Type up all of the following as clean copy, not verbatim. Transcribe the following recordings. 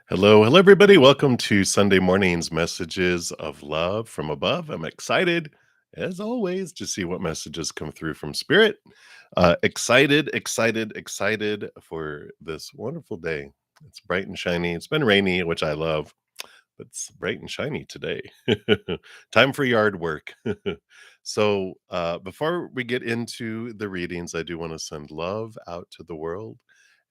Hello, everybody. Welcome to Sunday morning's messages of love from above. I'm excited, as always, to see what messages come through from Spirit. Excited for this wonderful day. It's bright and shiny. It's been rainy, which I love, but it's bright and shiny today. Time for yard work. Before we get into the readings, I do want to send love out to the world.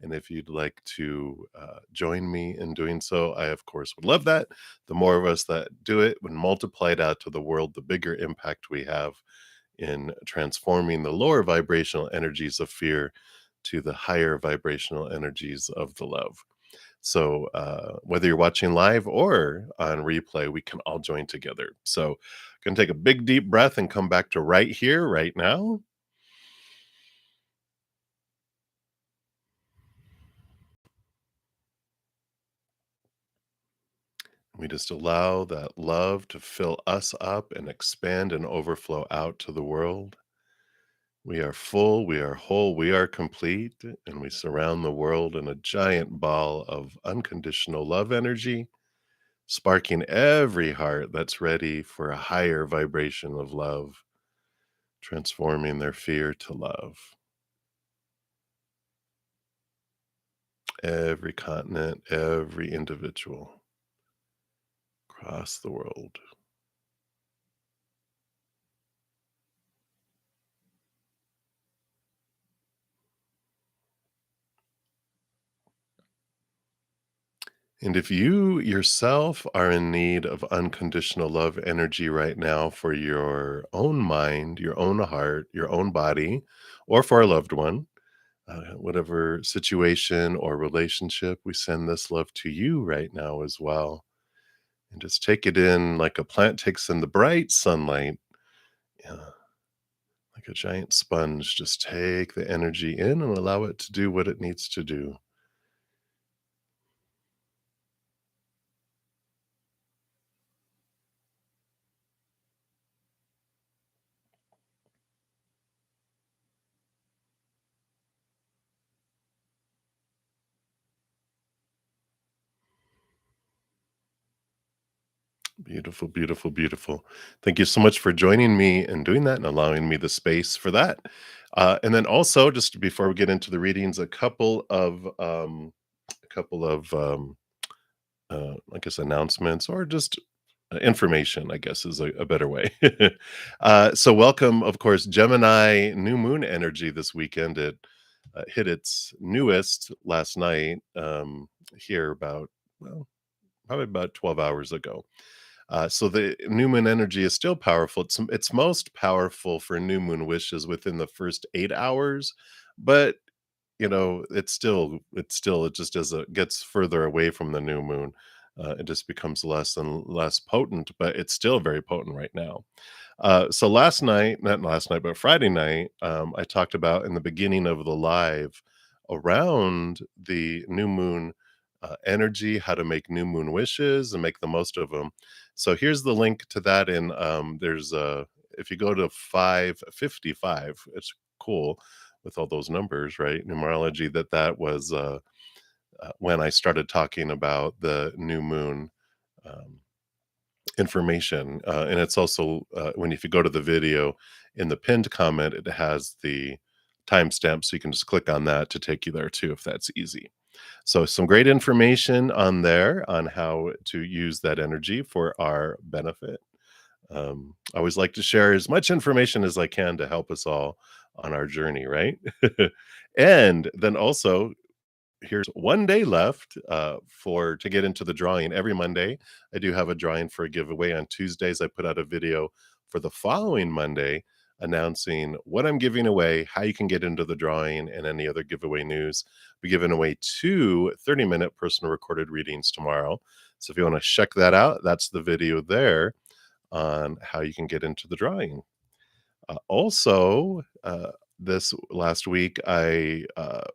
And if you'd like to join me in doing so, I, of course, would love that. The more of us that do it, when multiplied out to the world, the bigger impact we have in transforming the lower vibrational energies of fear to the higher vibrational energies of the love. Whether you're watching live or on replay, we can all join together. So, gonna take a big deep breath and come back to right here, right now. We just allow that love to fill us up and expand and overflow out to the world. We are full, we are whole, we are complete, and we surround the world in a giant ball of unconditional love energy, sparking every heart that's ready for a higher vibration of love, transforming their fear to love. Every continent, every individual across the world. And if you yourself are in need of unconditional love energy right now for your own mind, your own heart, your own body, or for a loved one, whatever situation or relationship, we send this love to you right now as well. And just take it in like a plant takes in the bright sunlight, yeah, like a giant sponge. Just take the energy in and allow it to do what it needs to do. Beautiful, beautiful, beautiful. Thank you so much for joining me and doing that and allowing me the space for that. And then also, just before we get into the readings, a couple of I guess announcements or just information, I guess is a better way. Welcome, of course, Gemini new moon energy this weekend. It hit its newest last night here about, well, probably about 12 hours ago. So the new moon energy is still powerful. It's most powerful for new moon wishes within the first 8 hours, but it just as it gets further away from the new moon, it just becomes less and less potent. But it's still very potent right now. So last night, not last night, but Friday night, I talked about in the beginning of the live around the new moon energy, how to make new moon wishes and make the most of them. So here's the link to that. There's if you go to 555, it's cool with all those numbers, right? Numerology. That was when I started talking about the new moon. Um, Information. And it's also when if you go to the video in the pinned comment, it has the timestamp, so you can just click on that to take you there too, if that's easy. So some great information on there on how to use that energy for our benefit. I always like to share as much information as I can to help us all on our journey, right? And then also here's 1 day left, for to get into the drawing. Every Monday, I do have a drawing for a giveaway. On Tuesdays, I put out a video for the following Monday announcing what I'm giving away, how you can get into the drawing, and any other giveaway news. We're giving away 2 30-minute personal recorded readings tomorrow. So if you wanna check that out, that's the video there on how you can get into the drawing. This last week, I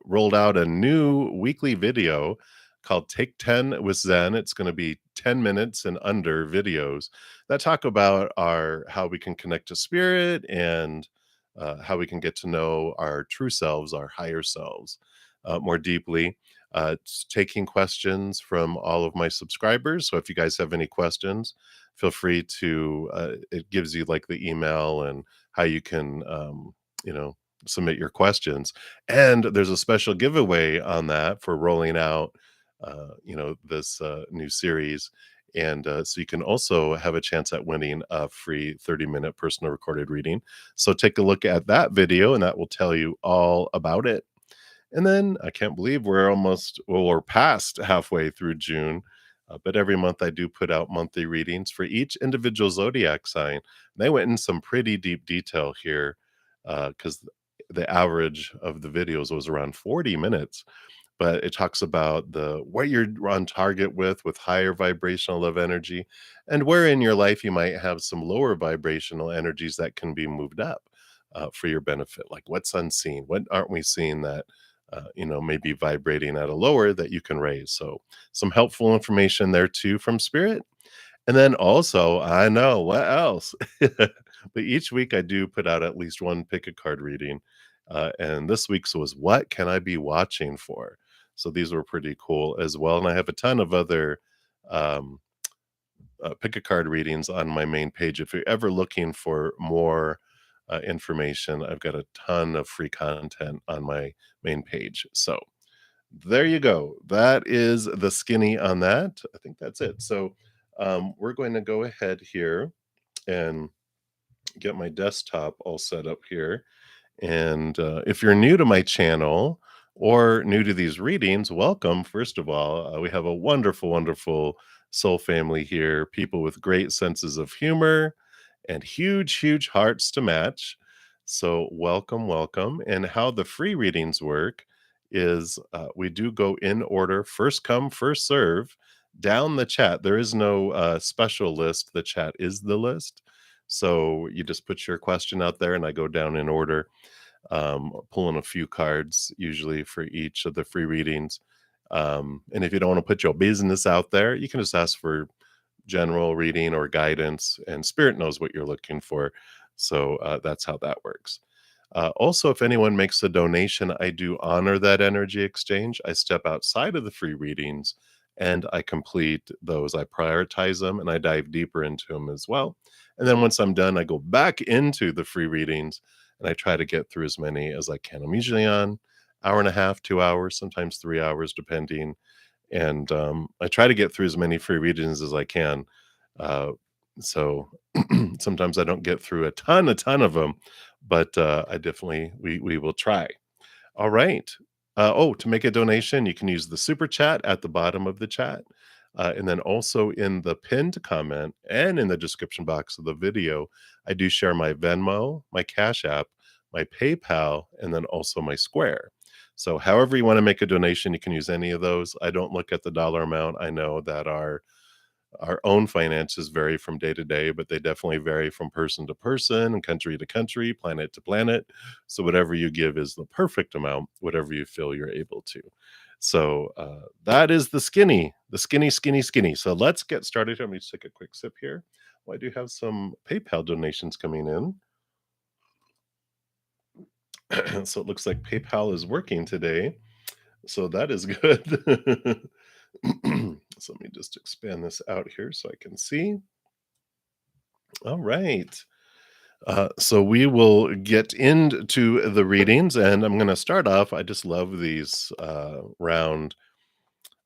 rolled out a new weekly video called Take 10 with Zen. It's going to be 10 minutes and under videos that talk about our how we can connect to spirit and how we can get to know our true selves, our higher selves more deeply. It's taking questions from all of my subscribers. So if you guys have any questions, feel free to, it gives you like the email and how you can, you know, submit your questions. And there's a special giveaway on that for rolling out, this new series. And so you can also have a chance at winning a free 30-minute personal recorded reading. So take a look at that video, and that will tell you all about it. And then I can't believe we're past halfway through June. But every month I do put out monthly readings for each individual zodiac sign. They went in some pretty deep detail here because the average of the videos was around 40 minutes, but it talks about the what you're on target with higher vibrational love energy, and where in your life you might have some lower vibrational energies that can be moved up for your benefit. Like what's unseen, what aren't we seeing that maybe vibrating at a lower that you can raise. So some helpful information there too from spirit. And then also, I know what else. But each week I do put out at least one pick a card reading. And this week's was what can I be watching for? So these were pretty cool as well. And I have a ton of other um, pick a card readings on my main page. If you're ever looking for more information, I've got a ton of free content on my main page. So there you go. That is the skinny on that. I think that's it. So we're going to go ahead here and get my desktop all set up here. And if you're new to my channel or new to these readings, welcome. First of all, we have a wonderful, wonderful soul family here, people with great senses of humor and huge, huge hearts to match. So, welcome, welcome. And how the free readings work is we do go in order, first come, first serve, down the chat. There is no special list, the chat is the list. So, you just put your question out there, and I go down in order, pulling a few cards usually for each of the free readings. And if you don't want to put your business out there, you can just ask for general reading or guidance, and spirit knows what you're looking for. So that's how that works. Also, if anyone makes a donation, I do honor that energy exchange. I step outside of the free readings and I complete those. I prioritize them and I dive deeper into them as well. And then once I'm done, I go back into the free readings and I try to get through as many as I can. I'm usually on hour and a half, 2 hours, sometimes 3 hours, depending. And I try to get through as many free readings as I can. Uh, so sometimes I don't get through a ton of them, but I definitely we will try. All right. To make a donation, you can use the super chat at the bottom of the chat. And then also in the pinned comment and in the description box of the video, I do share my Venmo, my Cash App, my PayPal, and then also my Square. So however you want to make a donation, you can use any of those. I don't look at the dollar amount. I know that our own finances vary from day to day, but they definitely vary from person to person and country to country, planet to planet. So whatever you give is the perfect amount, whatever you feel you're able to. So that is the skinny, skinny, skinny. So let's get started. Let me just take a quick sip here. Well, I do have some PayPal donations coming in. So it looks like PayPal is working today. So that is good. So let me just expand this out here so I can see. All right. So we will get into the readings, and I'm going to start off. I just love these round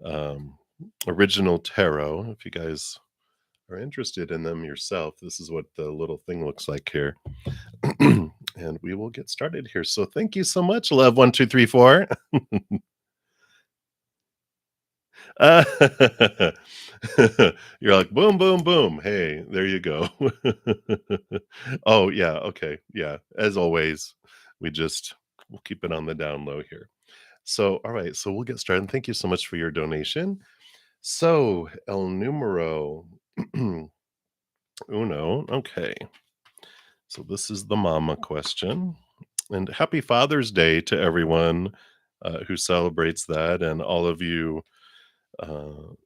um, original tarot. If you guys are interested in them yourself, this is what the little thing looks like here. And we will get started here. So thank you so much, love 1234. Uh, You're like, boom, boom, boom. Hey, there you go. Oh, yeah. Okay. Yeah. As always, we'll keep it on the down low here. So, all right. So we'll get started. Thank you so much for your donation. So, El Numero Uno. Okay. So this is the mama question. And happy Father's Day to everyone who celebrates that, and all of you, all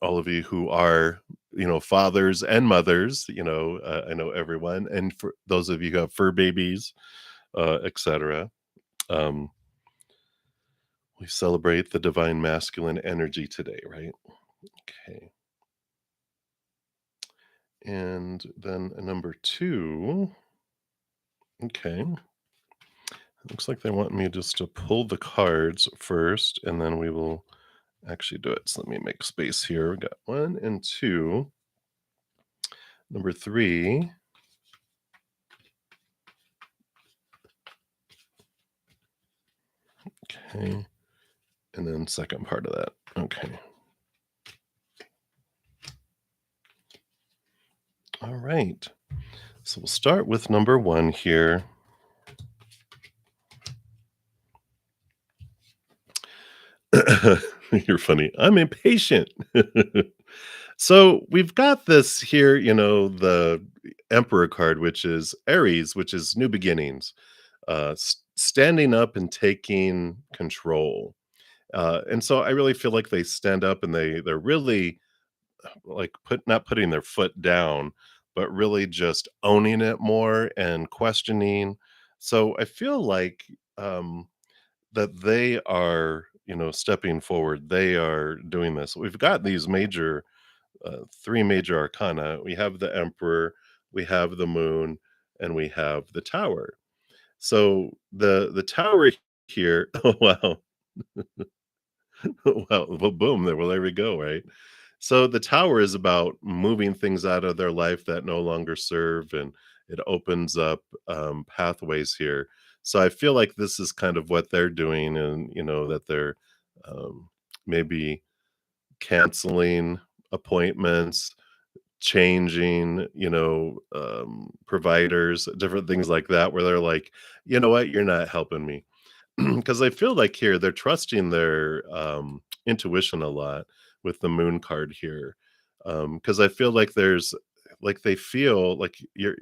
of you who are, fathers and mothers, I know everyone. And for those of you who have fur babies, etc. Um, We celebrate the divine masculine energy today, right? Okay. And then number two. Okay. Looks like they want me just to pull the cards first, and then we will actually do it. So let me make space here. We got one and two. Number three. Okay. And then second part of that. Okay. All right. So we'll start with number one here. You're funny. I'm impatient. So we've got this here, the Emperor card, which is Aries, which is new beginnings, standing up and taking control. And so I really feel like they stand up and they're really like not putting their foot down, but really just owning it more and questioning. So I feel like that they are, stepping forward. They are doing this. We've got these three major arcana. We have the Emperor, we have the Moon, and we have the Tower. So the Tower here, oh wow, well, boom, there we go, right? So the Tower is about moving things out of their life that no longer serve, and it opens up pathways here. So I feel like this is kind of what they're doing, and that they're um, maybe canceling appointments, changing, providers, different things like that, where they're like, you know what, you're not helping me. Because I feel like here they're trusting their intuition a lot with the moon card here. Because I feel like they feel like your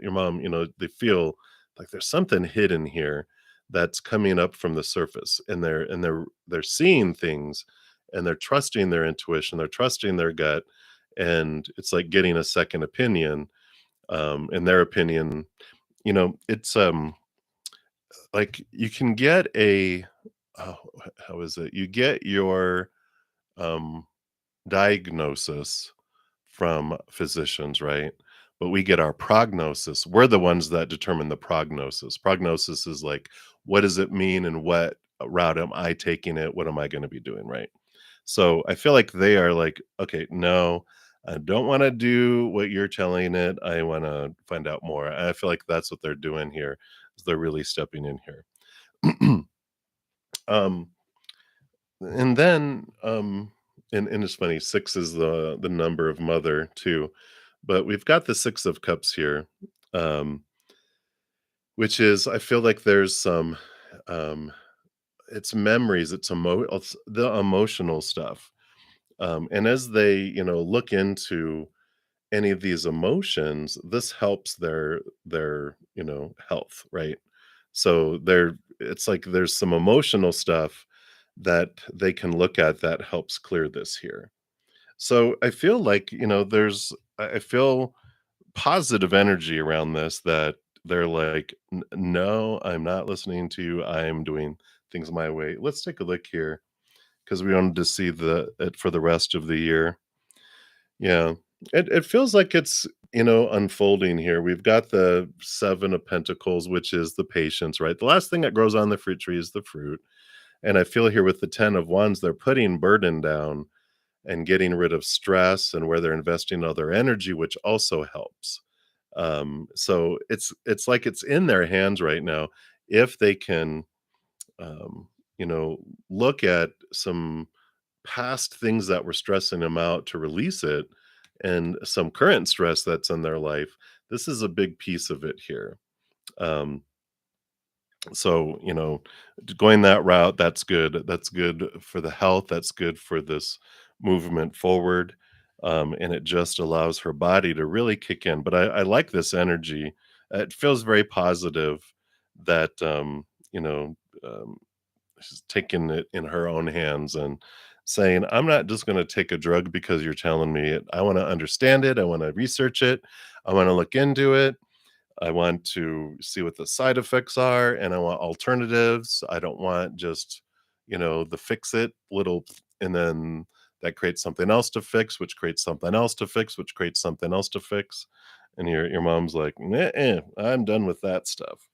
mom, they feel like there's something hidden here that's coming up from the surface, and they're seeing things, and they're trusting their intuition, they're trusting their gut, and it's like getting a second opinion. In their opinion, it's like you can get oh, how is it? You get your um diagnosis from physicians, right? But we get our prognosis. We're the ones that determine the prognosis. Prognosis is like, what does it mean and what route am I taking it? What am I going to be doing, right? So I feel like they are like, okay, no, I don't want to do what you're telling it. I want to find out more. And I feel like that's what they're doing here. Is they're really stepping in here. um, and then, and it's funny, 6 is the number of mother too, but we've got the 6 of cups here, um, which is I feel like there's some, um, it's memories, it's the emotional stuff, and as they, look into any of these emotions, this helps their, health, right? So it's like there's some emotional stuff that they can look at that helps clear this here. So I feel like, I feel positive energy around this that they're like, No, I'm not listening to you. I'm doing things my way." Let's take a look here because we wanted to see it for the rest of the year. Yeah. It feels like it's, unfolding here. We've got the 7 of Pentacles, which is the patience, right? The last thing that grows on the fruit tree is the fruit. And I feel here with the 10 of Wands, they're putting burden down and getting rid of stress, and where they're investing all their energy, which also helps. So it's like it's in their hands right now if they can, um, look at some past things that were stressing them out to release it, and some current stress that's in their life. This is a big piece of it here. Um, so, going that route, that's good. That's good for the health. That's good for this movement forward. And it just allows her body to really kick in. But I like this energy. It feels very positive that, um, she's taking it in her own hands and saying, I'm not just going to take a drug because you're telling me it. I want to understand it. I want to research it. I want to look into it. I want to see what the side effects are, and I want alternatives. I don't want just, the fix it little, and then that creates something else to fix, which creates something else to fix, which creates something else to fix. And your mom's like, I'm done with that stuff.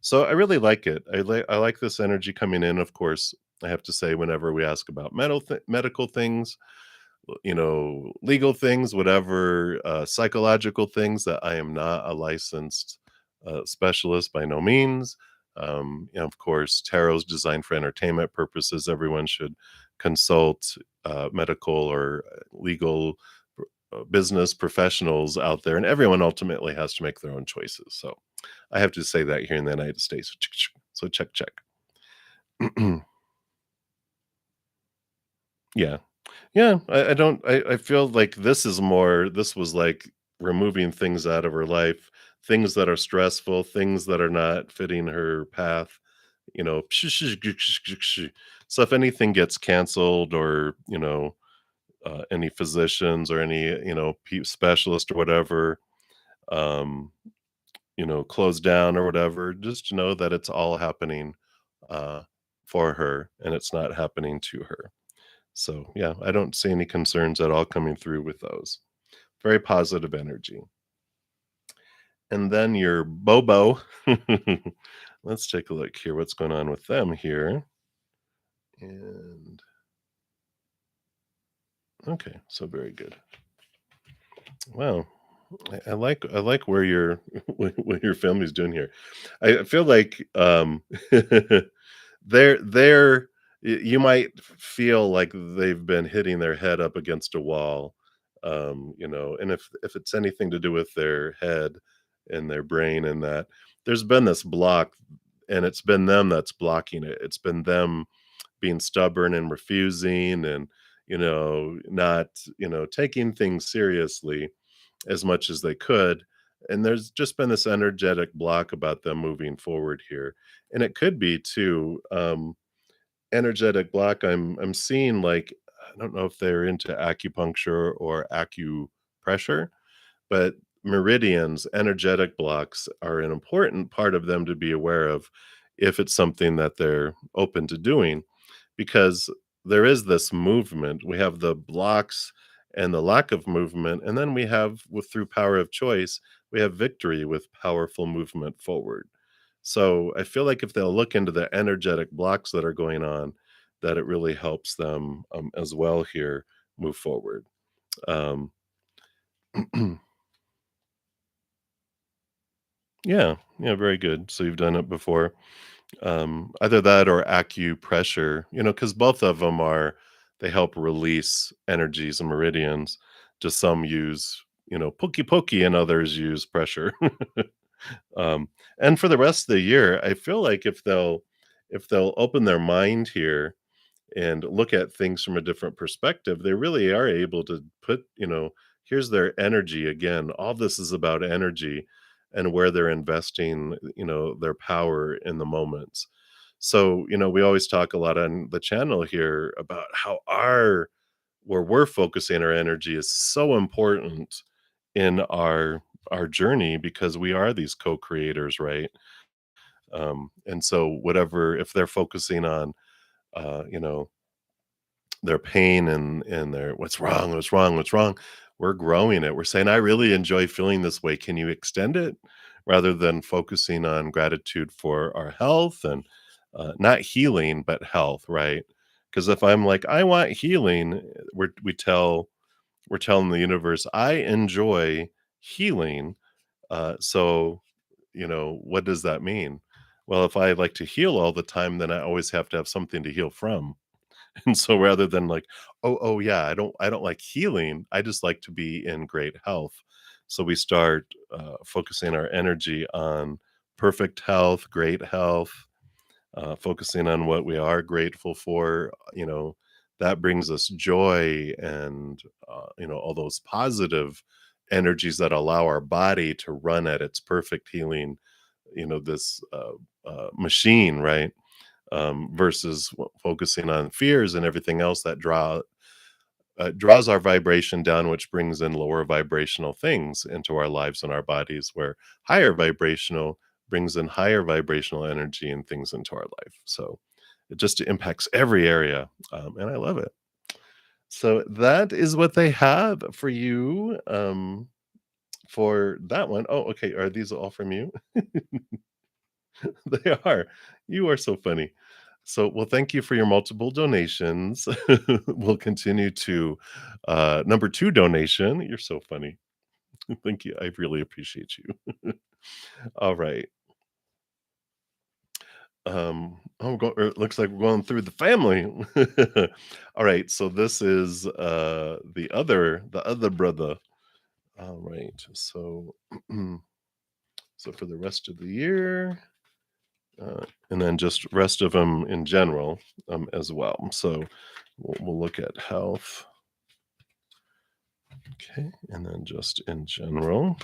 So I really like it. I like this energy coming in. Of course, I have to say, whenever we ask about medical things, legal things, whatever, psychological things, that I am not a licensed specialist by no means. Of course, tarot's designed for entertainment purposes. Everyone should consult medical or legal business professionals out there, and everyone ultimately has to make their own choices. So I have to say that here in the United States. So check, check. Yeah. Yeah, I don't I feel like this was like removing things out of her life, things that are stressful, things that are not fitting her path, you know. So if anything gets canceled, or, any physicians or any, specialist or whatever, um, closed down or whatever, just know that it's all happening uh, for her, and it's not happening to her. So, yeah, I don't see any concerns at all coming through with those. Very positive energy. And then your Bobo. Let's take a look here. What's going on with them here? And okay, so very good. Wow. I like where your what your family's doing here. I feel like they're you might feel like they've been hitting their head up against a wall, and if it's anything to do with their head and their brain, and that there's been this block, and it's been them that's blocking it. It's been them being stubborn and refusing, and not taking things seriously as much as they could. And there's just been this energetic block about them moving forward here. And it could be too, energetic block. I'm seeing, like, I don't know if they're into acupuncture or acupressure, but meridians, energetic blocks, are an important part of them to be aware of if it's something that they're open to doing, because there is this movement. We have the blocks and the lack of movement, and then we have, with through power of choice, we have victory with powerful movement forward. So I feel like if they'll look into the energetic blocks that are going on, that it really helps them, as well here, move forward. Um, yeah, yeah, very good. So you've done it before. Either that or acupressure, because both of them they help release energies and meridians. Just some use, pokey pokey, and others use pressure. um, and for the rest of the year, I feel like if they'll open their mind here and look at things from a different perspective, they really are able to put, here's their energy again. All this is about energy and where they're investing, their power in the moments. So, we always talk a lot on the channel here about how where we're focusing our energy is so important in our journey, because we are these co-creators, right? And so whatever, if they're focusing on their pain and their what's wrong, we're growing it. We're saying, I really enjoy feeling this way, can you extend it? Rather than focusing on gratitude for our health, and not healing but health, right? Because if I'm like, I want healing, we're telling the universe, I enjoy healing. So what does that mean? Well, if I like to heal all the time, then I always have to have something to heal from. And so rather than like, oh yeah, I don't like healing, I just like to be in great health. So we start focusing our energy on perfect health, great health, focusing on what we are grateful for. That brings us joy, and all those positive energies that allow our body to run at its perfect healing, this machine, right? Versus focusing on fears and everything else that draws our vibration down, which brings in lower vibrational things into our lives and our bodies, where higher vibrational brings in higher vibrational energy and things into our life. So it just impacts every area, and I love it. So that is what they have for you, for that one. Oh, okay, are these all from you? They are. You are so funny. So, well, thank you for your multiple donations. We'll continue to number 2 donation. You're so funny. Thank you. I really appreciate you. All right. It looks like we're going through the family. All right, so this is the other brother. All right. So so for the rest of the year, and then just rest of them in general, as well. So we'll look at health, okay, and then just in general.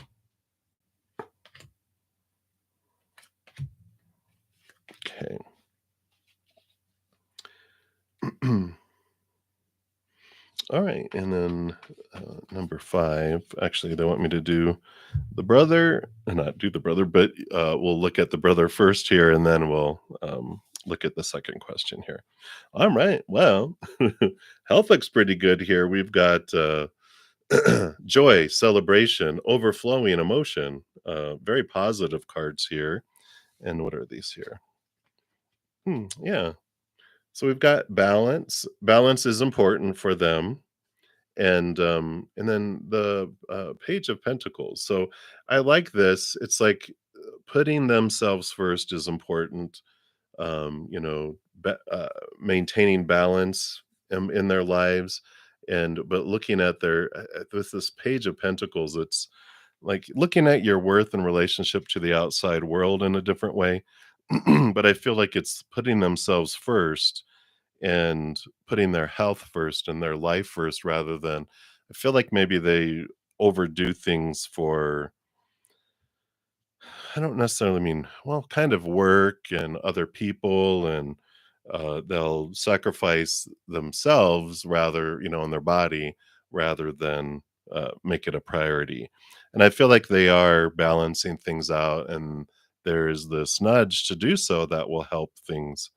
Okay. All right, and then number 5. Actually, they want me to do the brother, not do the brother, but we'll look at the brother first here, and then we'll look at the second question here. All right. Well, health looks pretty good here. We've got joy, celebration, overflowing emotion. Very positive cards here. And what are these here? Yeah. So we've got balance. Balance is important for them, and then the page of pentacles. So I like this. It's like putting themselves first is important. Maintaining balance in their lives, and but looking at their with this page of pentacles, it's like looking at your worth and relationship to the outside world in a different way. But I feel like it's putting themselves first and putting their health first and their life first, rather than, I feel like maybe they overdo things for, I don't necessarily mean, well, kind of work and other people, and they'll sacrifice themselves rather, in their body, rather than make it a priority. And I feel like they are balancing things out, and there's this nudge to do so that will help things,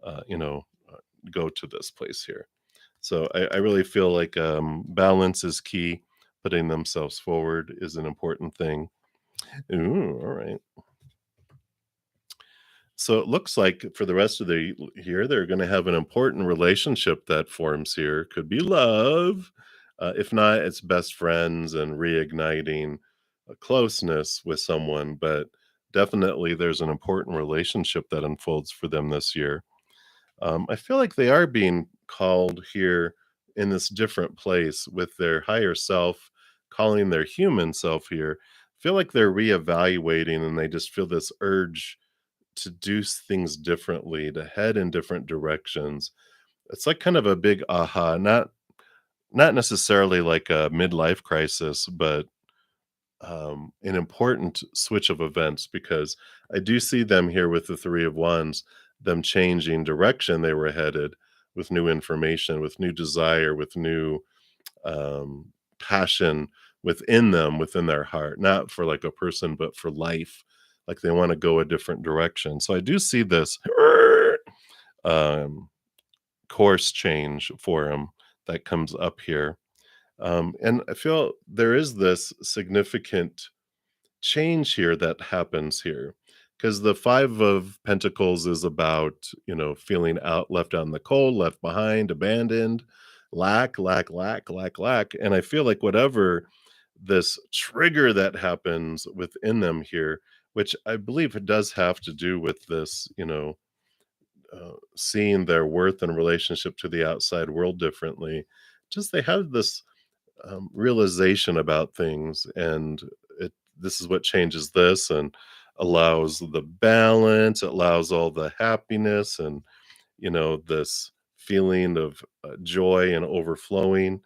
uh, you know, uh, go to this place here. So I really feel like balance is key. Putting themselves forward is an important thing. Ooh, all right. So it looks like for the rest of the year, they're going to have an important relationship that forms here. Could be love. If not, it's best friends and reigniting a closeness with someone. But definitely, there's an important relationship that unfolds for them this year. I feel like they are being called here in this different place with their higher self, calling their human self here. Feel like they're reevaluating, and they just feel this urge to do things differently, to head in different directions. It's like kind of a big aha, not necessarily like a midlife crisis, but an important switch of events, because I do see them here with the 3 of Wands, them changing direction they were headed with new information, with new desire, with new passion within them, within their heart, not for like a person, but for life. Like they want to go a different direction. So I do see this um, course change for him that comes up here. And I feel there is this significant change here that happens here, because the 5 of pentacles is about, feeling left out in the cold, left behind, abandoned, lack, and I feel like whatever this trigger that happens within them here, which I believe it does have to do with this, seeing their worth and relationship to the outside world differently. Just they have this realization about things, and this is what changes this and allows the balance, it allows all the happiness, and this feeling of joy and overflowing.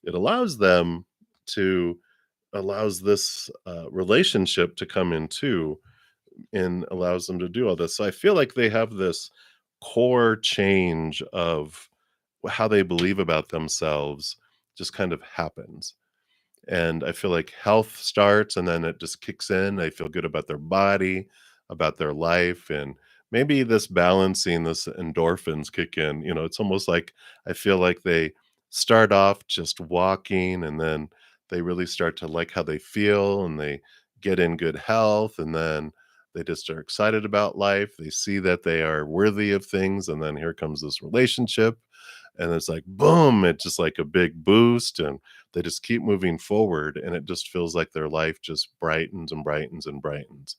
It allows them to allows this relationship to come in too, and allows them to do all this. So I feel like they have this core change of how they believe about themselves, just kind of happens. And I feel like health starts and then it just kicks in. They feel good about their body, about their life, and maybe this balancing, this endorphins kick in. It's almost like I feel like they start off just walking, and then they really start to like how they feel, and they get in good health, and then they just are excited about life. They see that they are worthy of things, and then here comes this relationship, and it's like boom, it's just like a big boost, and they just keep moving forward, and it just feels like their life just brightens and brightens and brightens.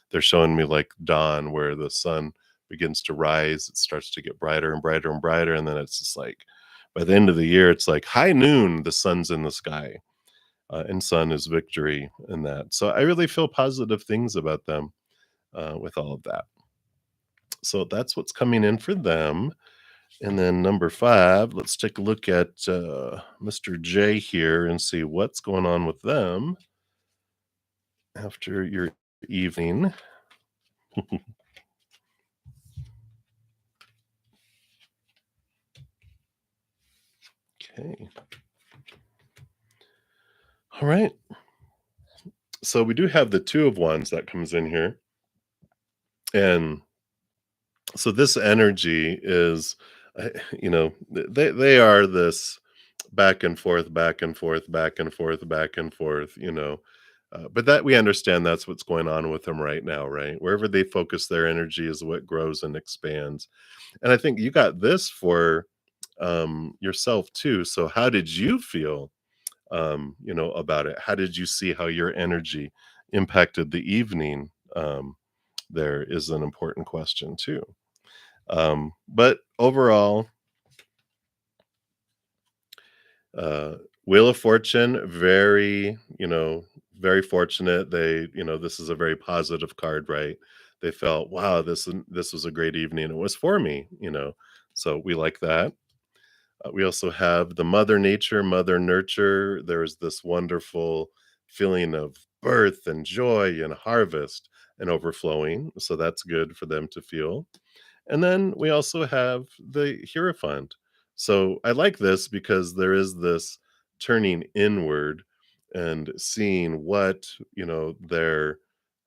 They're showing me like dawn where the sun begins to rise, it starts to get brighter and brighter and brighter, and then it's just like by the end of the year, it's like high noon, the sun's in the sky, and sun is victory in that. So I really feel positive things about them, with all of that. So that's what's coming in for them. And then number 5, let's take a look at, Mr. J here and see what's going on with them after your evening. Okay. All right. So we do have the 2 of Wands that comes in here. And so this energy is, they are this back and forth, back and forth, back and forth, back and forth, but that we understand that's what's going on with them right now, right? Wherever they focus their energy is what grows and expands. And I think you got this for yourself too. So how did you feel, about it? How did you see how your energy impacted the evening? There is an important question too. But overall, uh, Wheel of Fortune, very, very fortunate. This is a very positive card, right? They felt, wow, this was a great evening. It was for me, so we like that. We also have the Mother Nature, Mother Nurture. There's this wonderful feeling of birth and joy and harvest and overflowing. So that's good for them to feel. And then we also have the Hierophant. So I like this because there is this turning inward and seeing their,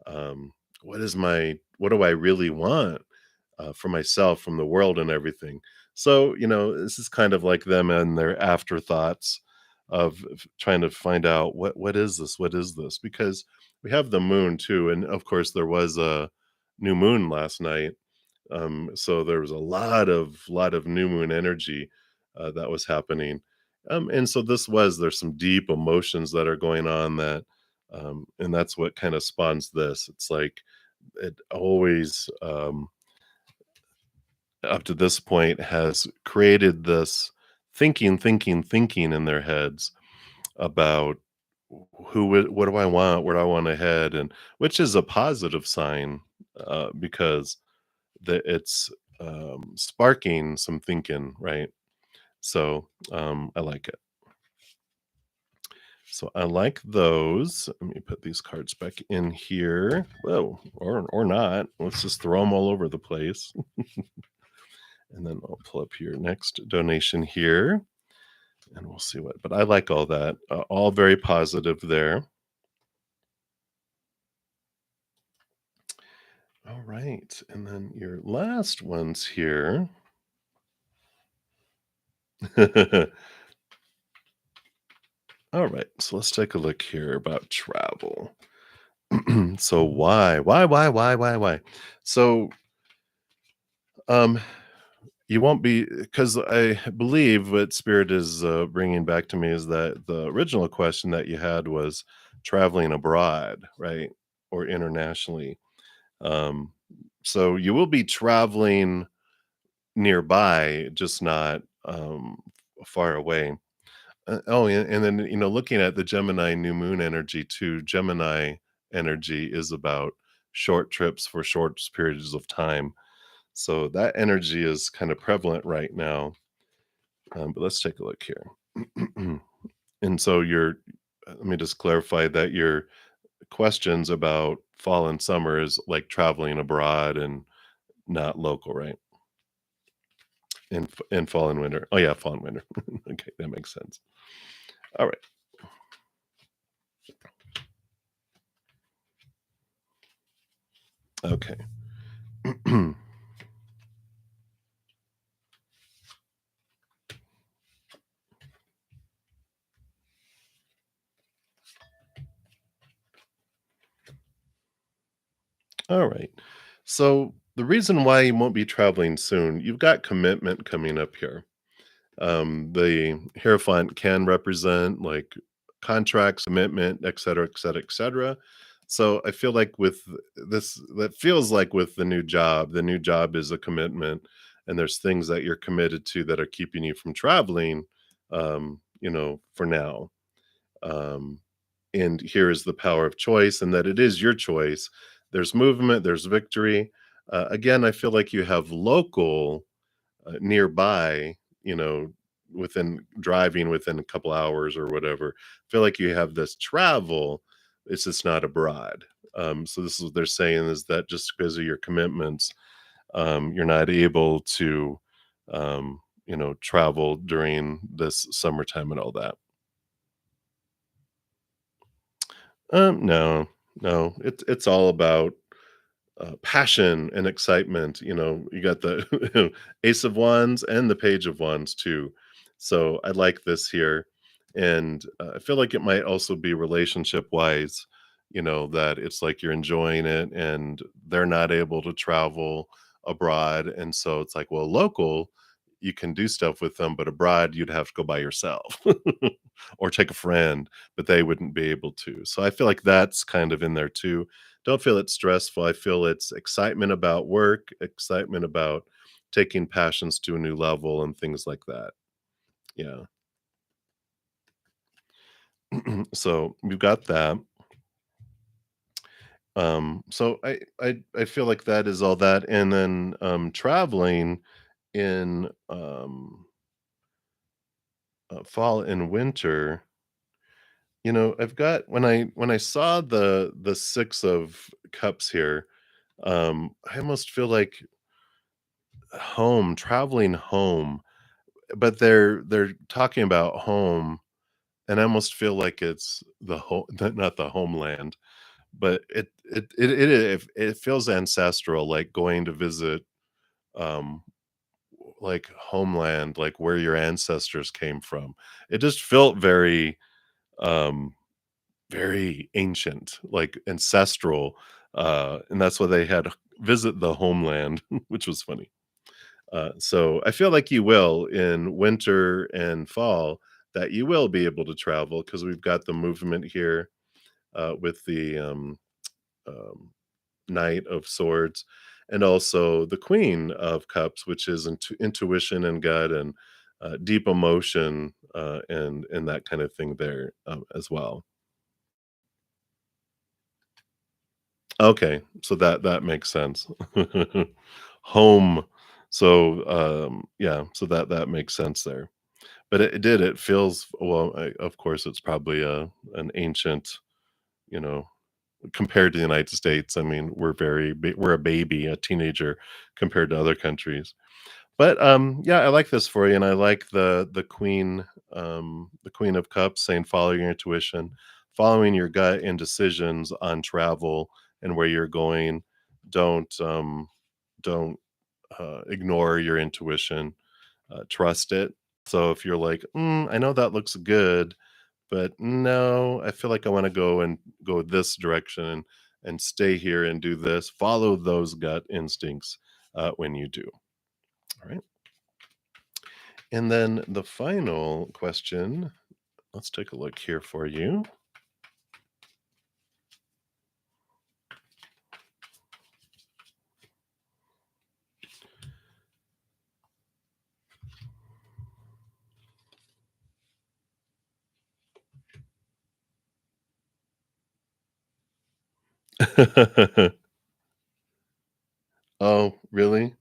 um, what do I really want, for myself, from the world and everything. So, this is kind of like them and their afterthoughts of trying to find out what is this? What is this? Because we have the moon too. And of course there was a new moon last night, so there was a lot of new moon energy that was happening. And so there's some deep emotions that are going on and that's what kind of spawns this. It's like it always, up to this point, has created this thinking in their heads about what do I want, where do I want to head, and which is a positive sign, because it's sparking some thinking, right? So I like it. So I like those. Let me put these cards back in here. Whoa, or not. Let's just throw them all over the place. And then I'll pull up your next donation here, and we'll see what. But I like all that. All very positive there. All right, and then your last ones here. All right, so let's take a look here about travel. So why? So, um, you won't be, because I believe what Spirit is bringing back to me is that the original question that you had was traveling abroad, right, or internationally. Um, so you will be traveling nearby, just not far away. Oh, and then, looking at the Gemini new moon energy too, Gemini energy is about short trips for short periods of time. So that energy is kind of prevalent right now. But let's take a look here. And so let me just clarify that your questions about fall and summer is like traveling abroad and not local, right? In fall and winter. Oh yeah, fall and winter. Okay, that makes sense. All right. Okay. So the reason why you won't be traveling soon, you've got commitment coming up here. The Hierophant can represent like contracts, commitment, et cetera, et cetera, et cetera. So I feel like with this, that feels like with the new job is a commitment, and there's things that you're committed to that are keeping you from traveling, for now. Um, and here is the power of choice, and that it is your choice. There's movement, there's victory. Again, I feel like you have local nearby, within driving within a couple hours or whatever. Feel like you have this travel, it's just not abroad. So this is what they're saying is that just because of your commitments, you're not able to, travel during this summertime and all that. No, no, it's all about passion and excitement. You got the Ace of Wands and the Page of Wands too. So I like this here. And I feel like it might also be relationship wise, that it's like you're enjoying it and they're not able to travel abroad. And so it's like, well, local, you can do stuff with them, but abroad, you'd have to go by yourself or take a friend, but they wouldn't be able to. So I feel like that's kind of in there too. Don't feel it's stressful. I feel it's excitement about work, excitement about taking passions to a new level and things like that. Yeah. So we've got that. So I feel like that is all that. And then traveling in fall and winter, I've got when I saw the 6 of Cups here, I almost feel like home, traveling home, but they're talking about home, and I almost feel like it's the home, not the homeland, but it feels ancestral, like going to visit, um, like homeland, like where your ancestors came from. It just felt very, um, very ancient, like ancestral, and that's why they had visit the homeland, which was funny. So I feel like you will in winter and fall that you will be able to travel because we've got the movement here with the um, Knight of Swords and also the Queen of Cups, which is intuition and gut and deep emotion and that kind of thing there as well. Okay, so that makes sense. Home. So yeah, so that makes sense there. But it feels well, of course, it's probably an ancient, you know, compared to the United States, I mean, we're a baby, a teenager compared to other countries. But, yeah, I like this for you, and I like the Queen of Cups saying, "Follow your intuition, following your gut and decisions on travel and where you're going. Don't, don't, ignore your intuition, trust it." So if you're like, I know that looks good, but no, I feel like I wanna go this direction and stay here and do this," follow those gut instincts, when you do, alright? And then the final question, let's take a look here for you. Oh, really?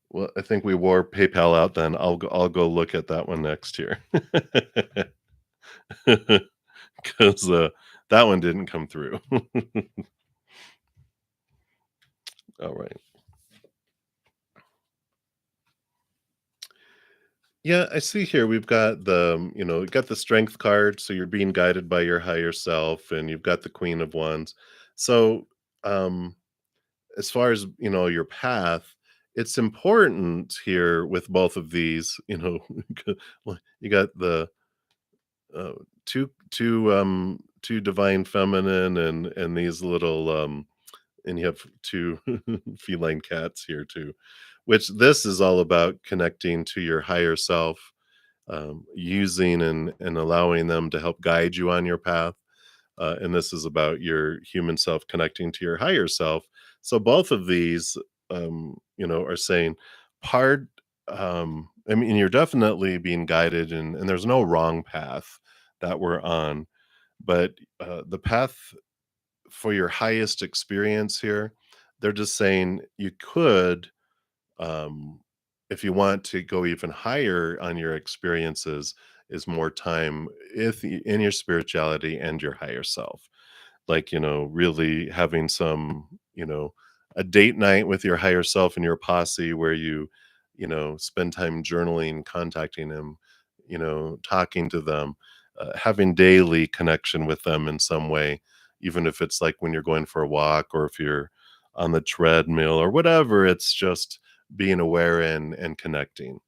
Well, I think we wore PayPal out then. I'll go look at that one next here. 'Cause, that one didn't come through. Alright. Yeah, I see here we've got we've got the strength card, so you're being guided by your higher self, and you've got the Queen of Wands. So, um, as far as, your path, it's important here with both of these, like, you got the, uh, 2 divine feminine and these little, and you have 2 feline cats here too, which this is all about connecting to your higher self, using and allowing them to help guide you on your path. And this is about your human self connecting to your higher self. So both of these, are saying part. I mean, you're definitely being guided, and there's no wrong path that we're on, but the path for your highest experience here, they're just saying you could, um, if you want to go even higher on your experiences, is more time in your spirituality and your higher self, like, really having some, a date night with your higher self and your posse where you spend time journaling, contacting him, talking to them, having daily connection with them in some way, even if it's like when you're going for a walk or if you're on the treadmill or whatever, it's just being aware and connecting.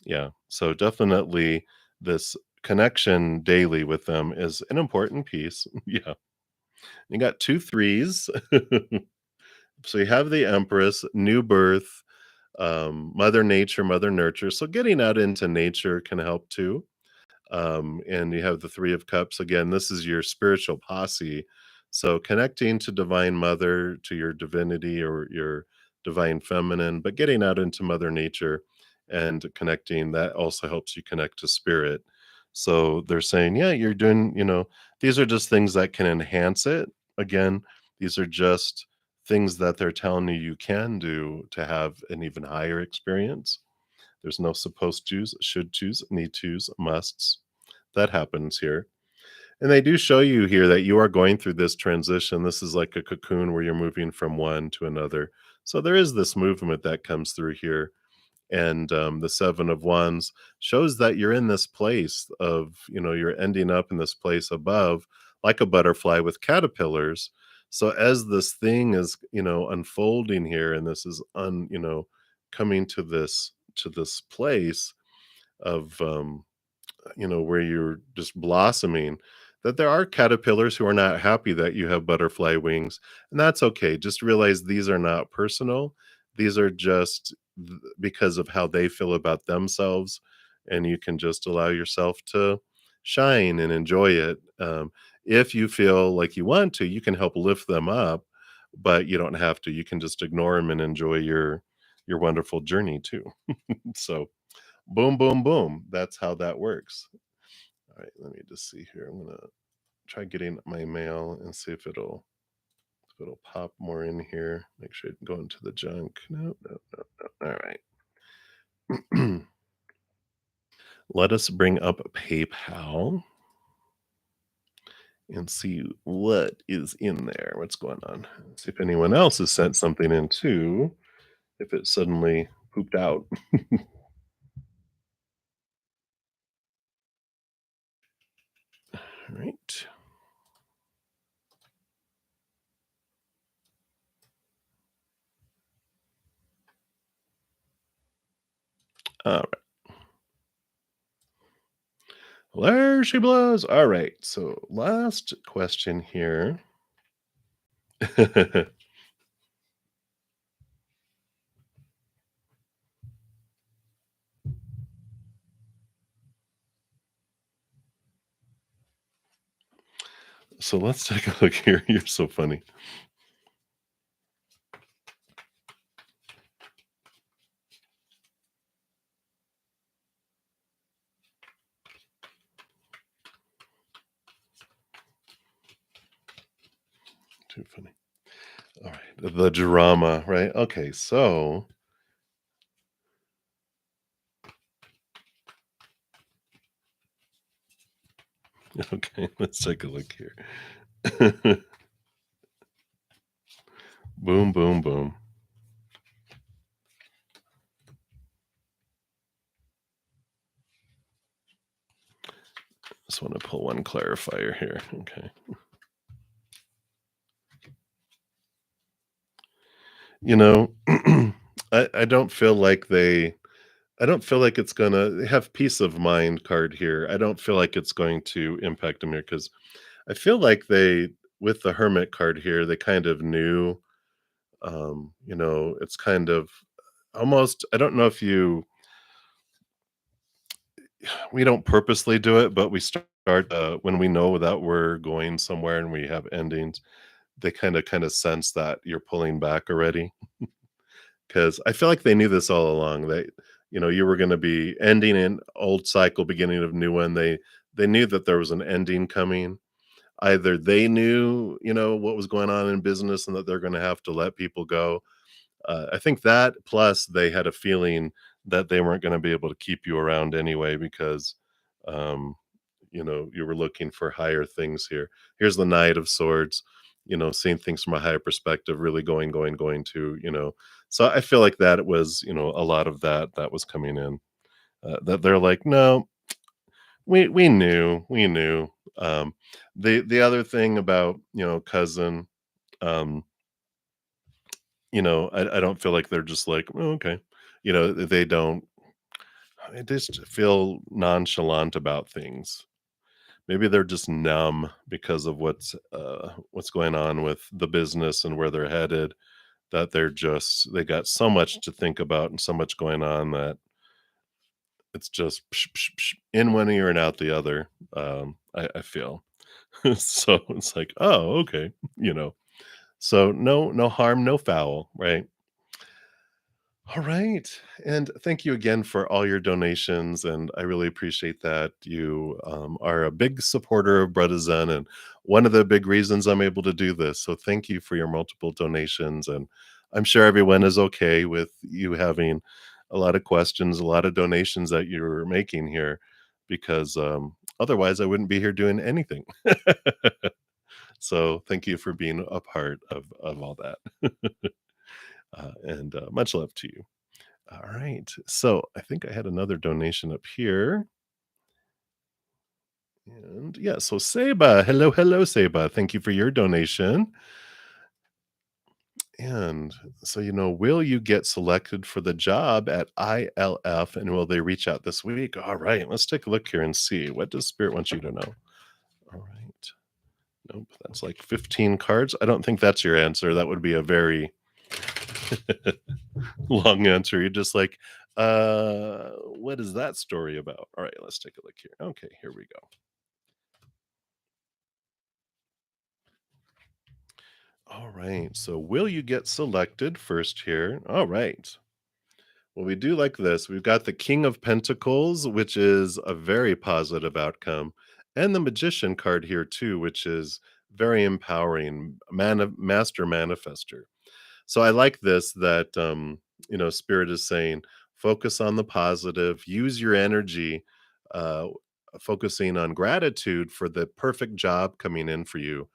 Yeah. So definitely this connection daily with them is an important piece. Yeah. You got 2 threes. So you have the Empress, new birth, Mother Nature, Mother Nurture. So getting out into nature can help too. And you have the 3 of Cups. Again, this is your spiritual posse. So connecting to Divine Mother, to your divinity or your divine feminine, but getting out into Mother Nature and connecting, that also helps you connect to spirit. So they're saying, yeah, you're doing, these are just things that can enhance it. Again, these are just things that they're telling you can do to have an even higher experience. There's no supposed tos, should tos, need tos, musts. That happens here. And they do show you here that you are going through this transition. This is like a cocoon where you're moving from one to another. So there is this movement that comes through here. And the 7 of Wands shows that you're in this place of, you're ending up in this place above, like a butterfly with caterpillars. So as this thing is, unfolding here, and this is coming to this place of, where you're just blossoming, that there are caterpillars who are not happy that you have butterfly wings, and that's okay. Just realize these are not personal. These are just because of how they feel about themselves, and you can just allow yourself to shine and enjoy it. If you feel like you want to, you can help lift them up, but you don't have to. You can just ignore them and enjoy your wonderful journey too. So boom, boom, boom. That's how that works. All right, let me just see here. I'm gonna try getting my mail and see if it'll pop more in here. Make sure it go into the junk. No, no, no, no. All right. Let us bring up PayPal and see what is in there. What's going on? See if anyone else has sent something in too. If it suddenly pooped out. All right. All right. There she blows. All right. So last question here. So let's take a look here. You're so funny. Too funny. All right. The drama, right? Okay. So, okay. Let's take a look here. Boom, boom, boom. Just want to pull one clarifier here. Okay. You know, I don't feel like I don't feel like it's gonna have peace of mind card here. I don't feel like it's going to impact them here because I feel like with the hermit card here, they kind of knew. It's kind of almost, I don't know if we don't purposely do it, but we start when we know that we're going somewhere and we have endings, they kind of sense that you're pulling back already. Because I feel like they knew this all along. You were going to be ending an old cycle, beginning of new one. They knew that there was an ending coming. Either they knew, what was going on in business and that they're going to have to let people go. I think that plus they had a feeling that they weren't going to be able to keep you around anyway because, um, you were looking for higher things here. Here's the Knight of Swords, seeing things from a higher perspective, really going to. So I feel like that it was, a lot of that was coming in. That they're like, no, we knew. Um, the other thing about cousin, um, I don't feel like they're just like, "Oh, okay." They don't I just feel nonchalant about things. Maybe they're just numb because of what's going on with the business and where they're headed, that they got so much to think about and so much going on that it's just psh, psh, psh, in one ear and out the other, I feel. So it's like, "Oh, okay," you know? So no harm, no foul, right? All right. And thank you again for all your donations. And I really appreciate that. You are a big supporter of bruddaZEN and one of the big reasons I'm able to do this. So thank you for your multiple donations. And I'm sure everyone is okay with you having a lot of questions, a lot of donations that you're making here, because otherwise I wouldn't be here doing anything. So thank you for being a part of all that. And much love to you. All right. So I think I had another donation up here. And yeah, so Seba, hello, hello, Seba. Thank you for your donation. And so, will you get selected for the job at ILF and will they reach out this week? All right, let's take a look here and see. What does Spirit want you to know? All right. Nope, that's like 15 cards. I don't think that's your answer. That would be a very long answer. You're just like, what is that story about? All right, let's take a look here. Okay, here we go. All right. So, will you get selected first here? All right. Well, we do like this. We've got the King of Pentacles, which is a very positive outcome, and the Magician card here, too, which is very empowering, master manifester. So I like this that Spirit is saying focus on the positive, use your energy, uh, focusing on gratitude for the perfect job coming in for you,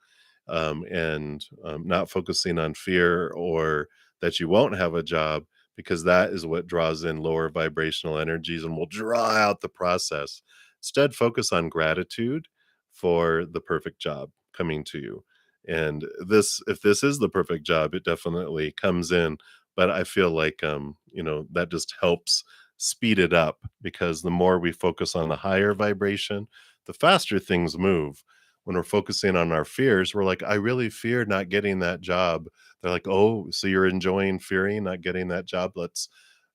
and not focusing on fear or that you won't have a job because that is what draws in lower vibrational energies and will draw out the process. Instead, focus on gratitude for the perfect job coming to you. And if this is the perfect job, it definitely comes in. But I feel like, that just helps speed it up because the more we focus on the higher vibration, the faster things move. When we're focusing on our fears, we're like, I really fear not getting that job. They're like, oh, so you're enjoying fearing not getting that job? Let's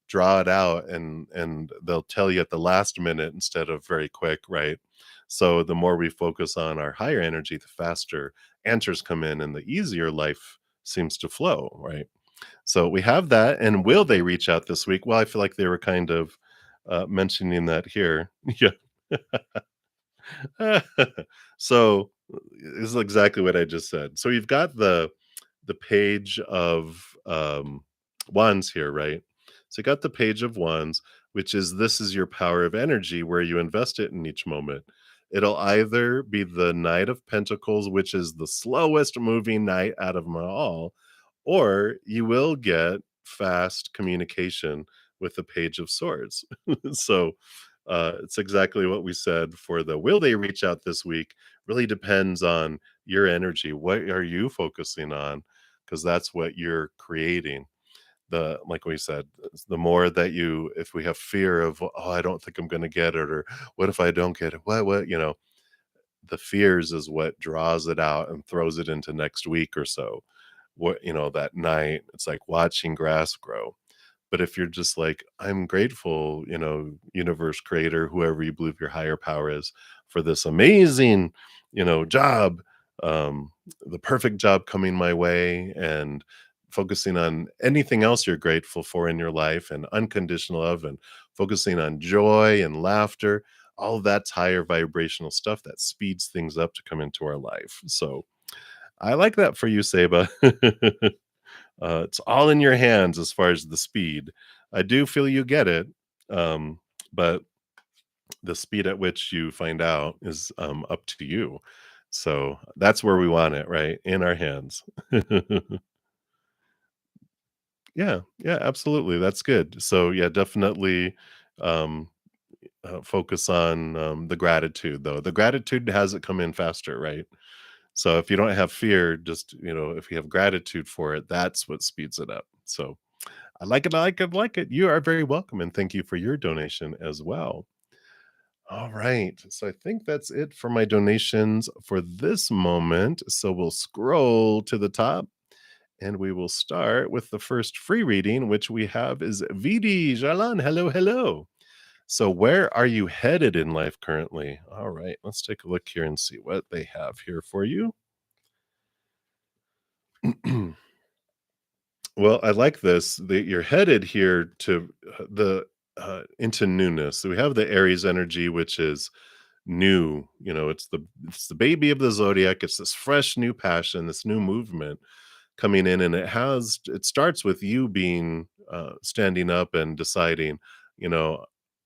draw it out, and they'll tell you at the last minute instead of very quick, right? So the more we focus on our higher energy, the faster answers come in and the easier life seems to flow, right? So we have that. And will they reach out this week? Well, I feel like they were kind of mentioning that here. Yeah. So this is exactly what I just said. So you've got the page of wands here, right? So you got the page of wands, which is this is your power of energy where you invest it in each moment. It'll either be the Knight of Pentacles, which is the slowest moving knight out of them all, or you will get fast communication with the Page of Swords. So it's exactly what we said for the will they reach out this week really depends on your energy. What are you focusing on? Because that's what you're creating. Like we said, the more that if we have fear of, oh, I don't think I'm going to get it, or what if I don't get it? What, the fears is what draws it out and throws it into next week or so. what that night, it's like watching grass grow. But if you're just like, I'm grateful, universe creator, whoever you believe your higher power is, for this amazing, job, um, the perfect job coming my way, and focusing on anything else you're grateful for in your life, and unconditional love, and focusing on joy and laughter, all of that's higher vibrational stuff that speeds things up to come into our life. So I like that for you, Seba. It's all in your hands as far as the speed. I do feel you get it, but the speed at which you find out is up to you. So that's where we want it, right? In our hands. Yeah, yeah, absolutely. That's good. So yeah, definitely um, focus on the gratitude, though. The gratitude has it come in faster, right? So if you don't have fear, just if you have gratitude for it, that's what speeds it up. So I like it, I like it, I like it. You are very welcome, and thank you for your donation as well. All right. So I think that's it for my donations for this moment. So we'll scroll to the top and we will start with the first free reading, which we have is Vidi Jalan. Hello, hello. So where are you headed in life currently? All right. Let's take a look here and see what they have here for you. Well, I like this. You're headed here to the into newness. So we have the Aries energy, which is new. It's the baby of the zodiac. It's this fresh new passion, this new movement coming in, and it starts with you being standing up and deciding, you know,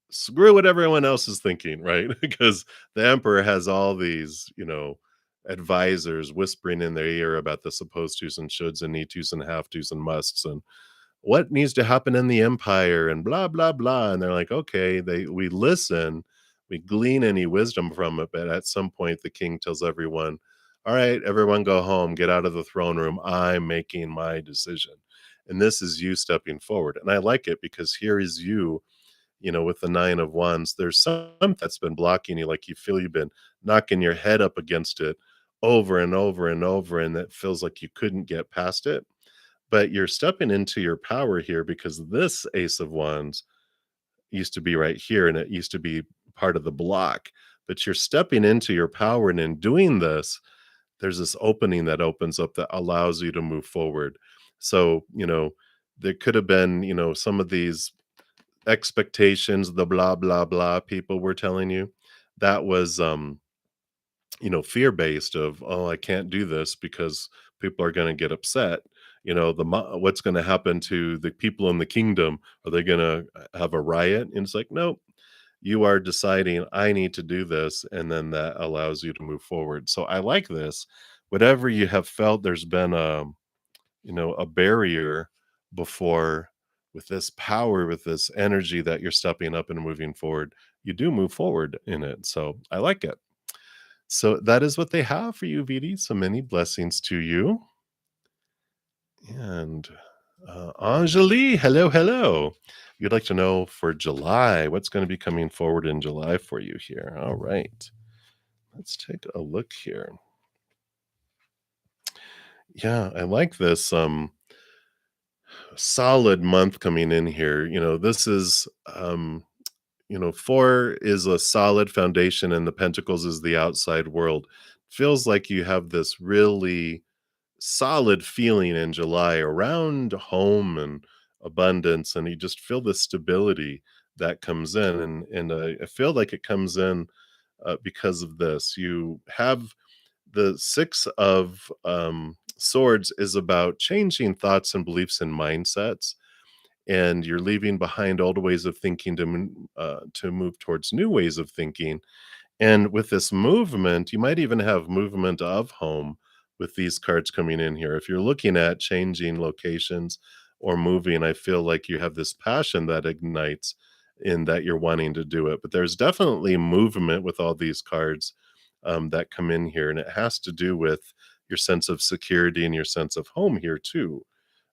screw what everyone else is thinking, right? Because the emperor has all these, advisors whispering in their ear about the supposed tos and shoulds and need tos and have tos and musts and what needs to happen in the empire and blah blah blah. And they're like, okay, we listen, we glean any wisdom from it, but at some point the king tells everyone, all right, everyone go home, get out of the throne room, I'm making my decision. And this is you stepping forward, and I like it because here is you, with the 9 of wands. There's some that's been blocking you, like you feel you've been knocking your head up against it over and over and over, and that feels like you couldn't get past it. But you're stepping into your power here because this Ace of Wands used to be right here and it used to be part of the block. But you're stepping into your power, and in doing this, there's this opening that opens up that allows you to move forward. So, there could have been, some of these expectations, the blah, blah, blah people were telling you. That was fear based of, oh, I can't do this because people are going to get upset. What's going to happen to the people in the kingdom? Are they going to have a riot? And it's like, nope, you are deciding I need to do this, and then that allows you to move forward. So I like this. Whatever you have felt there's been a barrier before, with this power, with this energy that you're stepping up and moving forward, you do move forward in it. So I like it. So that is what they have for you, Vidi. So many blessings to you. And Anjali, hello, hello. You'd like to know for July, what's going to be coming forward in July for you here. All right. Let's take a look here. Yeah, I like this solid month coming in here. This is 4 is a solid foundation and the pentacles is the outside world. Feels like you have this really solid feeling in July around home and abundance, and you just feel the stability that comes in, and I feel like it comes in because of this. You have the 6 of swords is about changing thoughts and beliefs and mindsets, and you're leaving behind old ways of thinking to move towards new ways of thinking. And with this movement, you might even have movement of home with these cards coming in here. If you're looking at changing locations or moving, I feel like you have this passion that ignites in that you're wanting to do it. But there's definitely movement with all these cards that come in here. And it has to do with your sense of security and your sense of home here, too.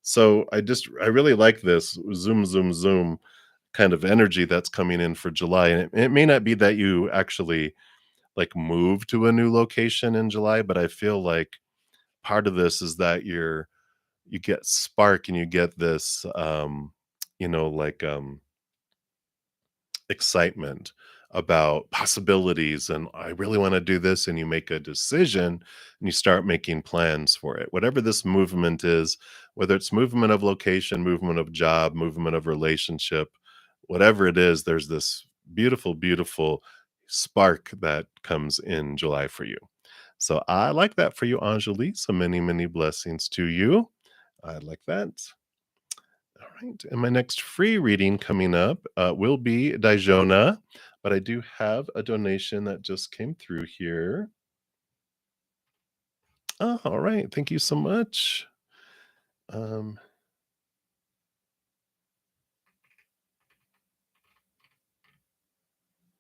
So I really like this zoom, zoom, zoom kind of energy that's coming in for July. And it may not be that you actually like move to a new location in July, but I feel like part of this is that you're you get spark and you get this, like, excitement about possibilities and I really want to do this and you make a decision and you start making plans for it. Whatever this movement is, whether it's movement of location, movement of job, movement of relationship, whatever it is, there's this beautiful, beautiful spark that comes in July for you. So I like that for you, Anjali. So many, many blessings to you. I like that. All right. And my next free reading coming up will be Dijona, but I do have a donation that just came through here. Oh, all right. Thank you so much. Um,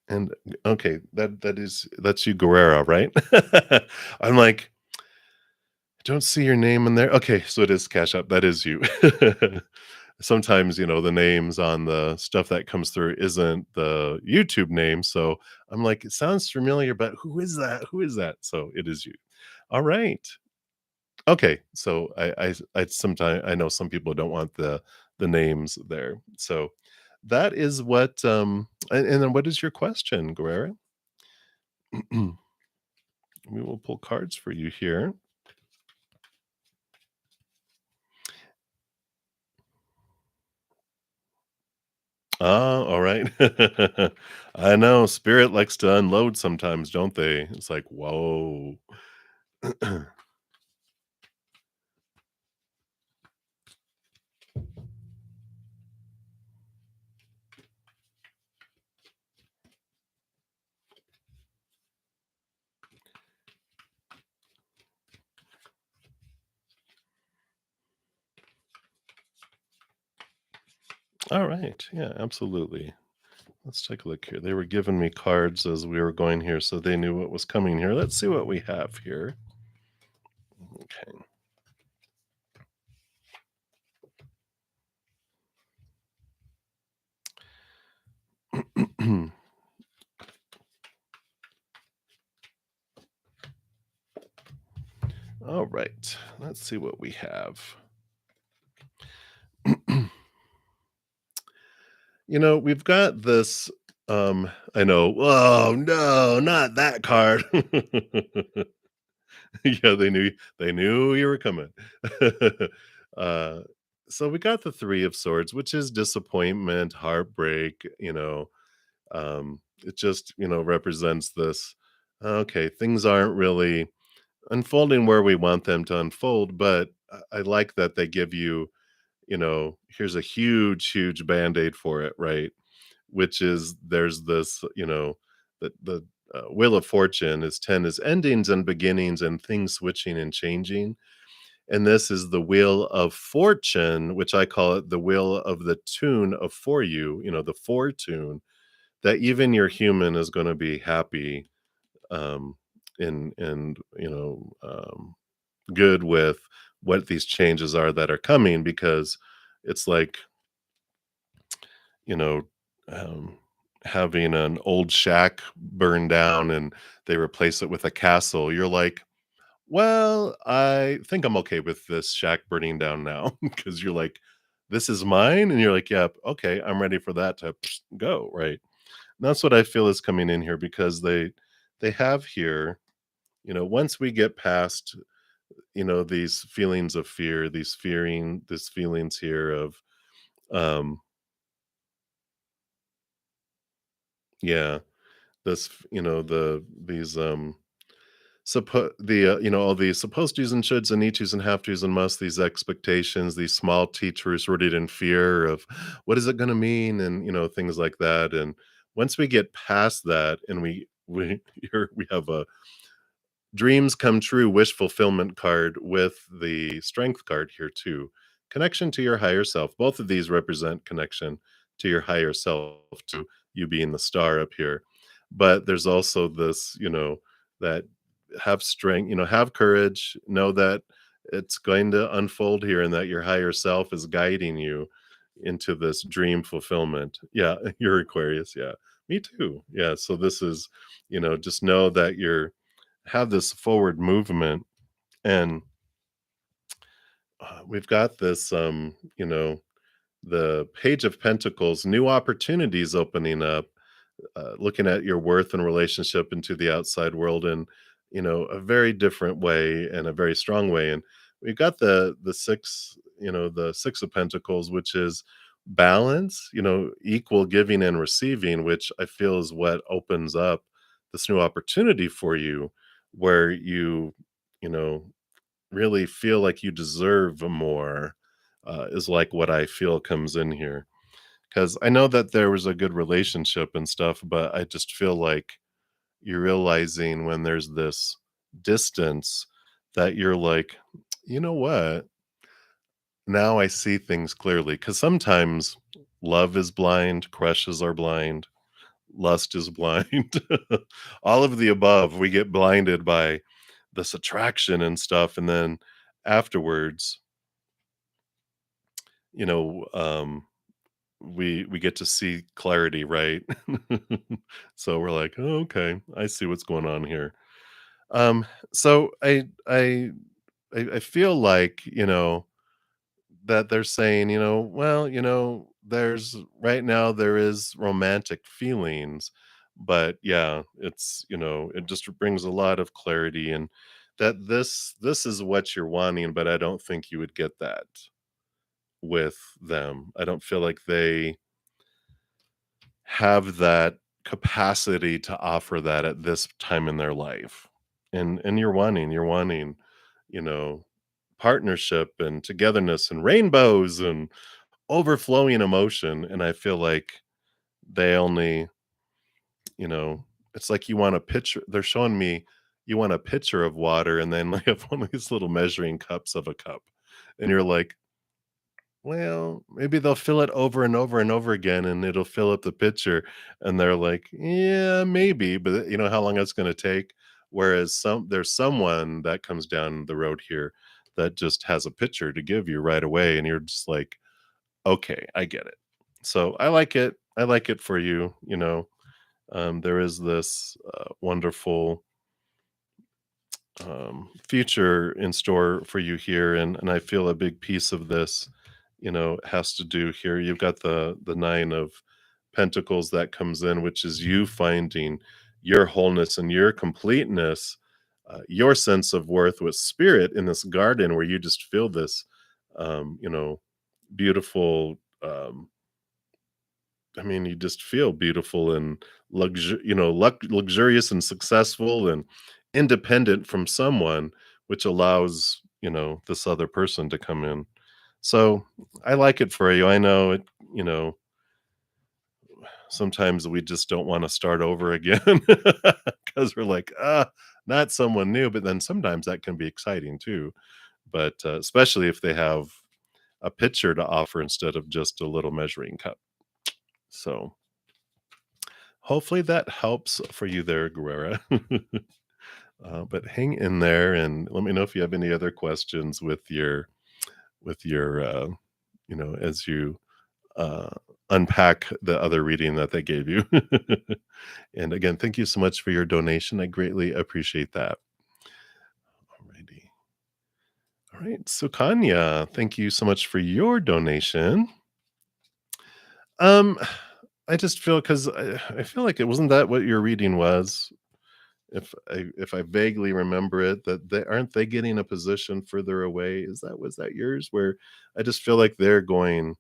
and okay, that's you, Guerrero, right? I'm like, I don't see your name in there. Okay, so it is Cash App. That is you. Sometimes, the names on the stuff that comes through isn't the YouTube name. So I'm like, it sounds familiar, but who is that? Who is that? So it is you. All right. Okay. So I sometimes I know some people don't want the names there. So that is what and then what is your question, Guerrero? We will pull cards for you here. Ah, all right. I know spirit likes to unload sometimes, don't they? It's like, whoa. All right. Yeah, absolutely. Let's take a look here. They were giving me cards as we were going here, so they knew what was coming here. Let's see what we have here. Okay. All right. Let's see what we have. We've got this I know. Oh, no, not that card. Yeah, they knew you were coming. uh so we got the 3 of swords, which is disappointment, heartbreak, it just, represents this okay, things aren't really unfolding where we want them to unfold, but I like that they give you, here's a huge, huge band-aid for it, right? Which is there's this, the wheel of fortune is 10 is endings and beginnings and things switching and changing. And this is the wheel of fortune, which I call it the wheel of the tune of for you, the fortune that even your human is going to be happy um and good with what these changes are that are coming because it's like you know, um, having an old shack burn down and they replace it with a castle, you're like, well, I think I'm okay with this shack burning down now because you're like, this is mine. And you're like, yeah, okay, I'm ready for that to go. Right. And that's what I feel is coming in here because they have here, once we get past, these feelings of fear, these feelings here of, um, yeah, these all these supposed tos and shoulds and need tos and have tos and must, these expectations, these small teachers rooted in fear of what is it going to mean, and things like that. And once we get past that, and we here we have a dreams come true wish fulfillment card with the strength card here too. Connection to your higher self. Both of these represent connection to your higher self, to you being the star up here. But there's also this, that have strength, have courage, know that it's going to unfold here and that your higher self is guiding you into this dream fulfillment. Yeah, you're Aquarius. Yeah, me too. Yeah. So this is, just know that you're have this forward movement and we've got this, the Page of Pentacles, new opportunities opening up, looking at your worth and relationship into the outside world in, a very different way and a very strong way. And we've got the six, the Six of Pentacles, which is balance, equal giving and receiving, which I feel is what opens up this new opportunity for you, where you know, really feel like you deserve more, is like what I feel comes in here. Because I know that there was a good relationship and stuff, but I just feel like you're realizing when there's this distance that you're like, you know what? Now I see things clearly. Because sometimes love is blind, crushes are blind, lust is blind. All of the above, we get blinded by this attraction and stuff. And then afterwards, you know, we get to see clarity, right? So we're like, "Oh, okay, I see what's going on here." Um, so I feel like, that they're saying, well, there's right now there is romantic feelings, but yeah, it's, it just brings a lot of clarity and that this is what you're wanting, but I don't think you would get that with them. I don't feel like they have that capacity to offer that at this time in their life. And you're wanting, you know, partnership and togetherness and rainbows and overflowing emotion, and I feel like they only, it's like you want a picture they're showing me you want a pitcher of water and then they have one of these little measuring cups of a cup. And you're like, well, maybe they'll fill it over and over and over again, and it'll fill up the pitcher, and they're like, "Yeah, maybe," but you know how long that's gonna take? Whereas there's someone that comes down the road here that just has a pitcher to give you right away, and you're just like, "Okay, I get it." So, I like it for you, there is this, wonderful future in store for you here, and I feel a big piece of this, has to do here. You've got the Nine of Pentacles that comes in, which is you finding your wholeness and your completeness, your sense of worth with spirit in this garden where you just feel this, beautiful. I mean, you just feel beautiful and luxurious and successful and independent from someone, which allows, this other person to come in. So I like it for you. I know it, sometimes we just don't want to start over again because we're like, not someone new. But then sometimes that can be exciting too. But especially if they have a pitcher to offer instead of just a little measuring cup. So hopefully that helps for you there, Guerrera. But hang in there and let me know if you have any other questions with your as you uh, unpack the other reading that they gave you. And again, thank you so much for your donation. I greatly appreciate that. Alrighty. All right. So Kanya, thank you so much for your donation. Um, I just feel because I feel like it wasn't that what your reading was. If I vaguely remember it, that they aren't they getting a position further away? Was that yours? Where I just feel like they're going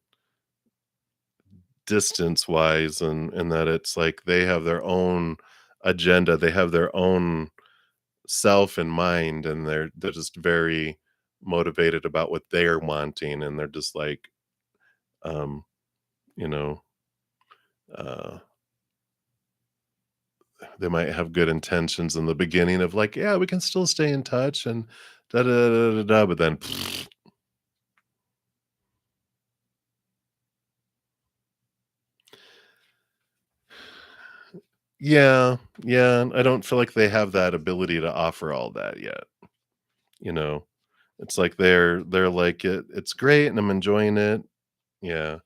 distance wise and that it's like they have their own agenda, they have their own self in mind, and they're just very motivated about what they're wanting, and they're just like, um, you know, uh they might have good intentions in the beginning of like, yeah, we can still stay in touch and da da da da da, but then yeah, yeah, I don't feel like they have that ability to offer all that yet, you know? It's like they're like, it's great and I'm enjoying it. Yeah.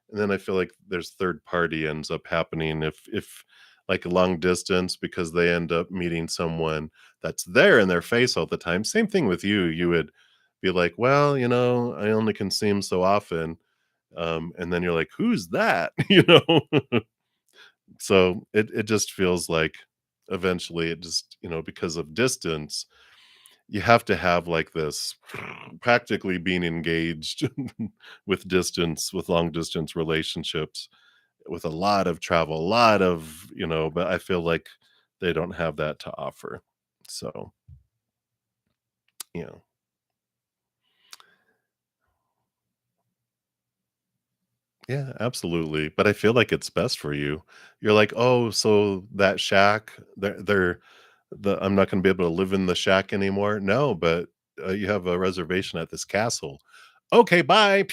And then I feel like there's third party ends up happening if like a long distance because they end up meeting someone that's there in their face all the time. Same thing with you. You would be like, "Well, I only can see him so often." And then you're like, "Who's that?" So it just feels like eventually it just, because of distance, you have to have like this practically being engaged with distance, with long distance relationships, with a lot of travel, a lot of, but I feel like they don't have that to offer. So, yeah. Yeah, absolutely. But I feel like it's best for you. You're like, "Oh, so that shack, I'm not gonna be able to live in the shack anymore." No, but, you have a reservation at this castle. "Okay, bye.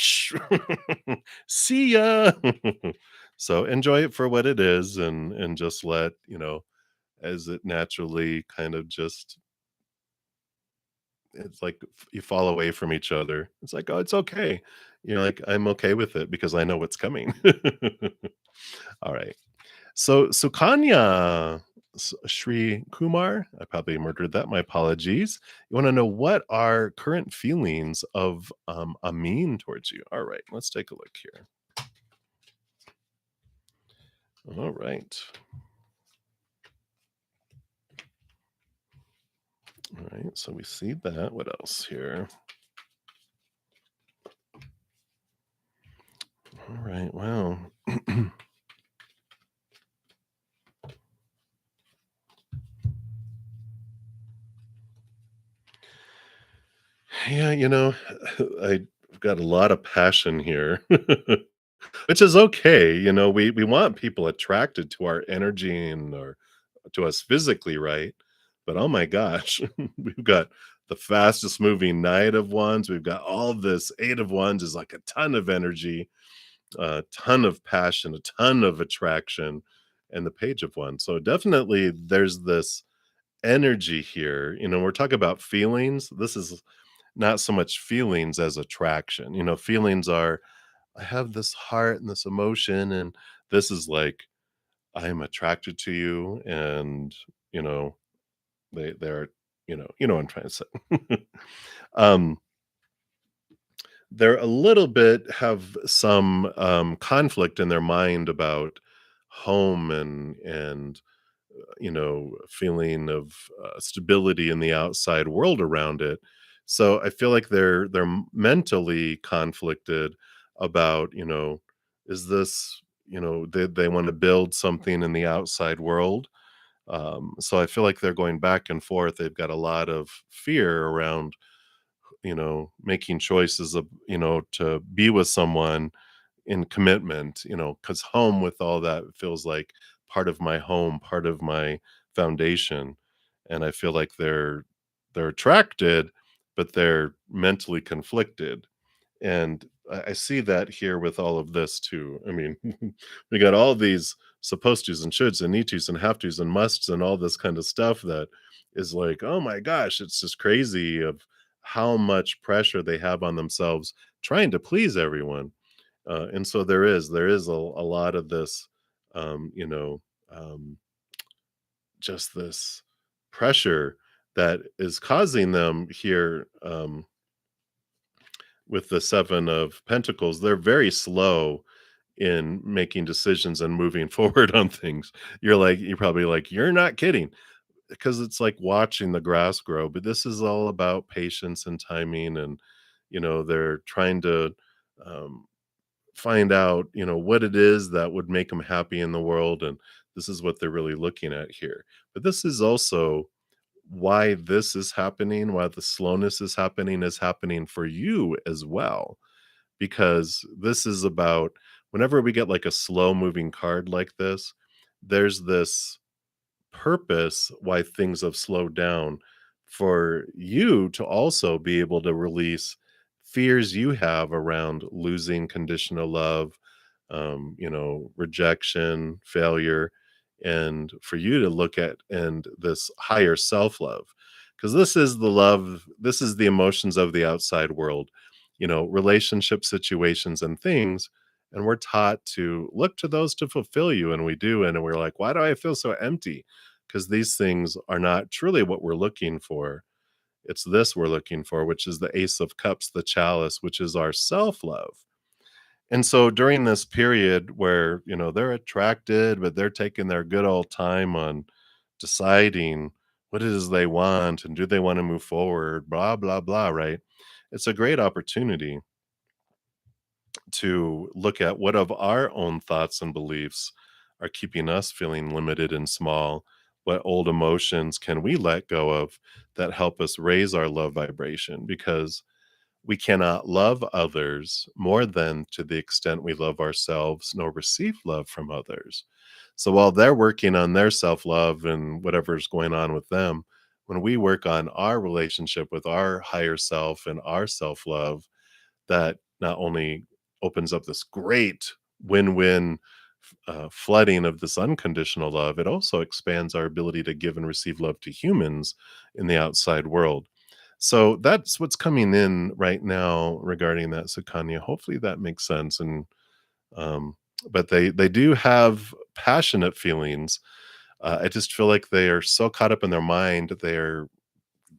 See ya." So, enjoy it for what it is and just let, as it naturally kind of just it's like you fall away from each other. It's like, "Oh, it's okay." You're like, "I'm okay with it because I know what's coming." All right. So Kanya, Shri Kumar, I probably murdered that. My apologies. You want to know what are current feelings of Amin towards you? All right, let's take a look here. All right. All right. So we see that. What else here? All right. Wow. Yeah, I've got a lot of passion here. Which is okay, we want people attracted to our energy and or to us physically, right? But oh my gosh, we've got the fastest moving Knight of Wands, we've got all this Eight of Wands is like a ton of energy, a ton of passion, a ton of attraction, and the Page of Wands. So definitely there's this energy here. We're talking about feelings. This is not so much feelings as attraction. Feelings are I have this heart and this emotion, and this is like I am attracted to you, and you know they're what I'm trying to say. um, they're a little bit have some conflict in their mind about home and feeling of stability in the outside world around it. So I feel like they're mentally conflicted about, is this, they want to build something in the outside world. So I feel like they're going back and forth. They've got a lot of fear around, making choices of, to be with someone in commitment, because home with all that feels like part of my home, part of my foundation. And I feel like they're attracted, but they're mentally conflicted. And I see that here with all of this too. I mean, we got all these supposed tos and shoulds and need tos and have tos and musts and all this kind of stuff that is like, oh my gosh, it's just crazy of how much pressure they have on themselves trying to please everyone. And so there is a lot of this, um, you know, um, just this pressure that is causing them here with the Seven of Pentacles. They're very slow in making decisions and moving forward on things. You're probably like, you're not kidding. Because it's like watching the grass grow, but this is all about patience and timing, and they're trying to um, find out, what it is that would make them happy in the world, and this is what they're really looking at here. But this is also why this is happening, why the slowness is happening for you as well, because this is about whenever we get like a slow moving card like this, there's this purpose why things have slowed down for you to also be able to release fears you have around losing conditional love, rejection, failure, and for you to look at and this higher self love. Because this is the love, this is the emotions of the outside world, relationship situations and things. And we're taught to look to those to fulfill you. And we do. And we're like, why do I feel so empty? Because these things are not truly what we're looking for. It's this we're looking for, which is the Ace of Cups, the chalice, which is our self-love. And so during this period where, they're attracted, but they're taking their good old time on deciding what it is they want and do they want to move forward, blah, blah, blah, right? It's a great opportunity to look at what of our own thoughts and beliefs are keeping us feeling limited and small. What old emotions can we let go of that help us raise our love vibration? Because we cannot love others more than to the extent we love ourselves nor receive love from others. So while they're working on their self love and whatever's going on with them, when we work on our relationship with our higher self and our self love, that not only opens up this great win-win flooding of this unconditional love, it also expands our ability to give and receive love to humans in the outside world. So that's what's coming in right now regarding that, Sukanya. Hopefully that makes sense. And um, but they do have passionate feelings. I just feel like they are so caught up in their mind, they're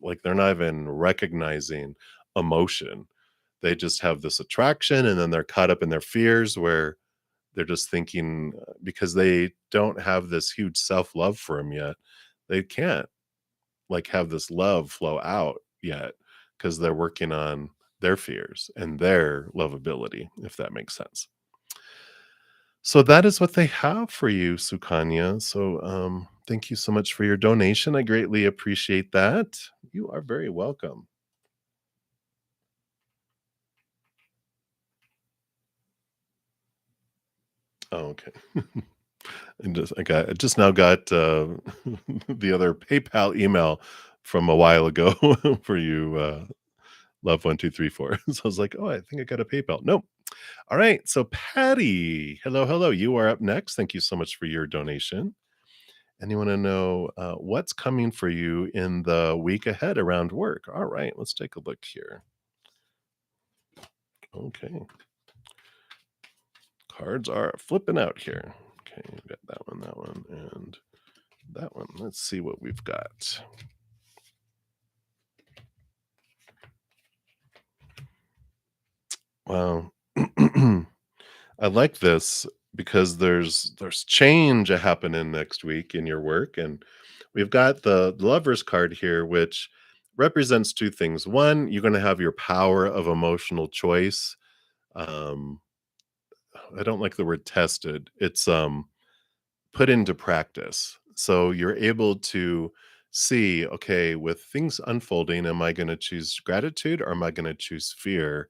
like they're not even recognizing emotion. They just have this attraction, and then they're caught up in their fears where they're just thinking, because they don't have this huge self-love for him yet, they can't, like, have this love flow out yet because 'cause they're working on their fears and their lovability, if that makes sense. So that is what they have for you, Sukanya. So, thank you so much for your donation. I greatly appreciate that. You are very welcome. Oh, okay. I just now got, the other PayPal email from a while ago for you, love1234. So I was like, "Oh, I think I got a PayPal." Nope. Alright, so Patty, hello, hello. You are up next. Thank you so much for your donation. And you wanna know, what's coming for you in the week ahead around work. Alright, let's take a look here. Okay, cards are flipping out here. Okay, we got that one, and that one. Let's see what we've got. Wow. I like this because there's change happening next week in your work, and we've got the Lovers card here, which represents two things. One, you're going to have your power of emotional choice. Um, I don't like the word tested. It's put into practice. So you're able to see, okay, with things unfolding, am I going to choose gratitude or am I going to choose fear?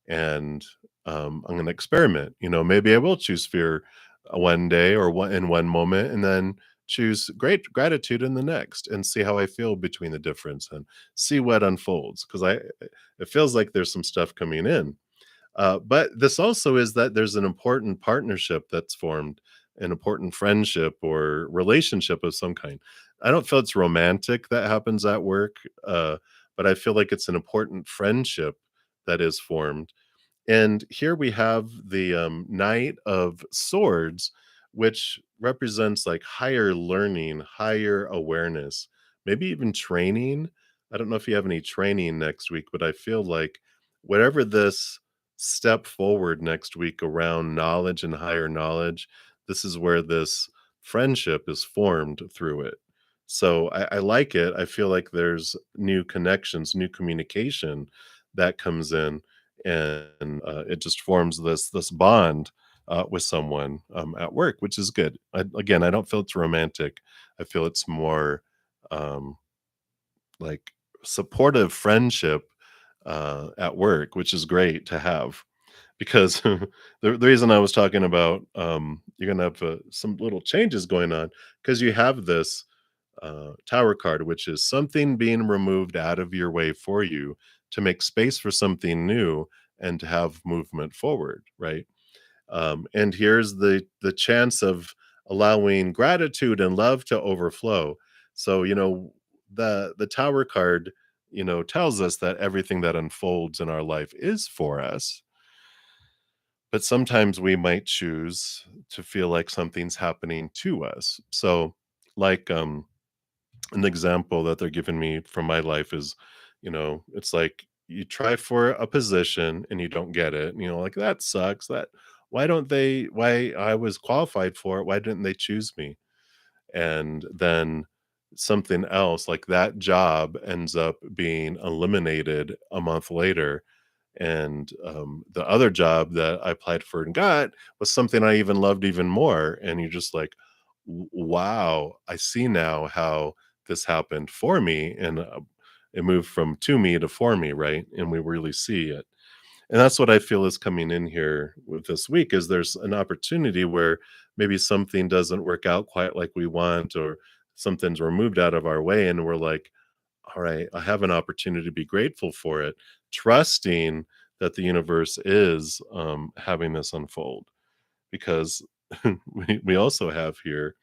And I'm going to experiment. Maybe I will choose fear one day or in one moment, and then choose great gratitude in the next, and see how I feel between the difference, and see what unfolds. Because it feels like there's some stuff coming in. But this also is that there's an important partnership that's formed, an important friendship or relationship of some kind. I don't feel it's romantic that happens at work, but I feel like it's an important friendship that is formed. And here we have the Knight of Swords, which represents like higher learning, higher awareness, maybe even training. I don't know if you have any training next week, but I feel like whatever this step forward next week around knowledge and higher knowledge, this is where this friendship is formed through it. So I like it. I feel like there's new connections, new communication that comes in, and it just forms this bond with someone at work, which is good. Again, I don't feel it's romantic. I feel it's more um, like supportive friendship at work, which is great to have. Because the reason I was talking about you're gonna have some little changes going on because you have this tower card, which is something being removed out of your way for you to make space for something new and to have movement forward, right? And here's the chance of allowing gratitude and love to overflow. So the tower card tells us that everything that unfolds in our life is for us, but sometimes we might choose to feel like something's happening to us. So, like, an example that they're giving me from my life is, It's like you try for a position and you don't get it. Like that sucks. Why I was qualified for it, why didn't they choose me? And then something else like that job ends up being eliminated a month later, and the other job that I applied for and got was something I even loved even more, and you're just like, Wow, I see now how this happened for me," and it moved from to me to for me, right? And we really see it. And that's what I feel is coming in here with this week is there's an opportunity where maybe something doesn't work out quite like we want, or something's removed out of our way, and we're like, all right, I have an opportunity to be grateful for it, trusting that the universe is having this unfold. Because we also have here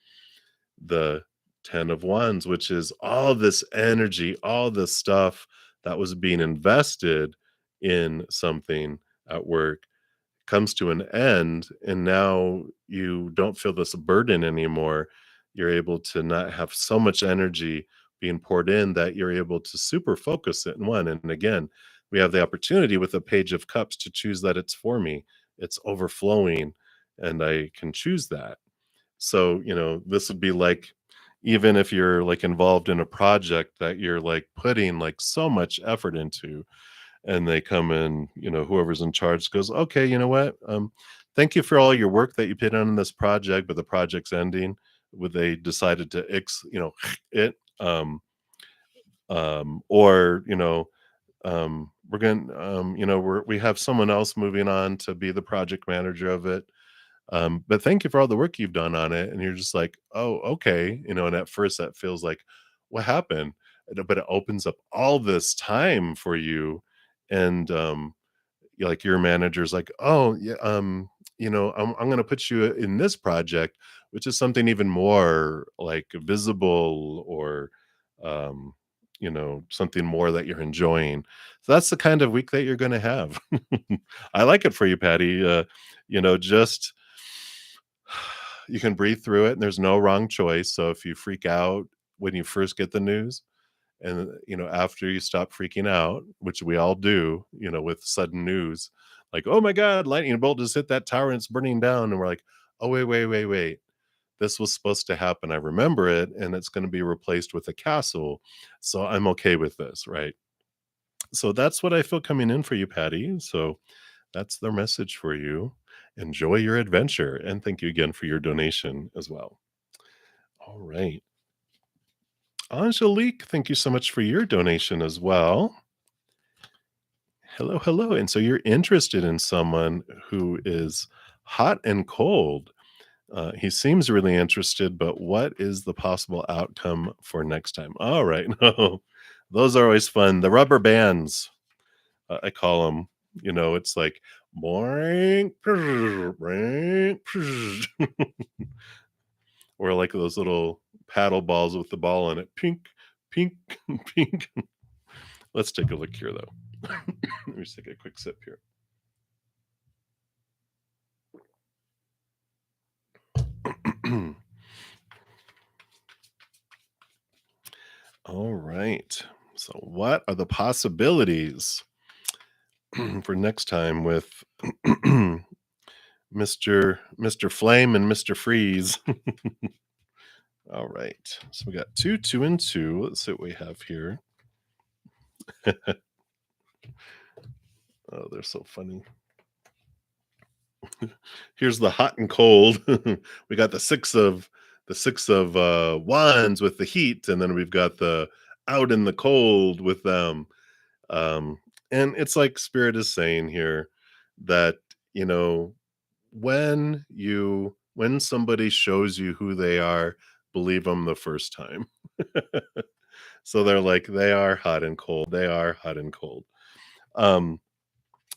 the 10 of Wands, which is all this energy, all this stuff that was being invested in something at work comes to an end, and now you don't feel this burden anymore. You're able to not have so much energy being poured in that you're able to super focus it in one. And again, we have the opportunity with the Page of Cups to choose that it's for me, it's overflowing, and I can choose that. So, this would be like, even if you're like involved in a project that you're like putting like so much effort into, and they come in, whoever's in charge goes, "Okay, you know what? Thank you for all your work that you put on this project, but the project's ending." Would they decided to it, or we're going, we have someone else moving on to be the project manager of it. But thank you for all the work you've done on it. And you're just like, oh, okay. And at first that feels like, what happened? But it opens up all this time for you. And like your manager's like, oh, yeah, I'm going to put you in this project, which is something even more like visible, or, something more that you're enjoying. So that's the kind of week that you're going to have. I like it for you, Patty. Just you can breathe through it, and there's no wrong choice. So if you freak out when you first get the news, and after you stop freaking out, which we all do, with sudden news, like, oh my god, lightning bolt just hit that tower and it's burning down, and we're like, oh wait, this was supposed to happen, I remember it, and it's going to be replaced with a castle, so I'm okay with this, right? So that's what I feel coming in for you, Patty. So that's their message for you. Enjoy your adventure, and thank you again for your donation as well. All right. Angelique, thank you so much for your donation as well. Hello, hello. And so you're interested in someone who is hot and cold. He seems really interested, but what is the possible outcome for next time? All right. No, those are always fun. The rubber bands, I call them. It's like boing, boing, or like those little paddle balls with the ball in it. Pink, pink, pink. Let's take a look here, though. Let me just take a quick sip here. All right. So, what are the possibilities for next time with Mr. Flame and Mr. Freeze? All right. So we got two, two, and two. Let's see what we have here. Oh, they're so funny. Here's the hot and cold. We got the six of wands with the heat, and then we've got the out in the cold with them. Um, and it's like Spirit is saying here that, you know, when somebody shows you who they are, believe them the first time. So they're like, they are hot and cold. They are hot and cold. Um,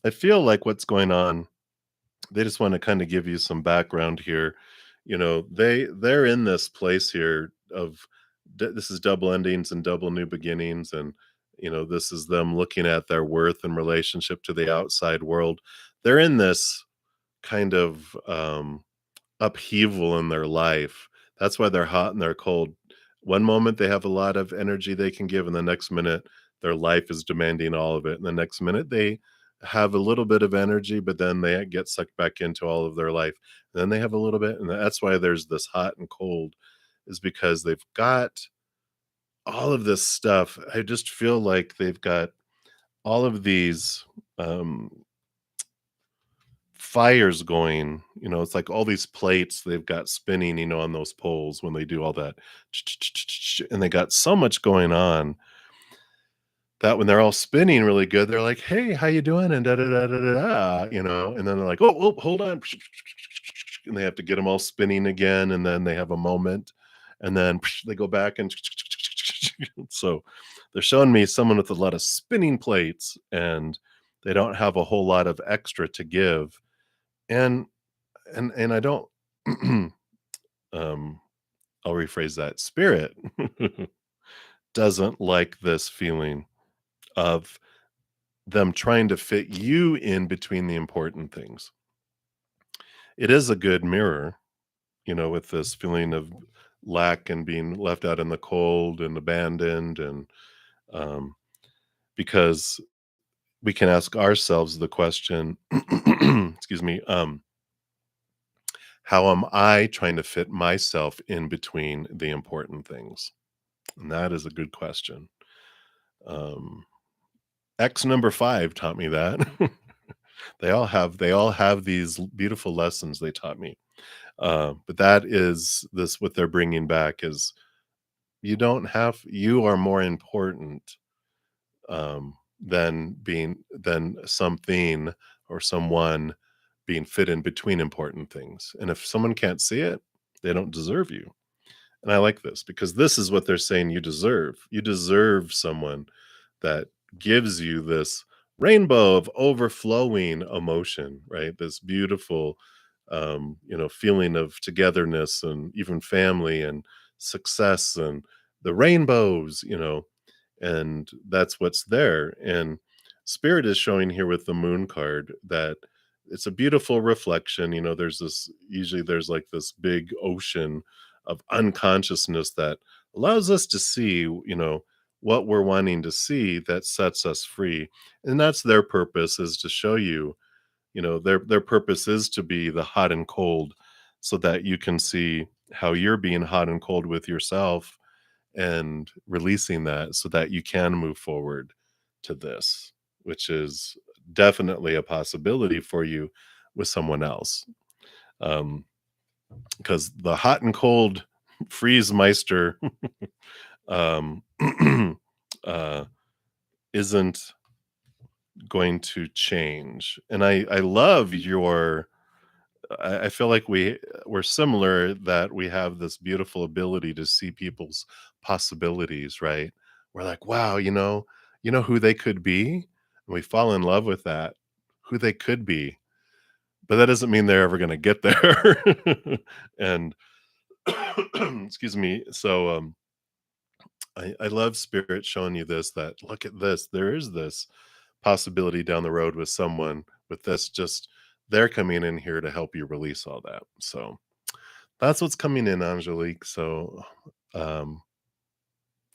I feel like what's going on, they just want to kind of give you some background here. They're in this place here of this is double endings and double new beginnings, and this is them looking at their worth in relationship to the outside world. They're in this kind of upheaval in their life. That's why they're hot and they're cold. One moment they have a lot of energy they can give, and the next minute their life is demanding all of it, and the next minute they have a little bit of energy, but then they get sucked back into all of their life. Then they have a little bit, and that's why there's this hot and cold, is because they've got all of this stuff. I just feel like they've got all of these um, fires going. It's like all these plates they've got spinning, on those poles when they do all that, and they got so much going on that when they're all spinning really good, they're like, "Hey, how you doing?" And da da da da da da, and then they're like, "Oh, oh, hold on," and they have to get them all spinning again, and then they have a moment, and then they go back and so they're showing me someone with a lot of spinning plates, and they don't have a whole lot of extra to give, and and I don't. um, I'll rephrase that. Spirit doesn't like this feeling of them trying to fit you in between the important things. It is a good mirror, with this feeling of lack and being left out in the cold and abandoned, and um, because we can ask ourselves the question, excuse me, how am I trying to fit myself in between the important things? And that is a good question. Um, X number 5 taught me that. They all have these beautiful lessons they taught me. But that is this what they're bringing back is you are more important than something or someone being fit in between important things. And if someone can't see it, they don't deserve you. And I like this because this is what they're saying you deserve. You deserve someone that gives you this rainbow of overflowing emotion, right? This beautiful, feeling of togetherness and even family and success and the rainbows, and that's what's there. And Spirit is showing here with the moon card that it's a beautiful reflection. There's like this big ocean of unconsciousness that allows us to see, what we're wanting to see that sets us free. And that's their purpose, is to show you, their purpose is to be the hot and cold so that you can see how you're being hot and cold with yourself and releasing that so that you can move forward to this, which is definitely a possibility for you with someone else. Um, because the hot and cold freeze meister um, uh, isn't going to change. And I love your. I feel like we're similar, that we have this beautiful ability to see people's possibilities, right? We're like, wow, who they could be, and we fall in love with that, who they could be, but that doesn't mean they're ever going to get there. And excuse me. So I love Spirit showing you this, that look at this, there is this possibility down the road with someone with this, just they're coming in here to help you release all that. So that's what's coming in, Angelique. So um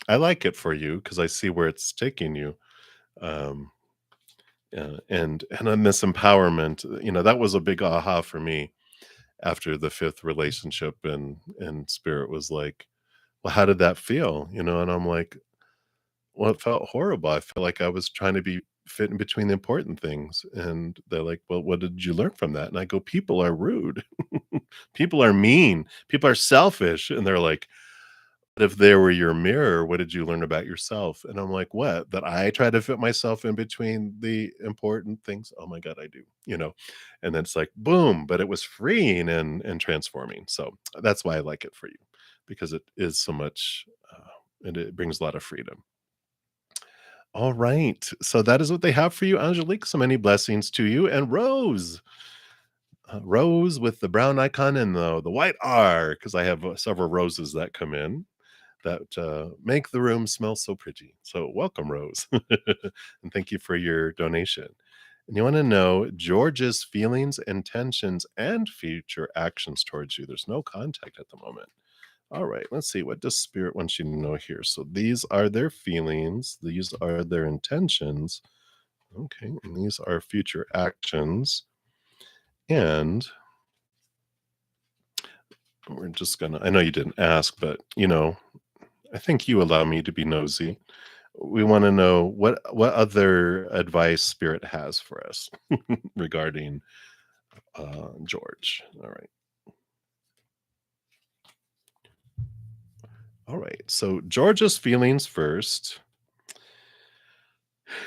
I like it for you because I see where it's taking you. Um and on this empowerment, that was a big aha for me after the fifth relationship, and Spirit was like, well, how did that feel? And I'm like, well, it felt horrible. I feel like I was trying to be fit in between the important things. And they're like, well, what did you learn from that? And I go, people are rude. People are mean. People are selfish. And they're like, but if they were your mirror, what did you learn about yourself? And I'm like, what? That I try to fit myself in between the important things? Oh my God, I do, And then it's like, boom, but it was freeing and transforming. So that's why I like it for you, because it is so much, and it brings a lot of freedom. All right. So that is what they have for you, Angelique. So many blessings to you. And Rose, Rose with the brown icon and the white R, because I have several roses that come in that make the room smell so pretty. So welcome, Rose. And thank you for your donation. And you want to know George's feelings, intentions, and future actions towards you. There's no contact at the moment. All right, let's see. What does spirit want you to know here? So these are their feelings, these are their intentions. Okay, and these are future actions. And we're just gonna, I know you didn't ask, but I think you allow me to be nosy. We want to know what other advice spirit has for us regarding George. All right. All right. So George's feelings first.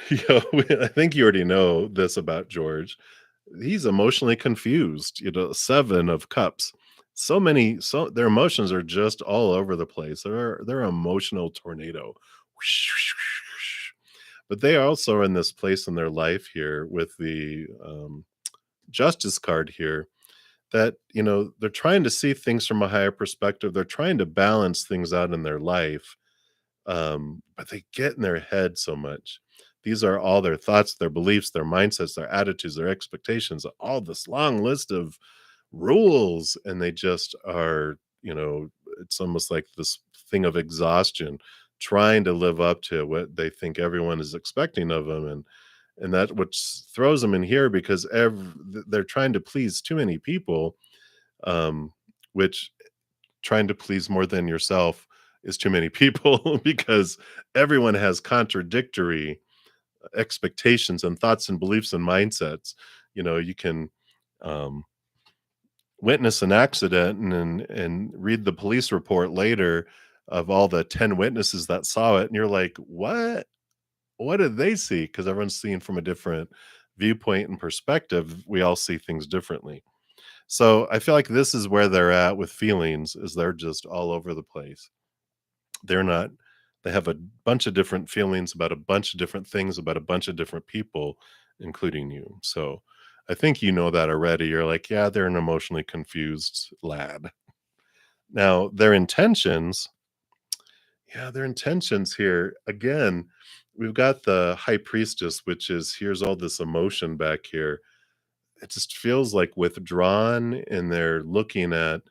I think you already know this about George. He's emotionally confused. 7 of cups. So their emotions are just all over the place. They're an emotional tornado. But they also are in this place in their life here with the justice card here that they're trying to see things from a higher perspective. They're trying to balance things out in their life, but they get in their head so much. These are all their thoughts, their beliefs, their mindsets, their attitudes, their expectations, all this long list of rules, and they just are, it's almost like this thing of exhaustion, trying to live up to what they think everyone is expecting of them, and that which throws them in here because they're trying to please too many people, um, which trying to please more than yourself is too many people because everyone has contradictory expectations and thoughts and beliefs and mindsets. You can um, witness an accident and read the police report later of all the 10 witnesses that saw it, and you're like, what did they see? Because everyone's seeing from a different viewpoint and perspective. We all see things differently. So I feel like this is where they're at with feelings, is they're just all over the place. They're not They have a bunch of different feelings about a bunch of different things about a bunch of different people, including you. So I think you know that already. You're like, yeah, they're an emotionally confused lad. Now, their intentions here, again, we've got the high priestess, which is here's all this emotion back here. It just feels like withdrawn, and they're looking at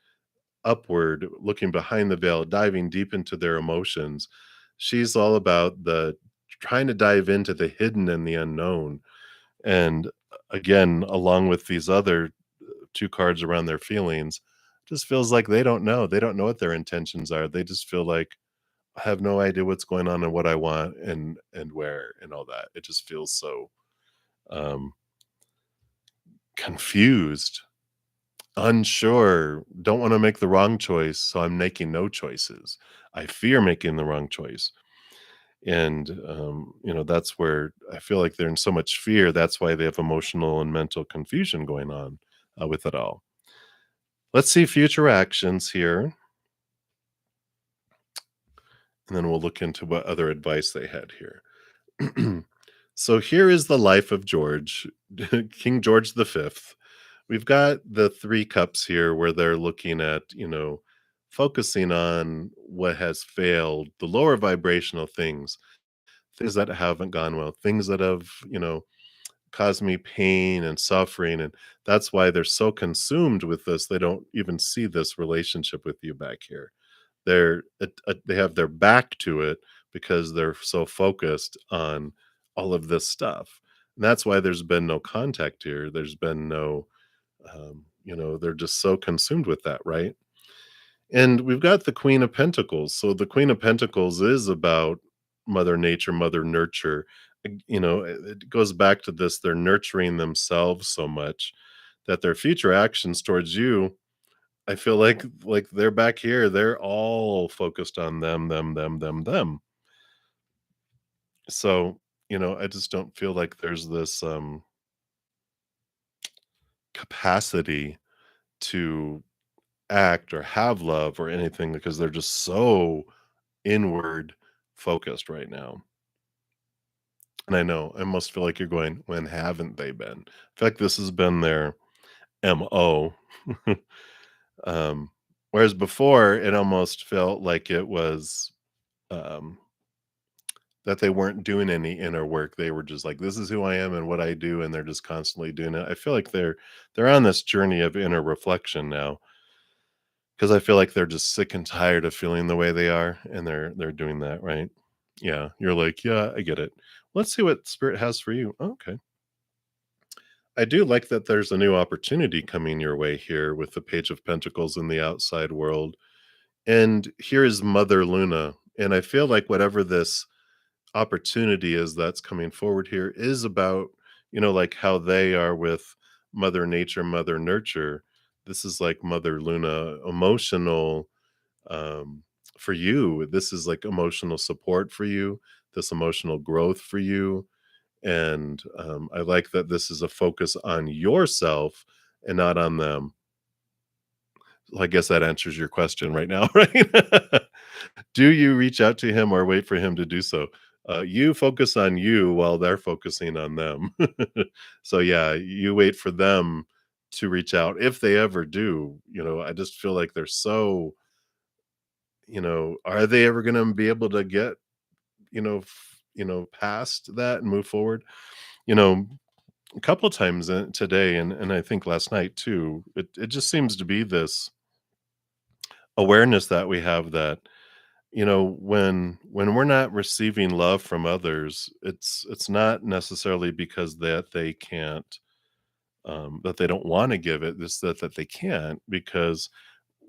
upward, looking behind the veil, diving deep into their emotions. She's all about the trying to dive into the hidden and the unknown. And again, along with these other 2 cards around their feelings, just feels like they don't know. They don't know what their intentions are. They just feel like, I have no idea what's going on and what I want and where and all that. It just feels so um confused, unsure, don't wanna make the wrong choice, so I'm making no choices. I fear making the wrong choice, and, that's where I feel like they're in so much fear, that's why they have emotional and mental confusion going on, with it all. Let's see future actions here, and then we'll look into what other advice they had here. So here is the life of George, King George V. We've got the 3 cups here where they're looking at, focusing on what has failed, the lower vibrational things that haven't gone well, things that have, caused me pain and suffering. And that's why they're so consumed with this. They don't even see this relationship with you back here. They have their back to it because they're so focused on all of this stuff. And that's why there's been no contact here. There's been no they're just so consumed with that, right? And we've got the Queen of Pentacles. So the Queen of Pentacles is about Mother Nature, Mother Nurture. It goes back to this, they're nurturing themselves so much that their future actions towards you, I feel like they're back here, they're all focused on them. So, I just don't feel like there's this capacity to act or have love or anything because they're just so inward focused right now. And I know I almost feel like you're going, when haven't they been? In fact, this has been their MO. um, Whereas before, it almost felt like it was um, that they weren't doing any inner work. They were just like, this is who I am and what I do, and they're just constantly doing it. I feel like they're on this journey of inner reflection now. 'Cause I feel like they're just sick and tired of feeling the way they are, and they're doing that, right? Yeah, you're like, "Yeah, I get it. Let's see what spirit has for you." Okay. I do like that there's a new opportunity coming your way here with the Page of Pentacles in the outside world, and here is Mother Luna, and I feel like whatever this opportunity is that's coming forward here is about, like how they are with Mother Nature, Mother Nurture. This is like Mother Luna emotional, um, for you. This is like emotional support for you, this emotional growth for you. And I like that this is a focus on yourself and not on them. Well, I guess that answers your question right now, right? Do you reach out to him or wait for him to do so? You focus on you while they're focusing on them. So yeah, you wait for them to reach out if they ever do. I just feel like they're so, are they ever going to be able to get, past that and move forward? You know, a couple of times today, and I think last night too. It just seems to be this awareness that we have that, when we're not receiving love from others, it's not necessarily because that they can't, that they don't want to give it. It's that they can't, because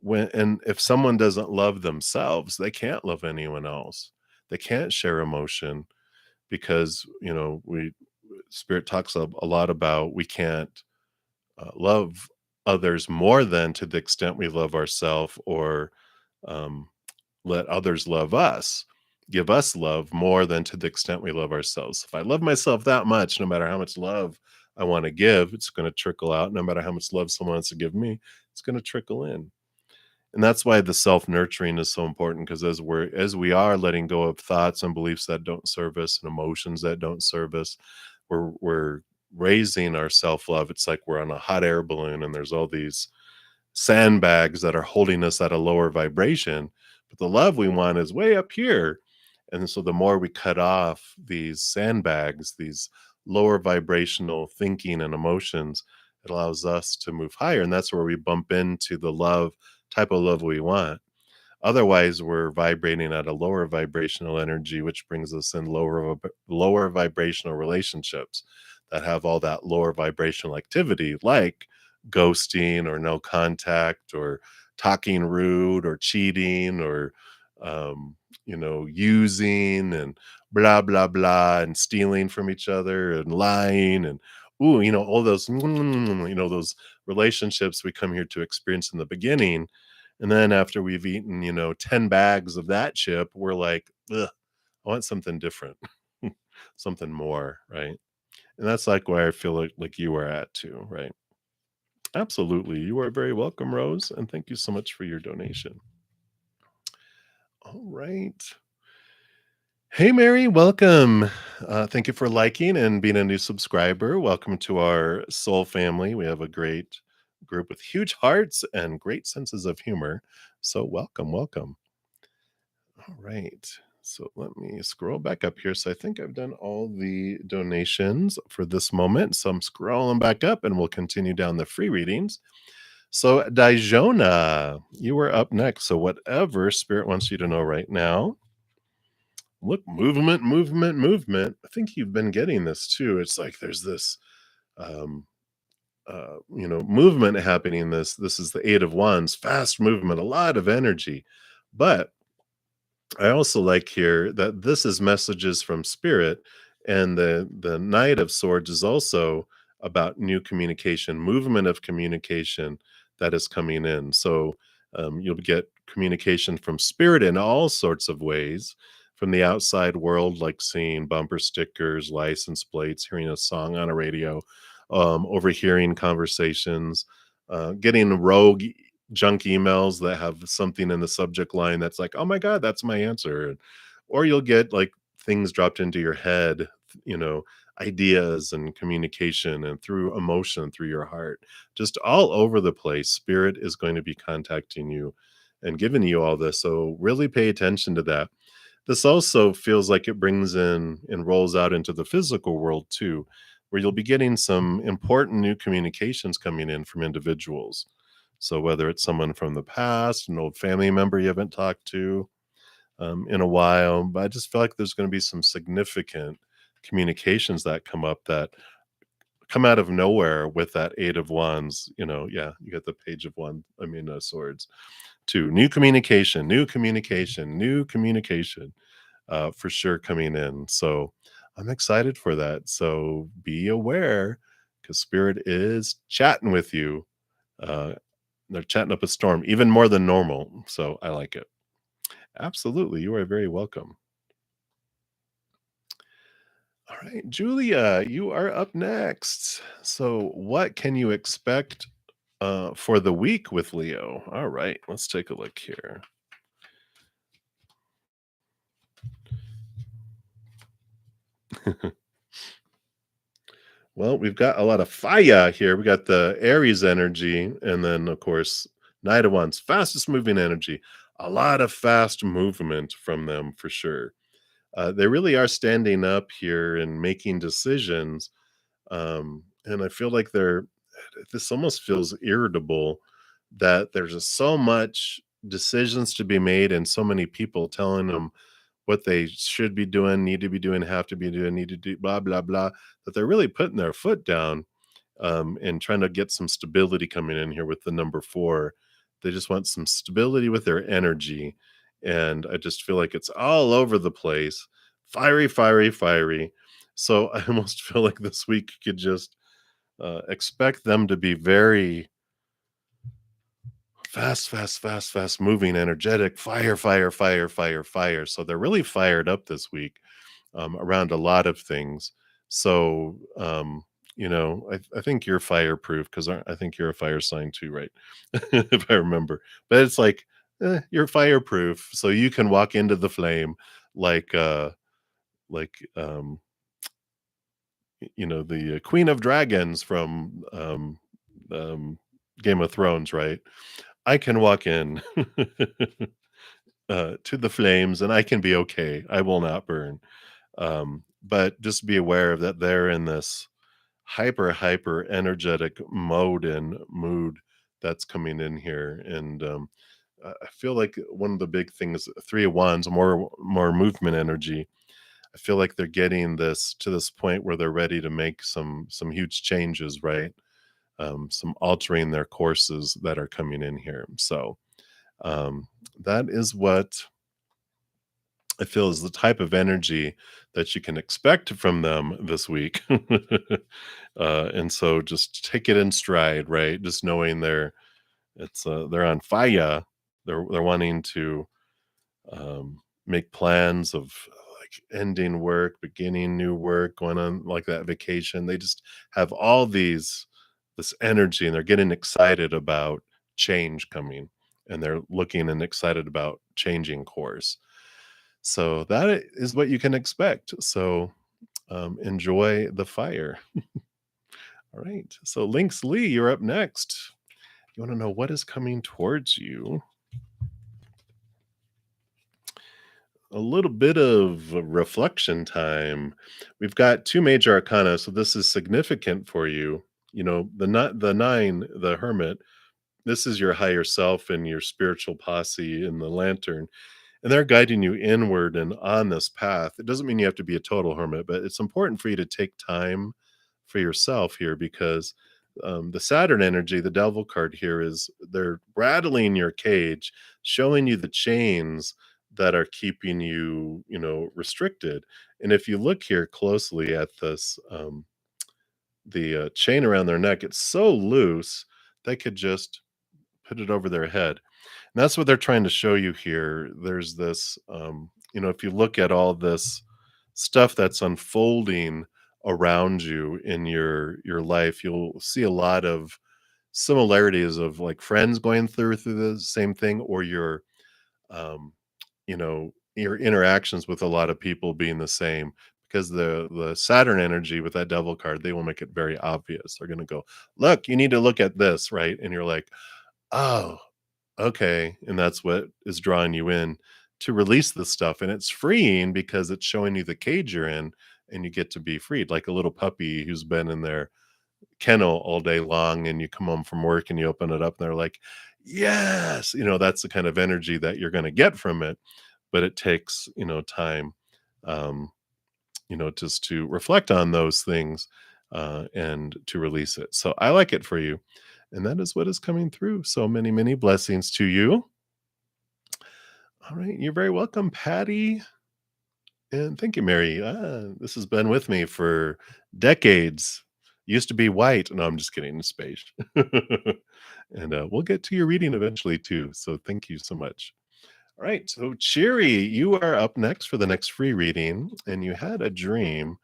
if someone doesn't love themselves, they can't love anyone else. They can't share emotion, because we spirit talks a lot about we can't love others more than to the extent we love ourselves, or um, let others love us, give us love more than to the extent we love ourselves. If I love myself that much, no matter how much love I want to give, it's going to trickle out. No matter how much love someone wants to give me, it's going to trickle in. And that's why the self-nurturing is so important, because as we are letting go of thoughts and beliefs that don't serve us and emotions that don't serve us, we're raising our self-love. It's like we're on a hot air balloon and there's all these sandbags that are holding us at a lower vibration, but the love we want is way up here. And so the more we cut off these sandbags, these lower vibrational thinking and emotions, it allows us to move higher. And that's where we bump into the love, type of love we want. Otherwise, we're vibrating at a lower vibrational energy, which brings us in lower vibrational relationships that have all that lower vibrational activity, like ghosting or no contact or talking rude or cheating or using and blah blah blah and stealing from each other and lying and all those those relationships we come here to experience in the beginning, and then after we've eaten, 10 bags of that chip, we're like, "Ugh, I want something different." Something more, right? And that's like where I feel like you are at too, right? Absolutely. You are very welcome, Rose, and thank you so much for your donation. All right. Hey, Mary, welcome. Thank you for liking and being a new subscriber. Welcome to our soul family. We have a great group with huge hearts and great senses of humor. So, welcome, welcome. All right. So let me scroll back up here. So I think I've done all the donations for this moment. So I'm scrolling back up and we'll continue down the free readings. So Dijona, you are up next. So whatever spirit wants you to know right now. Look, movement, movement, movement. I think you've been getting this too. It's like there's this um movement happening. This is the 8 of Wands, fast movement, a lot of energy. But I also like here that this is messages from spirit, and the Knight of Swords is also about new communication, movement of communication that is coming in. So you'll get communication from spirit in all sorts of ways, from the outside world, like seeing bumper stickers, license plates, hearing a song on a radio, overhearing conversations, getting rogue junk emails that have something in the subject line that's like, "Oh my god, that's my answer." Or you'll get like things dropped into your head, you know, ideas and communication and through emotion through your heart. Just all over the place. Spirit is going to be contacting you and giving you all this. So really pay attention to that. This also feels like it brings in and rolls out into the physical world too, where you'll be getting some important new communications coming in from individuals. So whether it's someone from the past, an old family member you haven't talked to in a while, but I just feel like there's going to be some significant communications that come up that come out of nowhere with that 8 of Wands. Yeah, you got the Page of Wands. I mean, swords. Two, new communication, new communication, new communication, for sure coming in. So I'm excited for that. So be aware, because Spirit is chatting with you. Uh, they're chatting up a storm, even more than normal. So I like it. Absolutely. You are very welcome. All right, Julia, you are up next. So, what can you expect for the week with Leo? All right, let's take a look here. Well, we've got a lot of fire here. We got the Aries energy, and then, of course, Knight of Wands, fastest moving energy. A lot of fast movement from them for sure. They really are standing up here and making decisions. And I feel like this almost feels irritable that there's just so much decisions to be made and so many people telling them what they should be doing, need to be doing, have to be doing, need to do, blah, blah, blah, that they're really putting their foot down, and trying to get some stability coming in here with the number four. They just want some stability with their energy. And I just feel like it's all over the place. Fiery, fiery, fiery. So I almost feel like this week could just expect them to be very fast, fast, fast, fast moving, energetic, fire, fire, fire, fire, fire. So they're really fired up this week, around a lot of things. So, I think you're fireproof because I think you're a fire sign too, right? If I remember. But it's like, you're fireproof, so you can walk into the flame like, like, the Queen of Dragons from Game of Thrones, right? I can walk in to the flames and I can be okay. I will not burn. But just be aware of that they're in this hyper, hyper energetic mode and mood that's coming in here. And I feel like one of the big things, 3 of Wands, more movement energy. I feel like they're getting this to this point where they're ready to make some huge changes, right? Some altering their courses that are coming in here. So that is what I feel is the type of energy that you can expect from them this week. And so just take it in stride, right? Just knowing they're on fire. They're wanting to make plans of like ending work, beginning new work, going on like that vacation. They just have all this energy and they're getting excited about change coming, and they're looking and excited about changing course. So that is what you can expect. So enjoy the fire. All right. So Lynx Lee, you're up next. You want to know what is coming towards you? A little bit of reflection time. We've got two major arcana, so this is significant for you. The nine, the hermit. This is your higher self and your spiritual posse in the lantern, and they're guiding you inward and on this path. It doesn't mean you have to be a total hermit, but it's important for you to take time for yourself here because the Saturn energy, the devil card here, is they're rattling your cage, showing you the chains that are keeping you, restricted. And if you look here closely at this, the chain around their neck, it's so loose they could just put it over their head. And that's what they're trying to show you here. There's this, if you look at all this stuff that's unfolding around you in your life, you'll see a lot of similarities of like friends going through the same thing, or um, your interactions with a lot of people being the same. Because the Saturn energy with that devil card, they will make it very obvious. They're going to go, look, you need to look at this, right? And you're like, oh, okay, and that's what is drawing you in to release this stuff, and it's freeing because it's showing you the cage you're in, and you get to be freed like a little puppy who's been in there, kennel all day long, and you come home from work and you open it up and they're like, yes, that's the kind of energy that you're going to get from it. But it takes, time, um, just to reflect on those things, and to release it. So I like it for you. And that is what is coming through. So many, many blessings to you. All right. You're very welcome, Patty. And thank you, Mary. This has been with me for decades. Used to be white. No, I'm just kidding. It's beige. And we'll get to your reading eventually, too. So thank you so much. All right. So, Cheery, you are up next for the next free reading. And you had a dream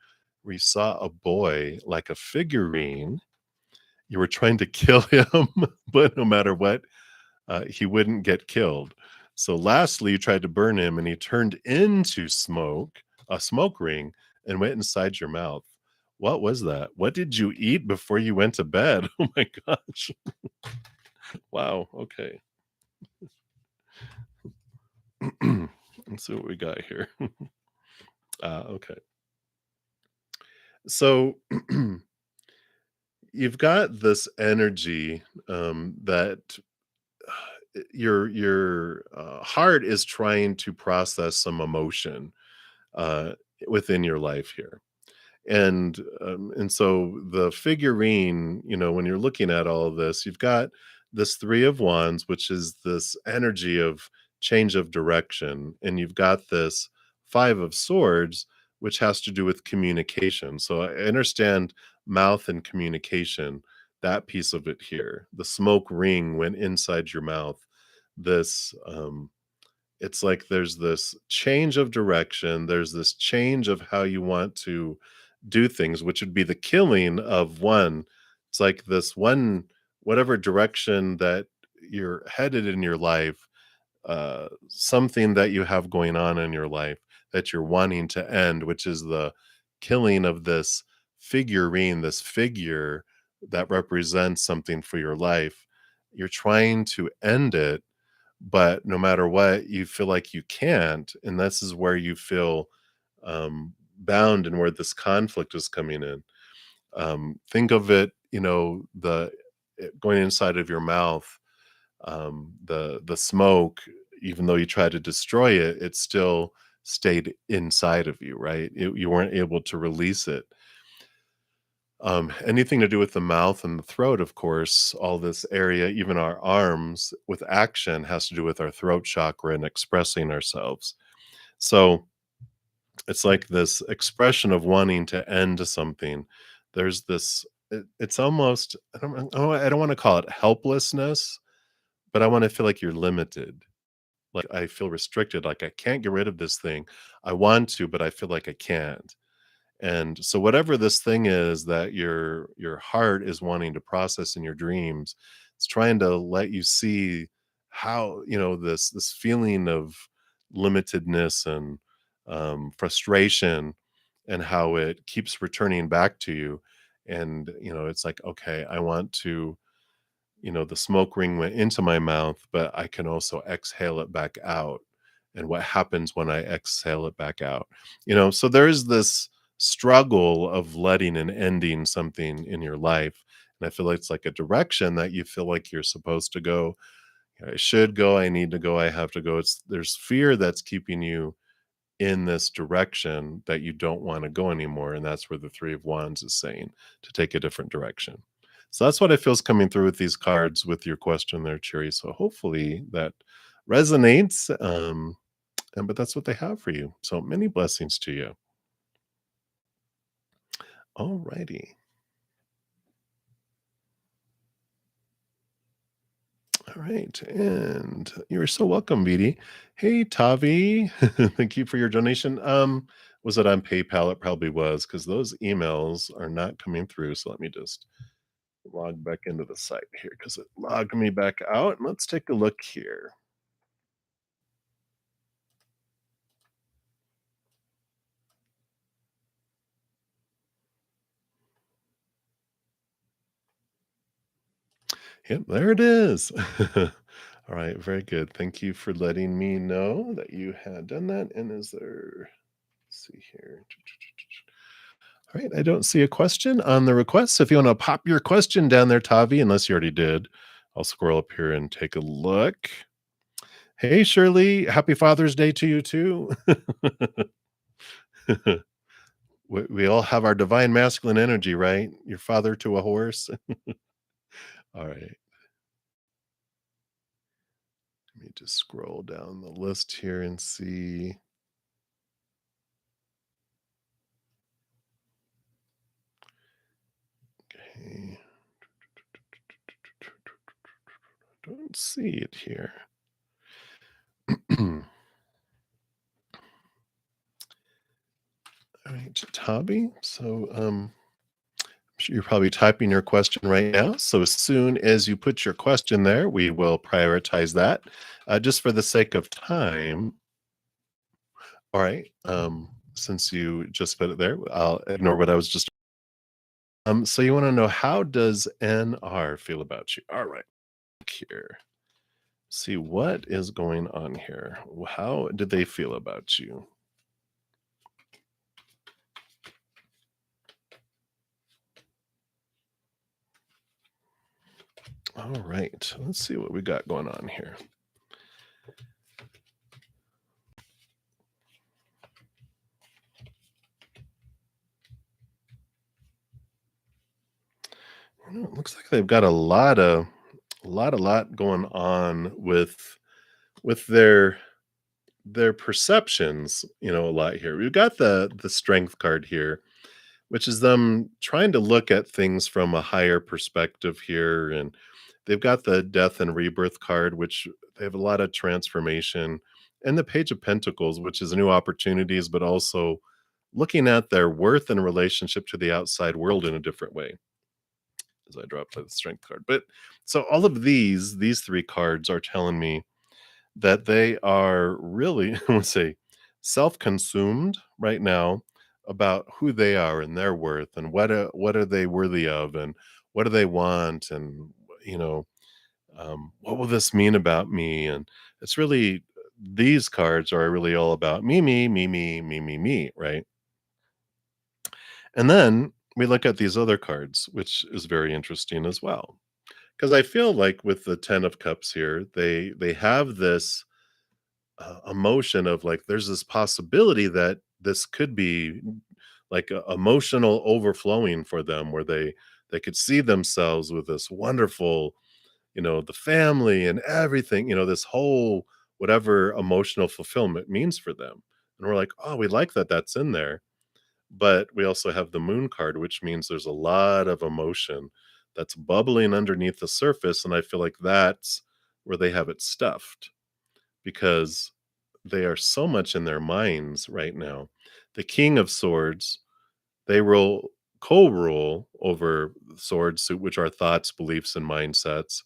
where you saw a boy like a figurine. You were trying to kill him, but no matter what, he wouldn't get killed. So lastly, you tried to burn him and he turned into smoke, a smoke ring, and went inside your mouth. What was that? What did you eat before you went to bed? Oh my gosh. Wow. Okay. Let's see what we got here. Okay. So you've got this energy, that your heart is trying to process some emotion, uh, within your life here. And so the figurine, when you're looking at all of this, you've got this 3 of Wands, which is this energy of change of direction, and you've got this 5 of Swords, which has to do with communication. So I understand mouth and communication, that piece of it here. The smoke ring went inside your mouth. This, it's like there's this change of direction, there's this change of how you want to do things, which would be the killing of one. It's like this one, whatever direction that you're headed in your life, something that you have going on in your life that you're wanting to end, which is the killing of this figurine, this figure that represents something for your life. You're trying to end it, but no matter what, you feel like you can't. And this is where you feel, bound, and where this conflict is coming in. Think of it, going inside of your mouth, the smoke, even though you tried to destroy it, it still stayed inside of you, right? You weren't able to release it. Anything to do with the mouth and the throat, of course, all this area, even our arms with action, has to do with our throat chakra and expressing ourselves. So it's like this expression of wanting to end something. There's this, it's almost, I don't want to call it helplessness, but I want to feel like you're limited. Like I feel restricted, like I can't get rid of this thing. I want to, but I feel like I can't. And so whatever this thing is that your heart is wanting to process in your dreams, it's trying to let you see how, this feeling of limitedness and, frustration, and how it keeps returning back to you. And, it's like, okay, I want to, the smoke ring went into my mouth, but I can also exhale it back out. And what happens when I exhale it back out? So there is this struggle of letting and ending something in your life. And I feel like it's like a direction that you feel like you're supposed to go. I should go, I need to go, I have to go. There's fear that's keeping you in this direction that you don't want to go anymore. And that's where the 3 of Wands is saying to take a different direction. So that's what I feel is coming through with these cards with your question there, Cherry. So hopefully that resonates. But that's what they have for you. So many blessings to you. All righty. All right. And you're so welcome, BD. Hey, Tavi. Thank you for your donation. Was it on PayPal? It probably was, because those emails are not coming through. So let me just log back into the site here, because it logged me back out. And let's take a look here. Yep, there it is. All right, very good. Thank you for letting me know that you had done that. And is there, let's see here. All right, I don't see a question on the request. So if you want to pop your question down there, Tavi, unless you already did, I'll scroll up here and take a look. Hey, Shirley, happy Father's Day to you too. We all have our divine masculine energy, right? Your father to a horse. All right, let me just scroll down the list here and see. Okay, don't see it here. All right, Tavi. So, sure you're probably typing your question right now. So as soon as you put your question there, we will prioritize that. Just for the sake of time. All right. Since you just put it there, I'll ignore what I was just. So you want to know, how does NR feel about you? All right. Here. See what is going on here. How did they feel about you? All right. Let's see what we got going on here. It looks like they've got a lot going on with their perceptions, a lot here. We've got the strength card here, which is them trying to look at things from a higher perspective here, and they've got the death and rebirth card, which they have a lot of transformation, and the page of pentacles, which is new opportunities, but also looking at their worth in relationship to the outside world in a different way, as I dropped the strength card. But so all of these three cards are telling me that they are really, I would say, self-consumed right now about who they are and their worth, and what are they worthy of, and what do they want, and you know what will this mean about me? And it's really, these cards are really all about me, me, me, me, me, me, me, right? And then we look at these other cards, which is very interesting as well, because I feel like with the 10 of cups here, they have this emotion of, like, there's this possibility that this could be like a emotional overflowing for them, where they could see themselves with this wonderful, the family and everything, this whole whatever emotional fulfillment means for them. And we're like, oh, we like that that's in there. But we also have the moon card, which means there's a lot of emotion that's bubbling underneath the surface, and I feel like that's where they have it stuffed, because they are so much in their minds right now. The King of Swords, they co-rule over swords, which are thoughts, beliefs, and mindsets,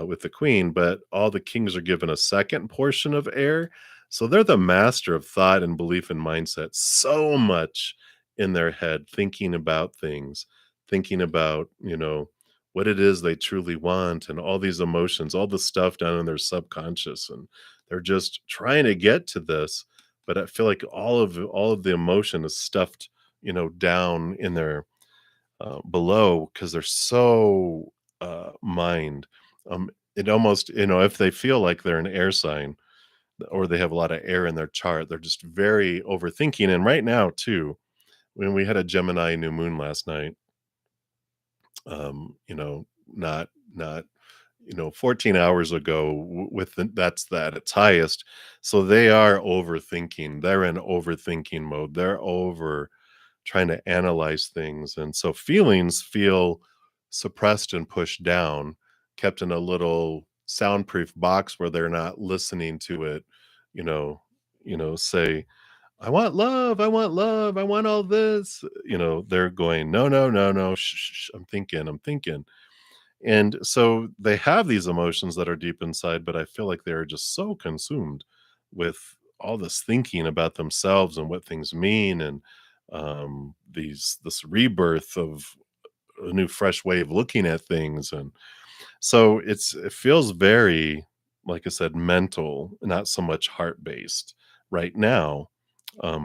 with the Queen, but all the kings are given a second portion of air. So they're the master of thought and belief and mindset, so much in their head, thinking about things, thinking about, what it is they truly want, and all these emotions, all the stuff down in their subconscious. And they're just trying to get to this. But I feel like all of the emotion is stuffed, down in their below, because they're so mind. It almost, if they feel like they're an air sign, or they have a lot of air in their chart, they're just very overthinking. And right now, too, when we had a Gemini new moon last night, not 14 hours ago, that's at its highest. So they are overthinking. They're in overthinking mode. They're over trying to analyze things. And so feelings feel suppressed and pushed down, kept in a little soundproof box where they're not listening to it, you know, say, I want love, I want love, I want all this. They're going, no, no, no, no, shh, shh, shh, I'm thinking. And so they have these emotions that are deep inside, but I feel like they're just so consumed with all this thinking about themselves and what things mean, and this rebirth of a new fresh way of looking at things. And so it feels very, like I said, mental, not so much heart based right now.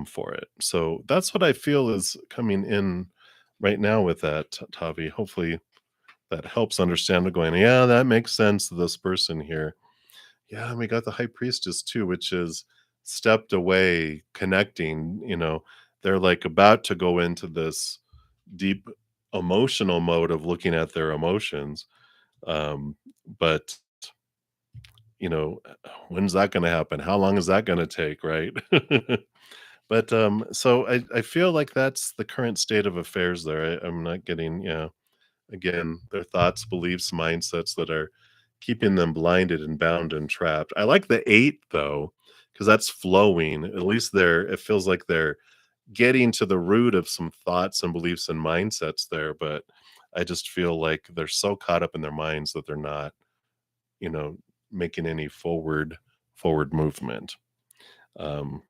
for it. So that's what I feel is coming in right now with that, Tavi. Hopefully that helps understand going, yeah, that makes sense to this person here. Yeah, and we got the high priestess too, which is stepped away, connecting, they're like about to go into this deep emotional mode of looking at their emotions. But when's that going to happen? How long is that going to take? Right. But so I feel like that's the current state of affairs there. I'm not getting, yeah, again, their thoughts, beliefs, mindsets that are keeping them blinded and bound and trapped. I like the 8 though, because that's flowing. At least it feels like they're getting to the root of some thoughts and beliefs and mindsets there, but I just feel like they're so caught up in their minds that they're not, you know, making any forward movement um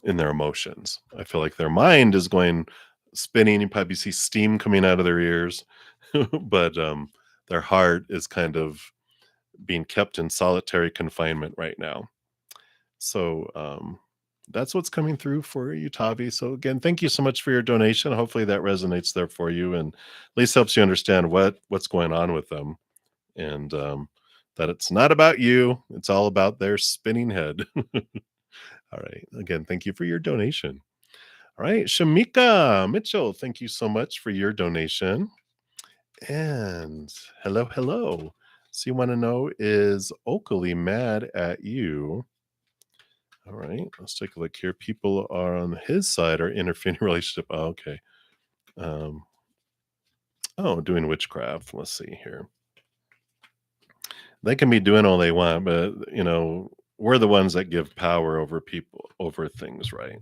in their emotions. I feel like their mind is going spinning. You probably see steam coming out of their ears, but their heart is kind of being kept in solitary confinement right now. So that's what's coming through for you, Tavi. So again, thank you so much for your donation. Hopefully that resonates there for you, and at least helps you understand what's going on with them, and that it's not about you. It's all about their spinning head. All right. Again, thank you for your donation. All right, Shamika Mitchell, thank you so much for your donation. And hello, hello. So you want to know, is Oakley mad at you? All right, let's take a look here. People are on his side or interfering in relationship. Oh, okay. Um, doing witchcraft. Let's see here. They can be doing all they want, but we're the ones that give power over people, over things, right?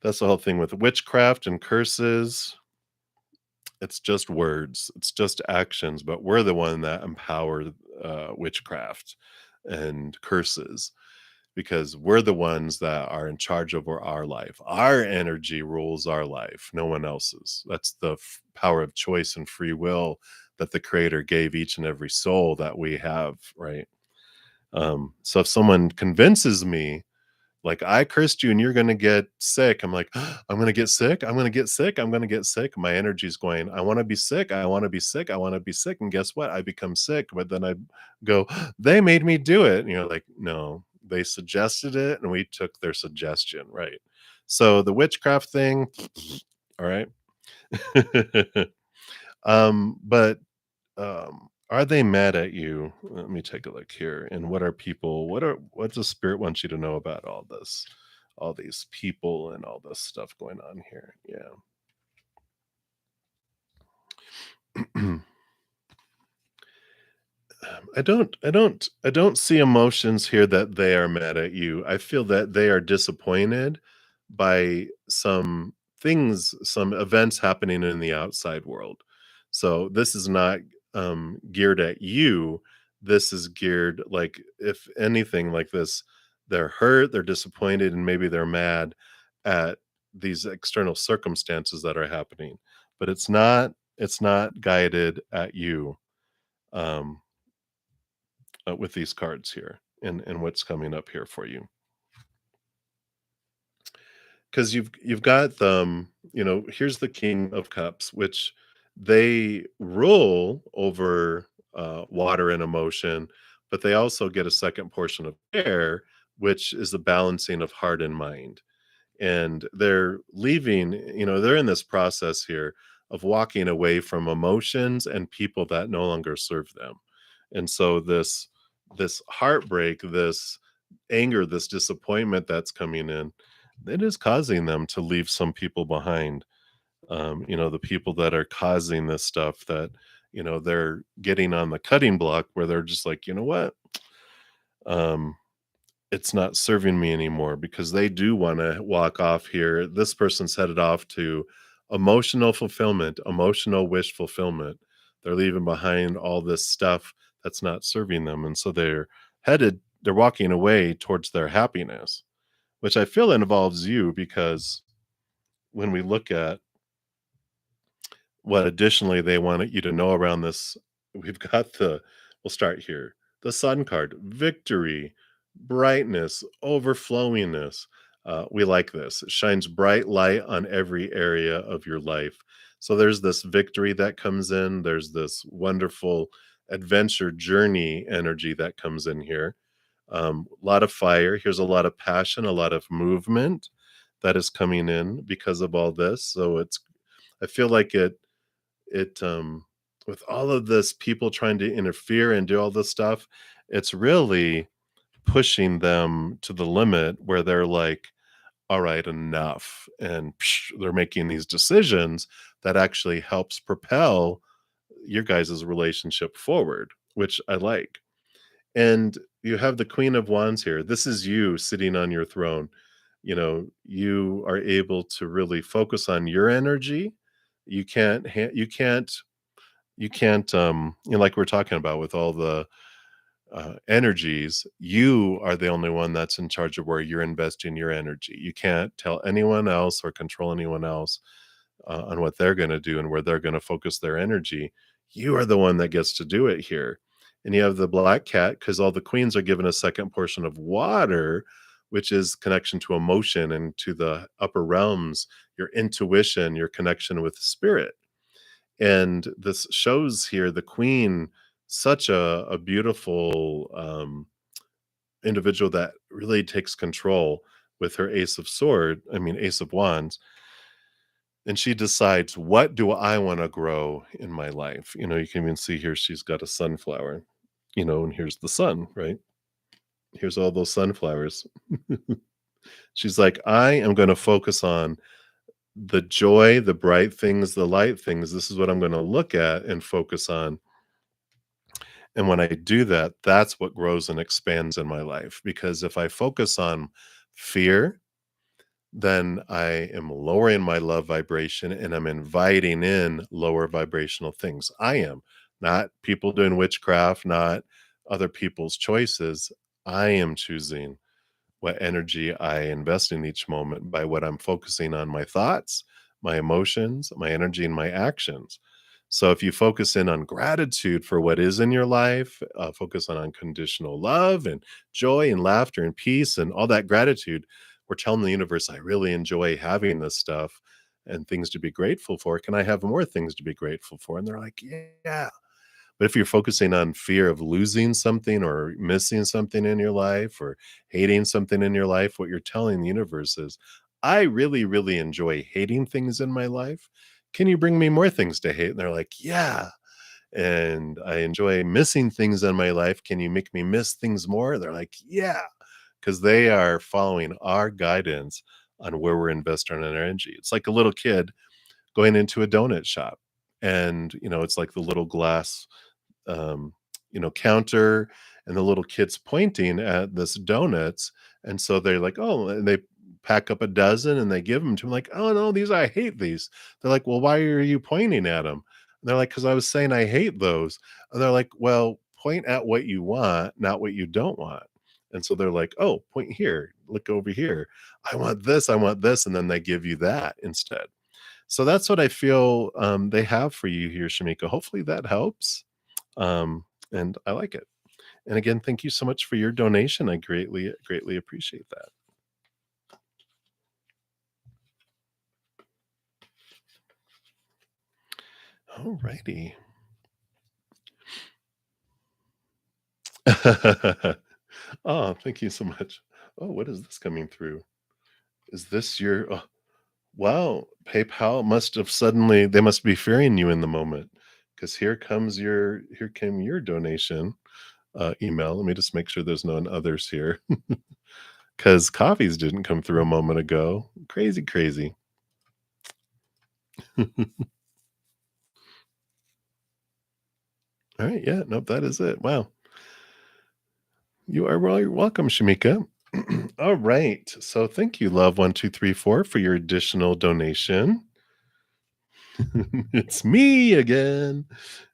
That's the whole thing with witchcraft and curses. It's just words, it's just actions, but we're the one that empower witchcraft and curses, because we're the ones that are in charge over our life. Our energy rules our life, no one else's. That's the power of choice and free will that the creator gave each and every soul that we have, right? So if someone convinces me, like, I cursed you and you're gonna get sick. I'm like, I'm gonna get sick. I'm gonna get sick. I'm gonna get sick. My energy's going, I want to be sick. I want to be sick. I want to be sick. And guess what? I become sick. But then I go, they made me do it. And you're like, no, they suggested it and we took their suggestion. Right. So the witchcraft thing, all right. But are they mad at you? Let me take a look here. And what does spirit want you to know about all this? All these people and all this stuff going on here. Yeah. I don't see emotions here that they are mad at you. I feel that they are disappointed by some things, some events happening in the outside world. So this is not geared at you. This is geared, like, if anything, like this, they're hurt, they're disappointed, and maybe they're mad at these external circumstances that are happening. But it's not guided at you. Um, with these cards here and what's coming up here for you, because you've got them. Here's the King of Cups, which they rule over water and emotion, but they also get a second portion of air, which is the balancing of heart and mind. And they're leaving, they're in this process here of walking away from emotions and people that no longer serve them. And so this heartbreak, this anger, this disappointment that's coming in, it is causing them to leave some people behind. The people that are causing this stuff, that they're getting on the cutting block where they're just like, you know what, um it's not serving me anymore, because they do want to walk off here. This person's headed off to emotional fulfillment, emotional wish fulfillment. They're leaving behind all this stuff that's not serving them. And so they're walking away towards their happiness, which I feel involves you, because when we look at what additionally they want you to know around this, we've got we'll start here. The Sun card, victory, brightness, overflowingness. We like this. It shines bright light on every area of your life. So there's this victory that comes in. There's this wonderful adventure journey energy that comes in here. A lot of fire. Here's a lot of passion, a lot of movement that is coming in because of all this. So I feel like it with all of this people trying to interfere and do all this stuff, it's really pushing them to the limit where they're like, all right, enough. And they're making these decisions that actually helps propel your guys' relationship forward, which I like. And you have the Queen of Wands here. This is you sitting on your throne. You are able to really focus on your energy. You can't, like we're talking about with all the energies, you are the only one that's in charge of where you're investing your energy. You can't tell anyone else or control anyone else on what they're going to do and where they're going to focus their energy. You are the one that gets to do it here. And you have the black cat because all the queens are given a second portion of water, which is connection to emotion and to the upper realms, your intuition, your connection with spirit. And this shows here the queen, such a beautiful individual that really takes control with her ace of wands, and she decides, what do I want to grow in my life? You can even see here she's got a sunflower, and here's the sun, right? Here's all those sunflowers. She's like, I am going to focus on the joy, the bright things, the light things. This is what I'm going to look at and focus on. And when I do that, that's what grows and expands in my life. Because if I focus on fear, then I am lowering my love vibration and I'm inviting in lower vibrational things. I am not people doing witchcraft, not other people's choices. I am choosing what energy I invest in each moment by what I'm focusing on, my thoughts, my emotions, my energy, and my actions. So if you focus in on gratitude for what is in your life, focus on unconditional love and joy and laughter and peace and all that gratitude, we're telling the universe, I really enjoy having this stuff and things to be grateful for. Can I have more things to be grateful for? And they're like, yeah. But if you're focusing on fear of losing something or missing something in your life or hating something in your life, what you're telling the universe is, I really, really enjoy hating things in my life. Can you bring me more things to hate? And they're like, yeah. And I enjoy missing things in my life. Can you make me miss things more? They're like, yeah. Because they are following our guidance on where we're investing our energy. It's like a little kid going into a donut shop. And, it's like the little glass um, counter, and the little kid's pointing at this donuts. And so they're like, oh, and they pack up a dozen and they give them to him, like, oh, no, I hate these. They're like, well, why are you pointing at them? And they're like, because I was saying I hate those. And they're like, well, point at what you want, not what you don't want. And so they're like, oh, point here, look over here. I want this, I want this. And then they give you that instead. So that's what I feel they have for you here, Shamika. Hopefully that helps. And I like it. And again, thank you so much for your donation. I greatly, greatly appreciate that. All righty. Oh, thank you so much. Oh, what is this coming through? Is this your wow, PayPal must have suddenly they must be fearing you in the moment because here came your donation email. Let me just make sure there's no others here because coffees didn't come through a moment ago. Crazy, crazy. All right, yeah, nope, that is it. Wow. You are well, you're welcome, Shamika. All right. So thank you, Love1234, for your additional donation. It's me again.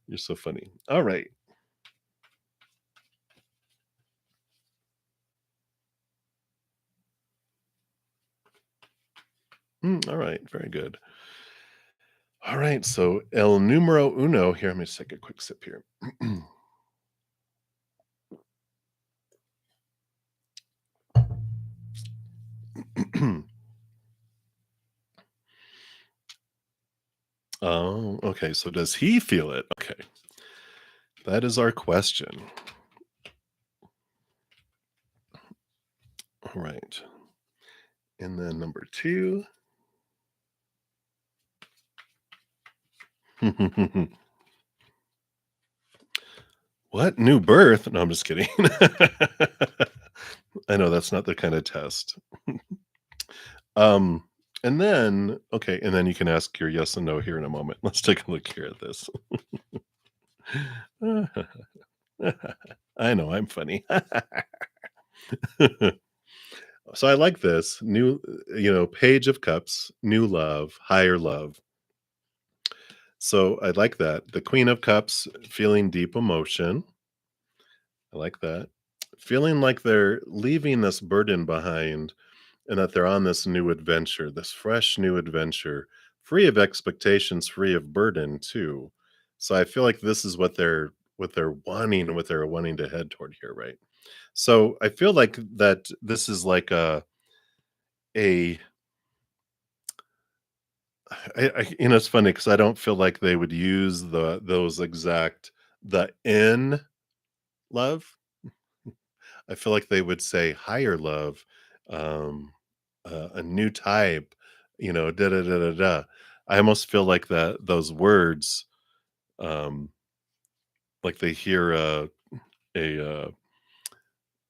You're so funny. All right. All right. Very good. All right. So el numero uno here. Let me just take a quick sip here. Oh, okay, so does he feel it? Okay, that is our question. All right, and then number 2. What? New birth? No, I'm just kidding. I know that's not the kinda test. Um, and then okay, and then you can ask your yes and no here in a moment. Let's take a look here at this. I know, I'm funny. So I like this new, Page of Cups, new love, higher love. So I like that. The Queen of Cups, feeling deep emotion. I like that. Feeling like they're leaving this burden behind and that they're on this new adventure, this fresh new adventure, free of expectations, free of burden too. So I feel like this is what they're wanting and what they're wanting to head toward here, right? So I feel like that this is like a it's funny because I don't feel like they would use those exact the in love. I feel like they would say higher love, um, a new type, da da da da da. I almost feel like that those words, um, like they hear a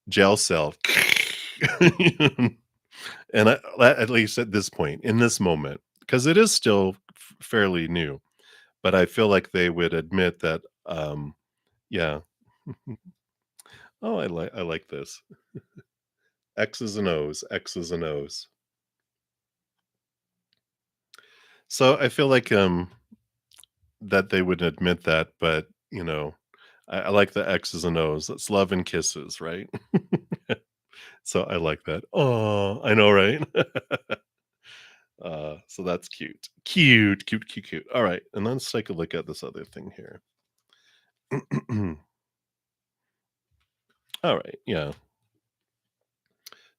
jail cell, and at least at this point, in this moment, because it is still fairly new, but I feel like they would admit that, yeah. Oh, I like this. X's and O's, X's and O's. So I feel like, that they would admit that, but, I like the X's and O's. That's love and kisses, right? So I like that. Oh, I know, right? So that's cute. Cute, cute, cute, cute. All right, and let's take a look at this other thing here. All right, yeah.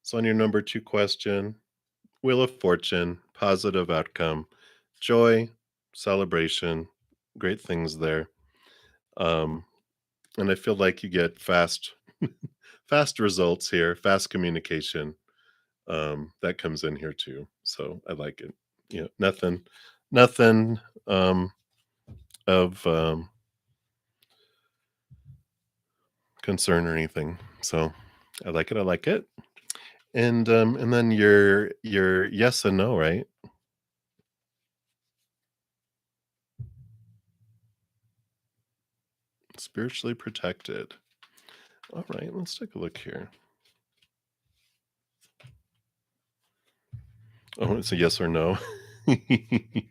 So on your number 2 question, Wheel of Fortune, positive outcome, joy, celebration, great things there. Um, and I feel like you get fast results here, fast communication. That comes in here too. So I like it. Nothing um of concern or anything. So I like it. I like it. And then your yes and no, right? Spiritually protected. All right, let's take a look here. Oh, it's a yes or no. They're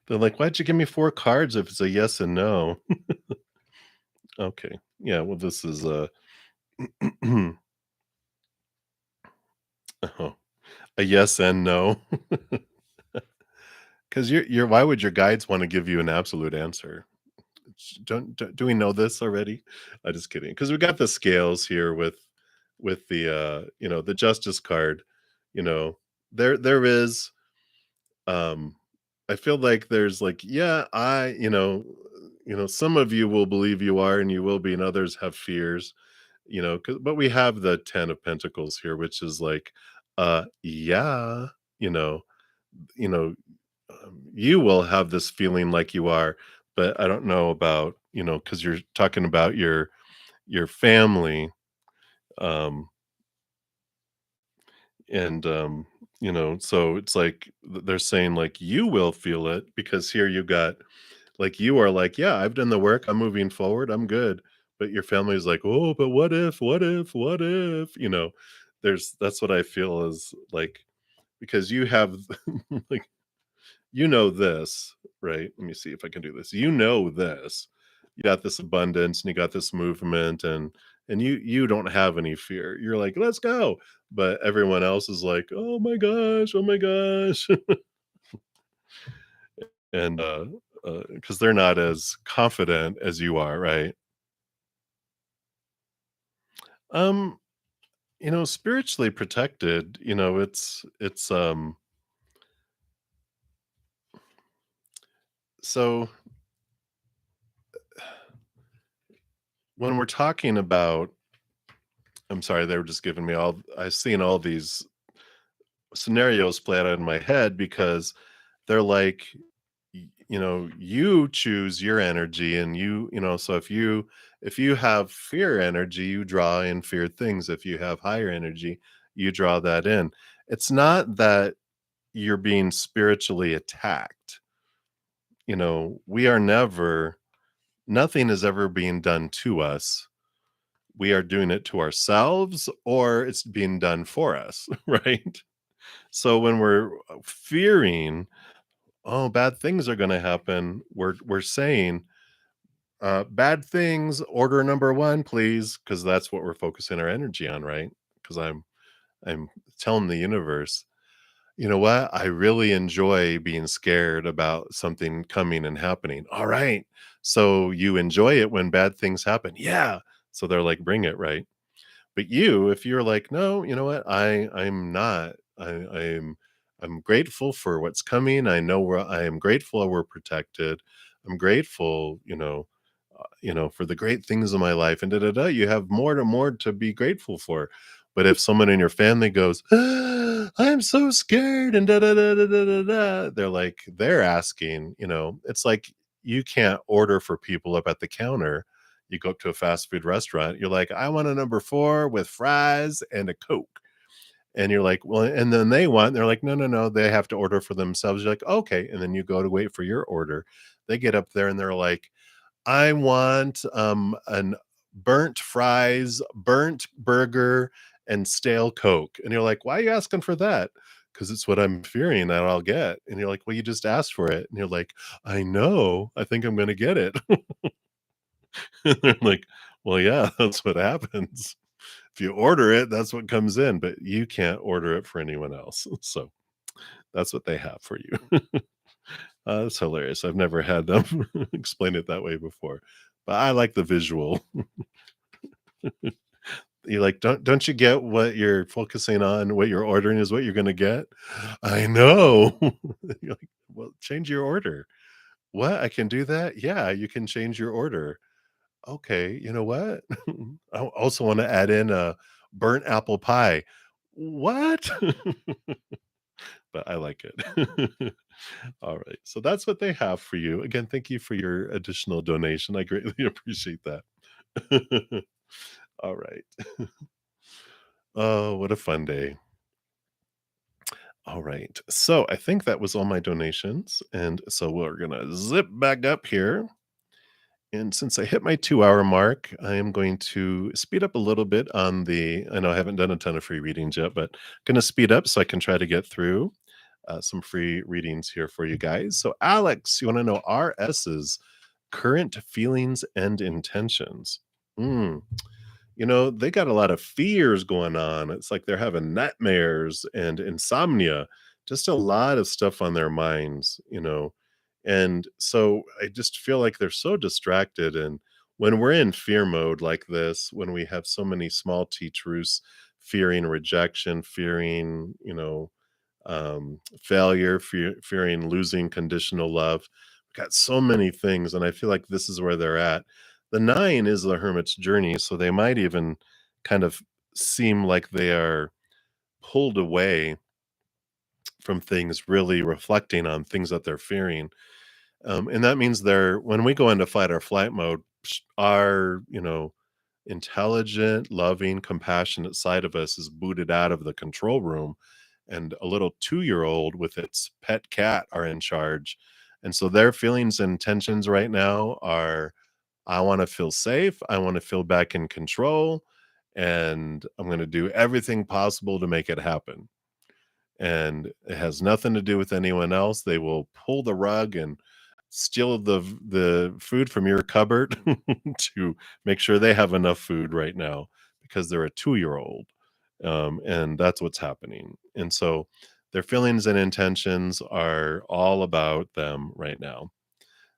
like, why'd you give me 4 cards if it's a yes and no? Okay. Yeah, well, this is oh, a yes and no. Because you're why would your guides want to give you an absolute answer? Don't do we know this already? I just kidding. Because we got the scales here with the the justice card. You know, there is I feel like there's like, yeah, some of you will believe you are and you will be, and others have fears, but we have the 10 of Pentacles here, which is like, yeah, you know, you know, you will have this feeling like you are, but I don't know about, because you're talking about your family, um, and so it's like they're saying like you will feel it because here you got like you are like, yeah, I've done the work, I'm moving forward, I'm good. But your family's like, oh, but what if, what if, what if, that's what I feel is like because you have like this, right? Let me see if I can do this. This. You got this abundance and you got this movement and you don't have any fear. You're like, let's go. But everyone else is like, oh my gosh. And because they're not as confident as you are, right? Um, spiritually protected, it's So when we're talking about, I'm sorry, they were just giving me all, I've seen all these scenarios play out in my head because they're like, you choose your energy, and so if you have fear energy, you draw in feared things. If you have higher energy, you draw that in. It's not that you're being spiritually attacked. We are never, nothing is ever being done to us. We are doing it to ourselves, or it's being done for us, right? So when we're fearing, oh, bad things are going to happen, we're saying, bad things, order number one, please, because that's what we're focusing our energy on, right? Because I'm telling the universe, you know what? I really enjoy being scared about something coming and happening. All right. So you enjoy it when bad things happen. Yeah. So they're like, bring it, right? But if you're like, no, you know what? I'm not. I'm grateful for what's coming. I know I am grateful we're protected. I'm grateful, for the great things in my life, and da da da. You have more to be grateful for. But if someone in your family goes, I'm so scared, and da da da da da da da, they're asking, it's like you can't order for people up at the counter. You go up to a fast food restaurant, you're like, I want a number four with fries and a Coke. And you're like, well, and then they're like, no, no, no, they have to order for themselves. You're like, okay. And then you go to wait for your order. They get up there and they're like, I want an burnt fries, burnt burger, and stale Coke. And you're like, why are you asking for that? Because it's what I'm fearing that I'll get. And you're like, well, you just asked for it. And you're like, I know. I think I'm going to get it. They're like, well, yeah, that's what happens. If you order it, that's what comes in, but you can't order it for anyone else. So that's what they have for you. That's hilarious. I've never had them explain it that way before, but I like the visual. You like, don't you get what you're focusing on? What you're ordering is what you're going to get. I know. You're like, well, change your order. What? I can do that? Yeah, you can change your order. Okay, you know what? I also wanna add in a burnt apple pie. What? But I like it. Alright, so that's what they have for you. Again, thank you for your additional donation. I greatly appreciate that. Alright. Oh, what a fun day. Alright, so I think that was all my donations, and so we're gonna zip back up here. And since I hit my 2-hour mark, I am going to speed up a little bit on I know I haven't done a ton of free readings yet, but gonna speed up so I can try to get through some free readings here for you guys. So, Alex, you want to know RS's current feelings and intentions? Hmm. They got a lot of fears going on. It's like they're having nightmares and insomnia, just a lot of stuff on their minds. And so I just feel like they're so distracted. And when we're in fear mode like this, when we have so many small T truths, fearing rejection, fearing, failure, fearing losing conditional love, we've got so many things. And I feel like this is where they're at. The nine is the hermit's journey. So they might even kind of seem like they are pulled away from things, really reflecting on things that they're fearing. And that means when we go into fight or flight mode, our, intelligent, loving, compassionate side of us is booted out of the control room, and a little 2-year-old with its pet cat are in charge. And so their feelings and intentions right now are, I want to feel safe. I want to feel back in control. And I'm going to do everything possible to make it happen. And it has nothing to do with anyone else. They will pull the rug and steal the food from your cupboard to make sure they have enough food right now because they're a 2-year-old. And that's what's happening. And so their feelings and intentions are all about them right now.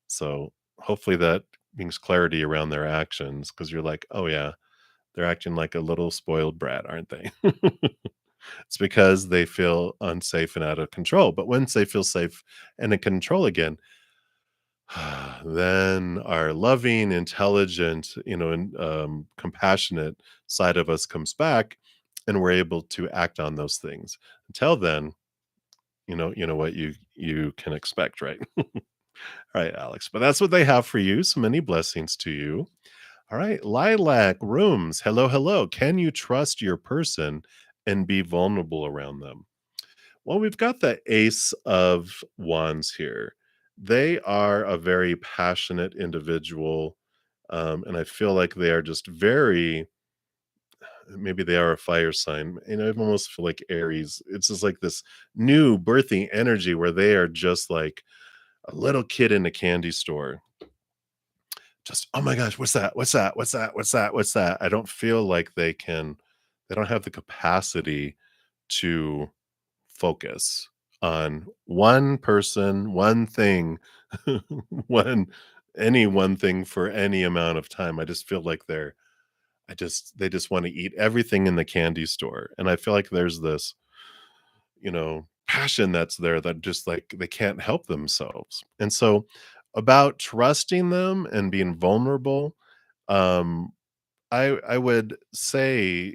So hopefully that brings clarity around their actions, because you're like, oh yeah, they're acting like a little spoiled brat, aren't they? It's because they feel unsafe and out of control. But once they feel safe and in control again, then our loving, intelligent, and compassionate side of us comes back, and we're able to act on those things. Until then, you know what you can expect, right? All right, Alex. But that's what they have for you. So many blessings to you. All right, Lilac Rooms. Hello, hello. Can you trust your person and be vulnerable around them? Well, we've got the Ace of Wands here. They are a very passionate individual, and I feel like they are just very, maybe they are a fire sign. I almost feel like Aries. It's just like this new birthing energy where they are just like a little kid in a candy store. Just, oh my gosh, what's that? What's that? What's that? What's that? What's that? I don't feel like they don't have the capacity to focus on one person, one thing, one any one thing for any amount of time. I just feel like they just want to eat everything in the candy store. And I feel like there's this, passion that's there that just like they can't help themselves. And so about trusting them and being vulnerable, um, I would say,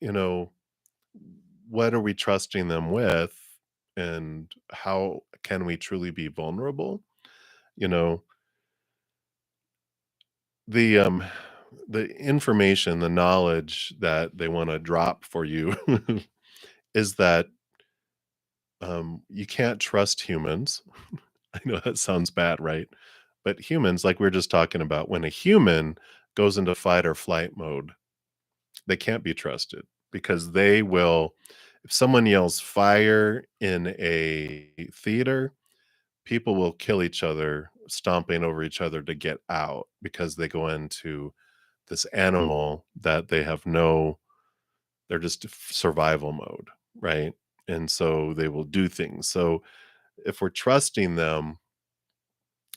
you know, what are we trusting them with, and how can we truly be vulnerable? You know, the the information, the knowledge that they want to drop for you is that you can't trust humans. I know that sounds bad, right? But humans, like we are just talking about, when a human goes into fight or flight mode, they can't be trusted because they will, if someone yells fire in a theater, people will kill each other, stomping over each other to get out because they go into this animal that they have no, they're just survival mode, right? And so they will do things. So if we're trusting them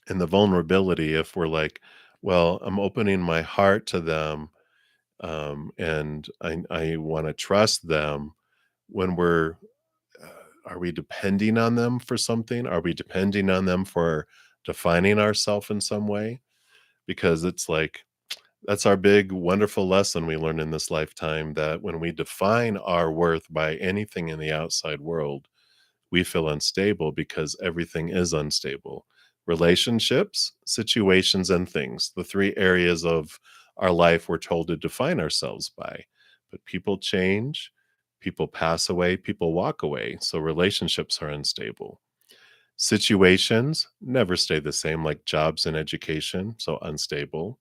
in the vulnerability, if we're like, well, I'm opening my heart to them, and I want to trust them when we're, uh, are we depending on them for something? Are we depending on them for defining ourselves in some way? Because it's like, that's our big, wonderful lesson we learn in this lifetime, that when we define our worth by anything in the outside world, we feel unstable because everything is unstable. Relationships, situations, and things, the three areas of our life we're told to define ourselves by. But people change, people pass away, people walk away. So relationships are unstable. Situations never stay the same, like jobs and education, so unstable.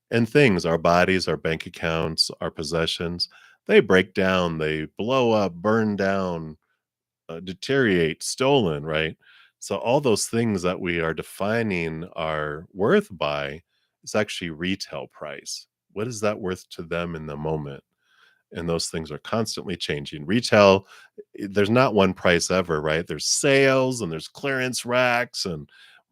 And things, our bodies, our bank accounts, our possessions, they break down, they blow up, burn down, deteriorate, stolen, right? So all those things that we are defining our worth by is actually retail price. What is that worth to them in the moment? And those things are constantly changing. Retail, there's not one price ever, right? There's sales and there's clearance racks and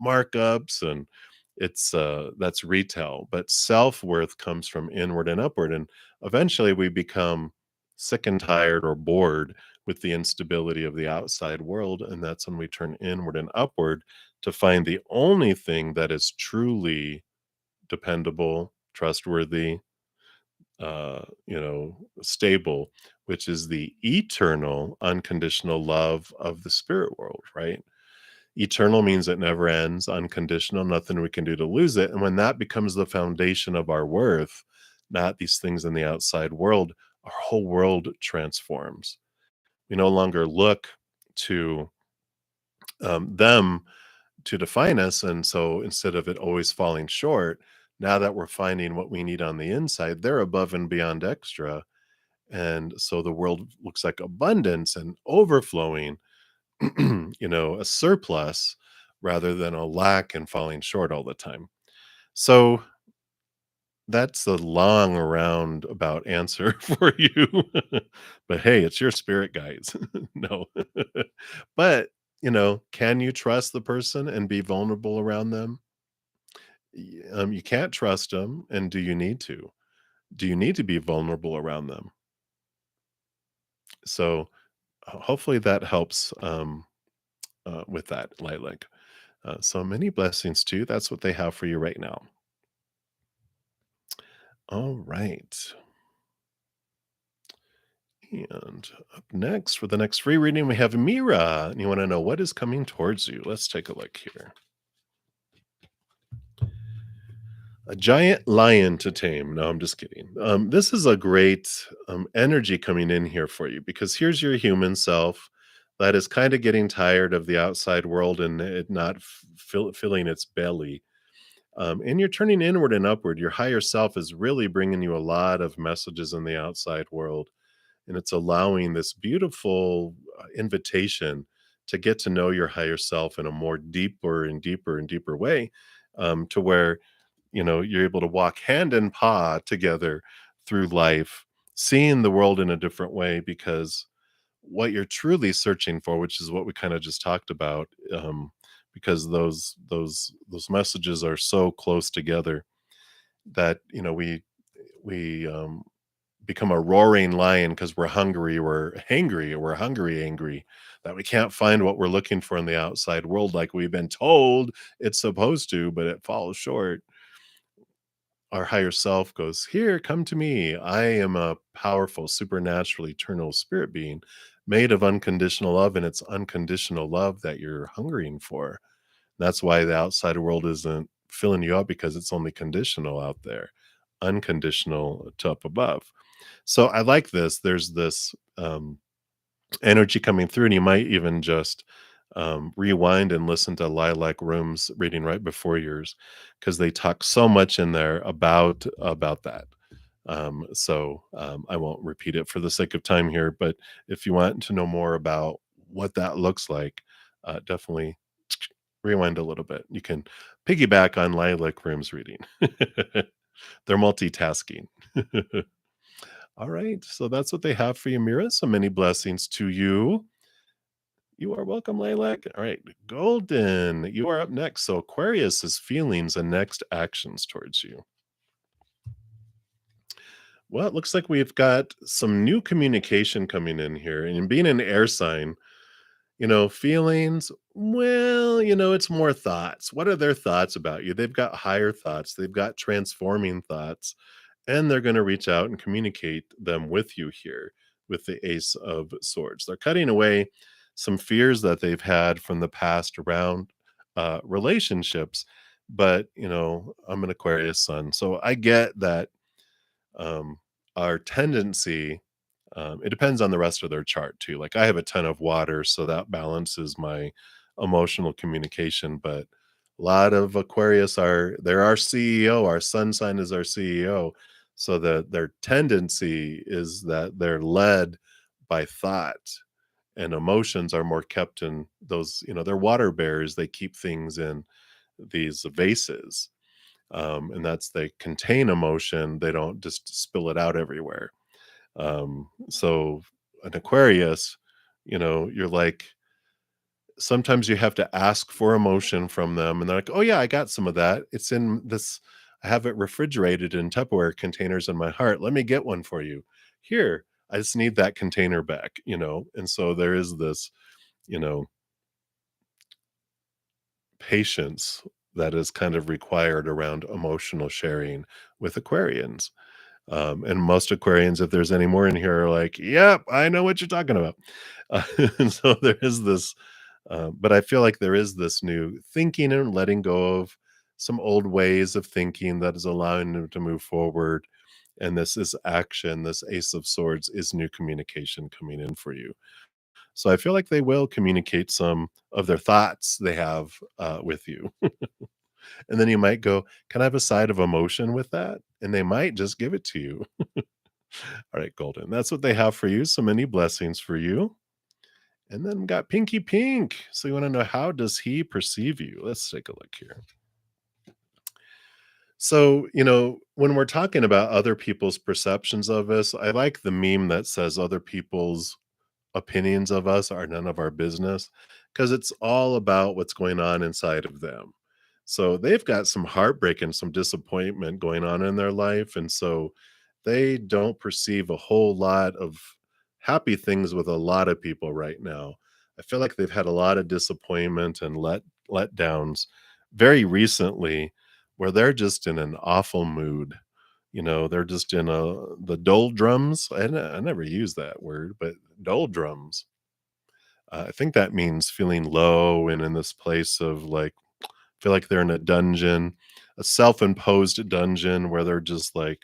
markups, and it's that's retail. But self-worth comes from inward and upward, and eventually we become sick and tired or bored with the instability of the outside world, and that's when we turn inward and upward to find the only thing that is truly dependable, trustworthy, stable, which is the eternal, unconditional love of the spirit world, right? Eternal means it never ends, unconditional, nothing we can do to lose it. And when that becomes the foundation of our worth, not these things in the outside world, our whole world transforms. We no longer look to them to define us. And so instead of it always falling short, now that we're finding what we need on the inside, they're above and beyond extra. And so the world looks like abundance and overflowing, a surplus rather than a lack and falling short all the time. So that's a long roundabout answer for you. But hey, it's your spirit guides. No. But, can you trust the person and be vulnerable around them? You can't trust them. And do you need to? Do you need to be vulnerable around them? So hopefully that helps with that, Lilac. So many blessings to you. That's what they have for you right now. All right. And up next for the next free reading, we have Mira. And you want to know what is coming towards you. Let's take a look here. A giant lion to tame. No, I'm just kidding. This is a great energy coming in here for you because here's your human self that is kind of getting tired of the outside world and it not filling its belly. And you're turning inward and upward. Your higher self is really bringing you a lot of messages in the outside world. And it's allowing this beautiful invitation to get to know your higher self in a more deeper and deeper and deeper way, to where you're able to walk hand in paw together through life, seeing the world in a different way, because what you're truly searching for, which is what we kind of just talked about, because those messages are so close together that we become a roaring lion because we're hungry, we're hangry, we're hungry, angry, that we can't find what we're looking for in the outside world like we've been told it's supposed to, but it falls short. Our higher self goes, "Here, come to me. I am a powerful, supernatural, eternal spirit being made of unconditional love, and it's unconditional love that you're hungering for." That's why the outside world isn't filling you up because it's only conditional out there, unconditional to up above. So I like this. There's this energy coming through, and you might even just rewind and listen to Lilac Room's reading right before yours, because they talk so much in there about that. I won't repeat it for the sake of time here, but if you want to know more about what that looks like, definitely rewind a little bit. You can piggyback on Lilac Room's reading. They're multitasking. All right, so that's what they have for you, Mira. So many blessings to you. You are welcome, Lilac. All right, Golden, you are up next. So Aquarius's feelings and next actions towards you. Well, it looks like we've got some new communication coming in here. And being an air sign, feelings, well, it's more thoughts. What are their thoughts about you? They've got higher thoughts, they've got transforming thoughts, and they're going to reach out and communicate them with you here with the Ace of Swords. They're cutting away some fears that they've had from the past around relationships. But, I'm an Aquarius sun. So I get that um, our tendency, it depends on the rest of their chart too. Like I have a ton of water, so that balances my emotional communication. But a lot of Aquarius they're our CEO. Our sun sign is our CEO. So their tendency is that they're led by thought, and emotions are more kept in those, they're water bears. They keep things in these vases. And that's they contain emotion. They don't just spill it out everywhere. So an Aquarius, you're like, sometimes you have to ask for emotion from them, and they're like, "Oh yeah, I got some of that. It's in this. I have it refrigerated in Tupperware containers in my heart. Let me get one for you. Here, I just need that container back." And so there is this, you know, patience that is kind of required around emotional sharing with Aquarians. And most Aquarians, if there's any more in here, are like, "Yep, I know what you're talking about." Uh, and so there is this, but I feel like there is this new thinking and letting go of some old ways of thinking that is allowing them to move forward. And this is action. This Ace of Swords is new communication coming in for you. So I feel like they will communicate some of their thoughts they have with you. And then you might go, "Can I have a side of emotion with that?" And they might just give it to you. All right, Golden. That's what they have for you. So many blessings for you. And then we got Pinky Pink. So you want to know, how does he perceive you? Let's take a look here. So, when we're talking about other people's perceptions of us, I like the meme that says other people's opinions of us are none of our business, because it's all about what's going on inside of them. So they've got some heartbreak and some disappointment going on in their life. And so they don't perceive a whole lot of happy things with a lot of people right now. I feel like they've had a lot of disappointment and letdowns very recently where they're just in an awful mood. They're just in the doldrums. I never use that word, but doldrums. I think that means feeling low and in this place of like, feel like they're in a dungeon, a self-imposed dungeon where they're just like,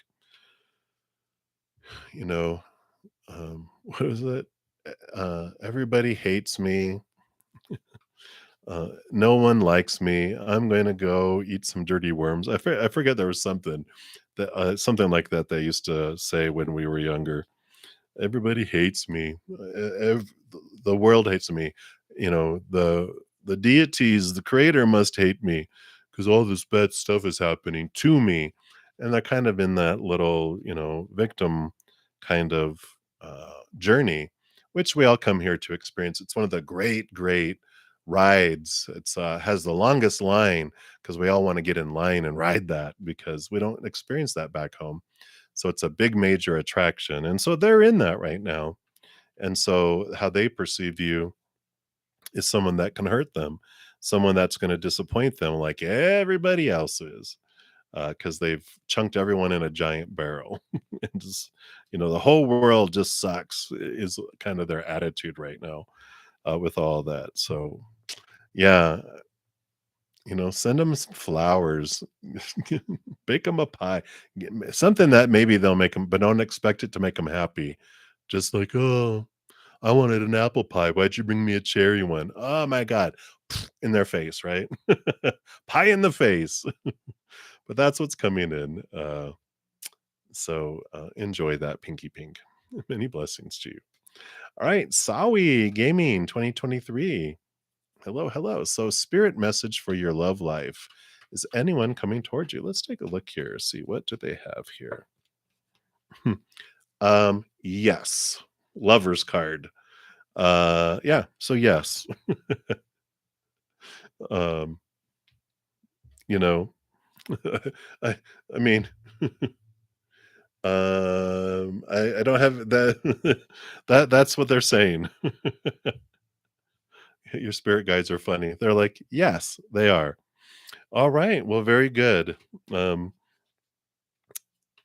you know, what is it? Everybody hates me. No one likes me. I'm going to go eat some dirty worms. I forget there was something like that they used to say when we were younger. Everybody hates me. The world hates me. The deities, the creator must hate me because all this bad stuff is happening to me. And they're kind of in that little, victim kind of journey, which we all come here to experience. It's one of the great, great rides. It's has the longest line because we all want to get in line and ride that because we don't experience that back home. So it's a big major attraction, and so they're in that right now, and so how they perceive you is someone that can hurt them, someone that's gonna disappoint them like everybody else is, because 'cause they've chunked everyone in a giant barrel, and just the whole world just sucks is kind of their attitude right now, with all that, so, yeah, send them some flowers, bake them a pie, something that maybe they'll make them, but don't expect it to make them happy. Just like, "Oh, I wanted an apple pie. Why'd you bring me a cherry one? Oh my god." In their face, right? Pie in the face. But that's what's coming in. Enjoy that pinky pink. Many blessings to you. All right, Sawi Gaming 2023. Hello, hello. So, spirit message for your love life. Is anyone coming towards you? Let's take a look here. See what do they have here. Yes. Lover's card. Yeah. So yes. um, you know, I I mean, I don't have that. That's what they're saying. Your spirit guides are funny. They're like, yes, they are. All right. Well, very good. Um,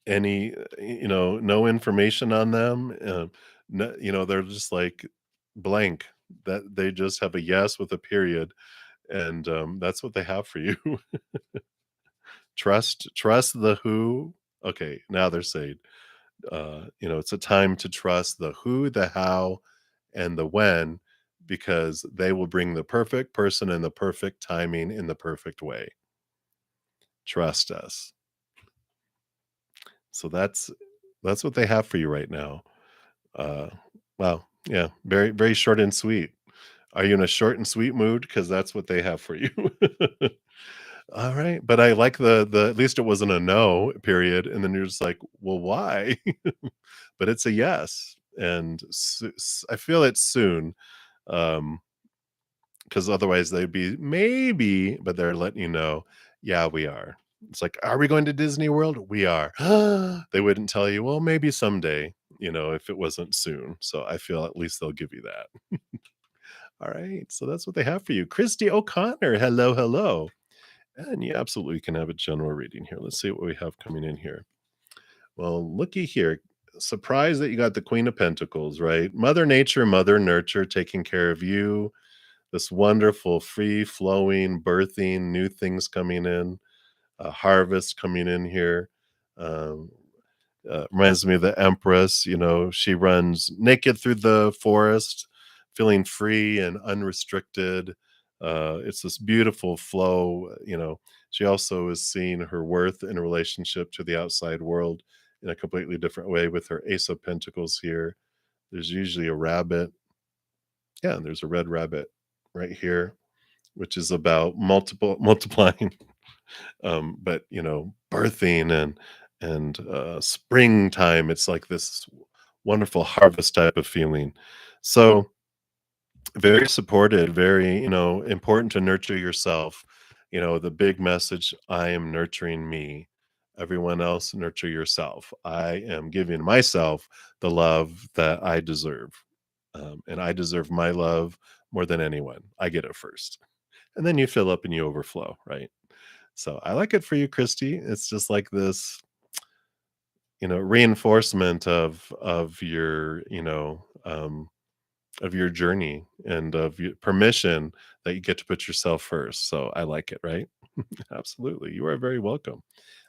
no information on them. No, they're just like blank. That they just have a yes with a period, and that's what they have for you. Trust the who. Okay, now they're saying, it's a time to trust the who, the how, and the when, because they will bring the perfect person and the perfect timing in the perfect way. Trust us. So that's what they have for you right now. Uh, wow, yeah, very very short and sweet. Are you in a short and sweet mood? Because that's what they have for you. All right, but I like the at least it wasn't a no, period, and then you're just like, "Well, why?" But it's a yes, and I feel it soon, um, because otherwise they'd be, "Maybe," but they're letting you know, "Yeah, we are." It's like, "Are we going to Disney World?" "We are." They wouldn't tell you, "Well, maybe someday," if it wasn't soon, so I feel at least they'll give you that. All right, so that's what they have for you. Christy O'Connor, hello, hello. And you absolutely can have a general reading here. Let's see what we have coming in here. Well, looky here. Surprised that you got the Queen of Pentacles, right? Mother Nature, Mother Nurture taking care of you. This wonderful, free flowing, birthing, new things coming in, a harvest coming in here. Um, Reminds me of the Empress. She runs naked through the forest, feeling free and unrestricted. It's this beautiful flow. She also is seeing her worth in a relationship to the outside world in a completely different way with her Ace of Pentacles here. There's usually a rabbit. Yeah, there's a red rabbit right here, which is about multiplying, but birthing and springtime. It's like this wonderful harvest type of feeling. So very supported, very important to nurture yourself. The big message: I am nurturing me. Everyone else, nurture yourself. I am giving myself the love that I deserve. And I deserve my love more than anyone. I get it first. And then you fill up and you overflow, right? So I like it for you, Christy. It's just like this, reinforcement of your, of your journey and of your permission that you get to put yourself first. So I like it, right? Absolutely. You are very welcome.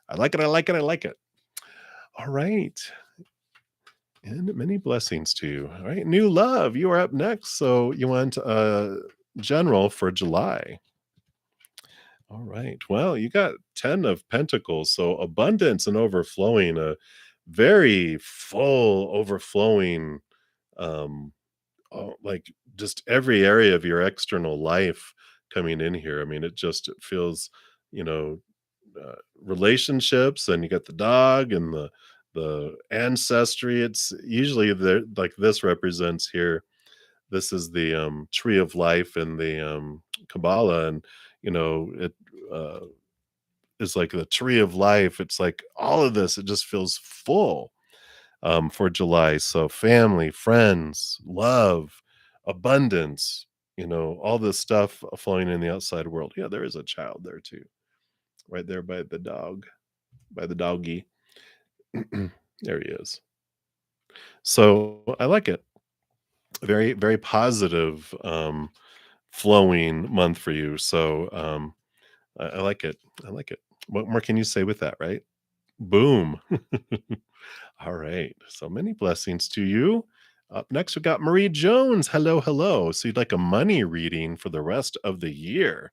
I like it. I like it. I like it. All right. And many blessings to you. All right. New love. You are up next. So you want general for July. All right. Well, you got 10 of pentacles. So abundance and overflowing, a very full overflowing, um, like just every area of your external life coming in here. I mean, it feels, you know, relationships, and you got the dog and the ancestry. It's usually there, like this represents here. This is the tree of life in the Kabbalah, and it uh, is like the tree of life. It's like all of this. It just feels full for July. So family, friends, love, abundance. All this stuff flowing in the outside world. Yeah, there is a child there too, right there by the dog, by the doggy. There he is. So I like it. Very, very positive, flowing month for you. So I like it. I like it. What more can you say with that, right? Boom. All right. So many blessings to you. Up next, we got Marie Jones. Hello, hello. So you'd like a money reading for the rest of the year.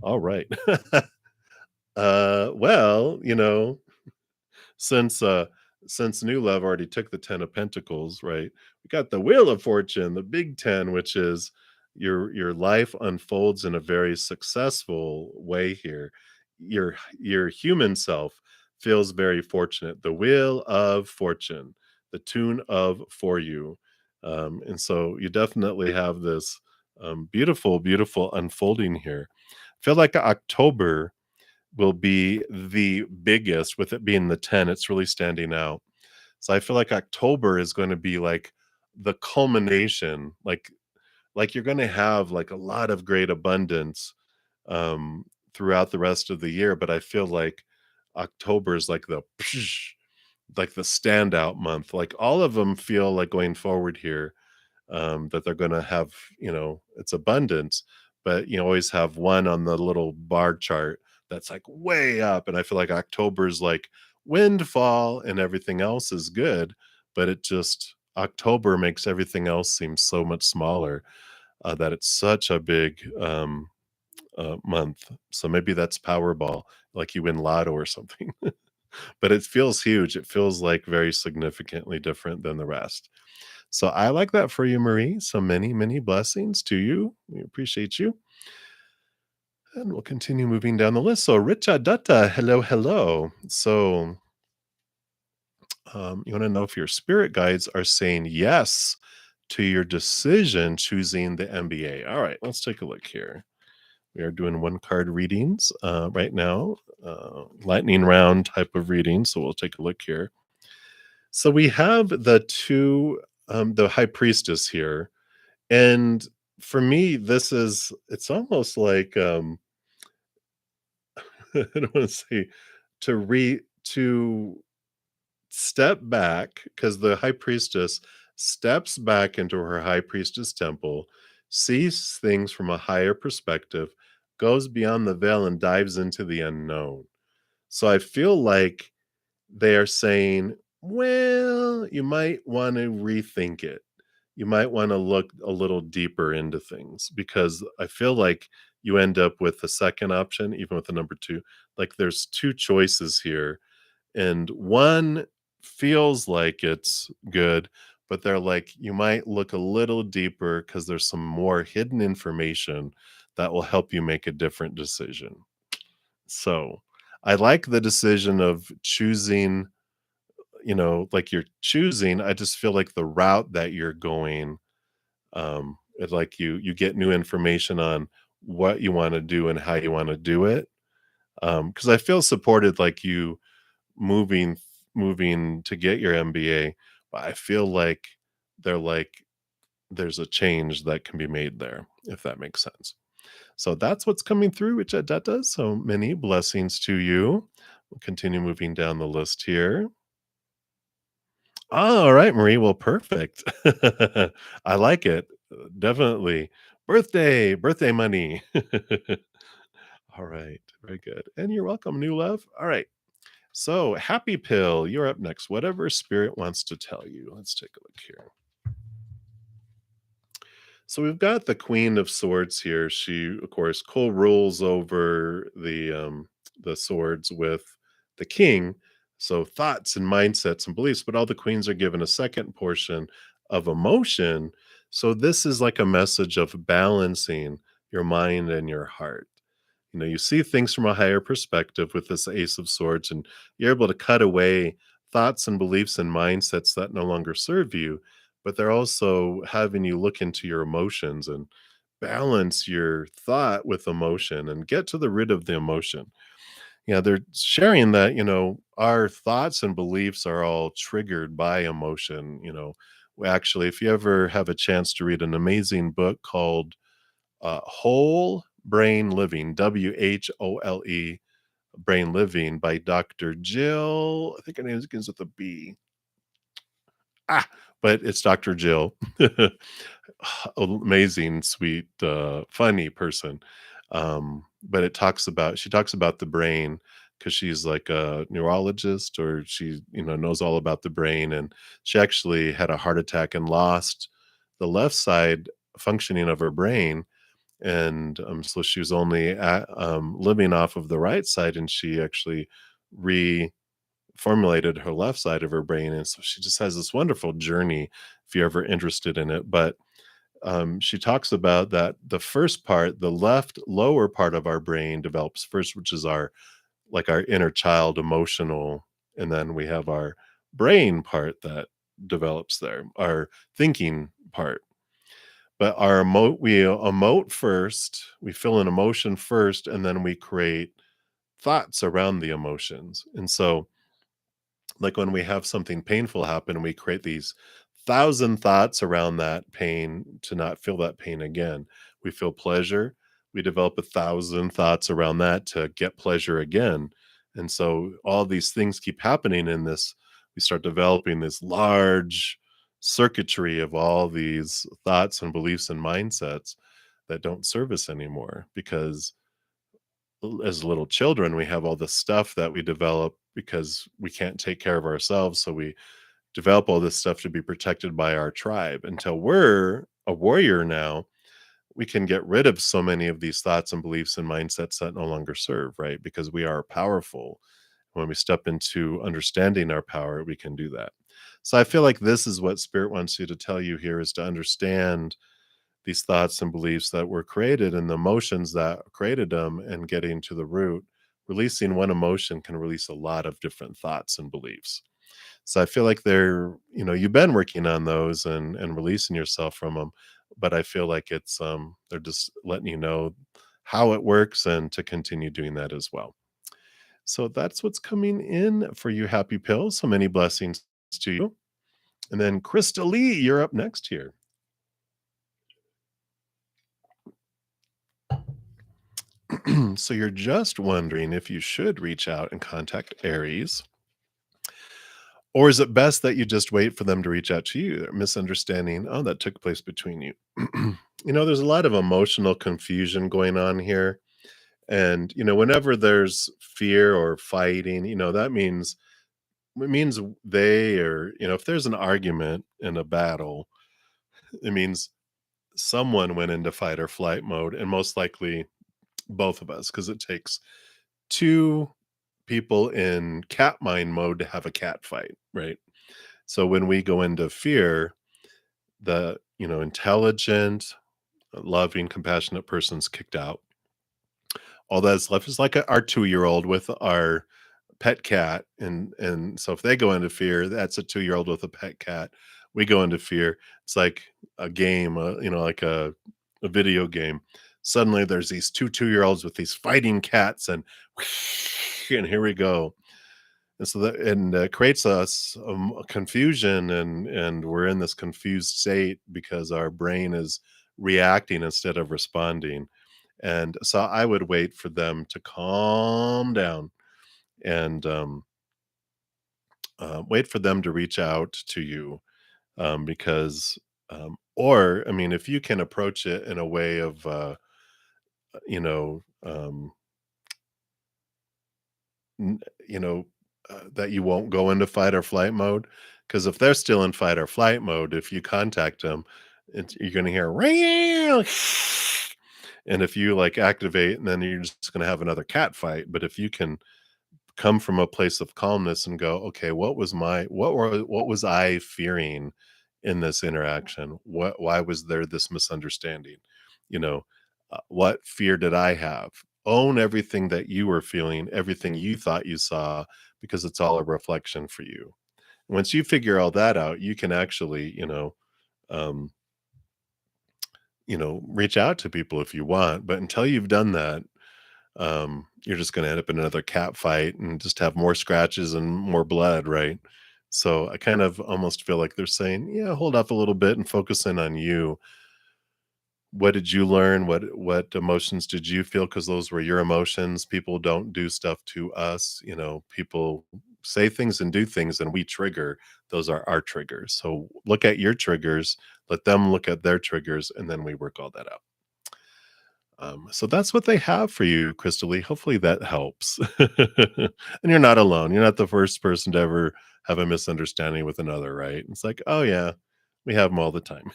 All right. Well, since since New Love already took the 10 of Pentacles, right? We got the Wheel of Fortune, the big 10, which is your life unfolds in a very successful way here. Your human self feels very fortunate. The Wheel of Fortune, the tune of for you. And so you definitely have this beautiful, beautiful unfolding here. I feel like October will be the biggest, with it being the 10, it's really standing out. So I feel like October is going to be like the culmination, like you're going to have like a lot of great abundance um throughout the rest of the year, but I feel like October is like like the standout month. Like all of them feel like going forward here, that they're going to have, it's abundance, but always have one on the little bar chart that's like way up. And I feel like October's like windfall and everything else is good, but October makes everything else seem so much smaller, that it's such a big month. So maybe that's Powerball, like you win Lotto or something. But it feels huge. It feels like very significantly different than the rest. So I like that for you, Marie. So many, many blessings to you. We appreciate you. And we'll continue moving down the list. So Richa Datta, hello, hello. So you want to know if your spirit guides are saying yes to your decision choosing the MBA. All right, let's take a look here. We are doing one card readings right now, lightning round type of reading. So we'll take a look here. So we have the high priestess here. And for me, it's almost like, I don't want to say to step back, because the high priestess steps back into her high priestess temple, sees things from a higher perspective, goes beyond the veil and dives into the unknown. So I feel like they are saying, well, you might want to rethink it. You might want to look a little deeper into things, because I feel like you end up with the second option, even with the number two. Like there's two choices here, and one feels like it's good, but they're like, you might look a little deeper because there's some more hidden information that will help you make a different decision. So I like the decision of choosing, like you're choosing. I just feel like the route that you're going, it's like you get new information on what you want to do and how you want to do it. Because I feel supported, like you moving moving to get your MBA, but I feel like they're like there's a change that can be made there, if that makes sense. So that's what's coming through, which that does. So many blessings to you. We'll continue moving down the list here. All right, Marie. Well, perfect. I like it. Definitely. Birthday money. All right. Very good. And you're welcome, new love. All right. So, Happy Pill, you're up next. Whatever spirit wants to tell you. Let's take a look here. So we've got the Queen of Swords here. She, of course, co-rules over the swords with the king. So thoughts and mindsets and beliefs, but all the queens are given a second portion of emotion. So this is like a message of balancing your mind and your heart. You see things from a higher perspective with this Ace of Swords, and you're able to cut away thoughts and beliefs and mindsets that no longer serve you, but they're also having you look into your emotions and balance your thought with emotion and get to the root of the emotion. Yeah, they're sharing that, our thoughts and beliefs are all triggered by emotion. Actually, if you ever have a chance to read an amazing book called Whole Brain Living, WHOLE, Brain Living by Dr. Jill. I think her name begins with a B. Ah, but it's Dr. Jill. Amazing, sweet, funny person. But she talks about the brain because she's like a neurologist, or she, knows all about the brain. And she actually had a heart attack and lost the left side functioning of her brain, and so she was only living off of the right side, and she actually reformulated her left side of her brain, and so she just has this wonderful journey if you're ever interested in it. But she talks about that the first part, the left lower part of our brain develops first, which is our inner child emotional, and then we have our brain part that develops there, our thinking part. But we emote first, we feel an emotion first, and then we create thoughts around the emotions. And so, like when we have something painful happen, we create these thousand thoughts around that pain to not feel that pain again. We feel pleasure, we develop a thousand thoughts around that to get pleasure again. And so all these things keep happening in this. We start developing this large circuitry of all these thoughts and beliefs and mindsets that don't serve us anymore, because as little children, we have all this stuff that we develop because we can't take care of ourselves. So we develop all this stuff to be protected by our tribe. Until we're a warrior now, we can get rid of so many of these thoughts and beliefs and mindsets that no longer serve, right? Because we are powerful. When we step into understanding our power, we can do that. So I feel like this is what Spirit wants you to tell you here, is to understand these thoughts and beliefs that were created and the emotions that created them, and getting to the root. Releasing one emotion can release a lot of different thoughts and beliefs. So I feel like you've been working on those and releasing yourself from them, but I feel like they're just letting you know how it works and to continue doing that as well. So that's what's coming in for you, Happy Pills. So many blessings to you. And then Krista Lee, you're up next here. So you're just wondering if you should reach out and contact Aries, or is it best that you just wait for them to reach out to you? Misunderstanding, oh, that took place between you. There's a lot of emotional confusion going on here. And, whenever there's fear or fighting, it means if there's an argument in a battle, it means someone went into fight or flight mode, and most likely both of us, because it takes two people in cat mind mode to have a cat fight, right? So when we go into fear, the intelligent, loving, compassionate person's kicked out. All that's left is like our 2-year-old with our pet cat, and so if they go into fear, that's a 2-year-old with a pet cat. We go into fear. It's like a game, like a video game. Suddenly there's these 2-year-olds with these fighting cats, and and here we go. And so that and creates us confusion, and we're in this confused state because our brain is reacting instead of responding. And so I would wait for them to calm down, and wait for them to reach out to you, because or I mean, if you can approach it in a way of you know N you know, that you won't go into fight or flight mode, because if they're still in fight or flight mode, if you contact them, you're gonna hear, "Meow." And if you, like, activate, then you're just gonna have another cat fight. But if you can come from a place of calmness and go, "Okay, what was I fearing in this interaction? Why was there this misunderstanding?" You know, what fear did I have? Own everything that you were feeling, everything you thought you saw, because it's all a reflection for you. Once you figure all that out, you can actually, um, reach out to people if you want. But until you've done that, you're just gonna end up in another cat fight and just have more scratches and more blood, right? So I kind of almost feel like they're saying, "Yeah, hold off a little bit and focus in on you. What did you learn? What emotions did you feel? Because those were your emotions. People don't do stuff to us, people say things and do things, and we trigger. Those are our triggers. So look at your triggers, let them look at their triggers, and then we work all that out." So that's what they have for you, Crystal. Hopefully that helps. And you're not alone. You're not the first person to ever have a misunderstanding with another, right? It's like, oh yeah, we have them all the time.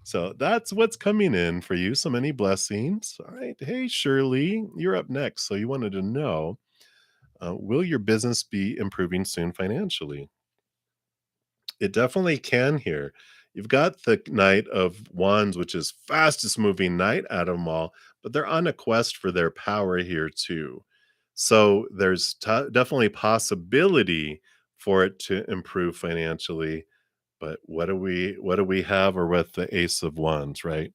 So that's what's coming in for you. So many blessings. All right. Hey, Shirley, you're up next. So you wanted to know, will your business be improving soon financially? It definitely can here. You've got the Knight of Wands, which is fastest moving knight out of them all, but they're on a quest for their power here too. So there's definitely possibility for it to improve financially. But what do we have or with the Ace of Wands, right?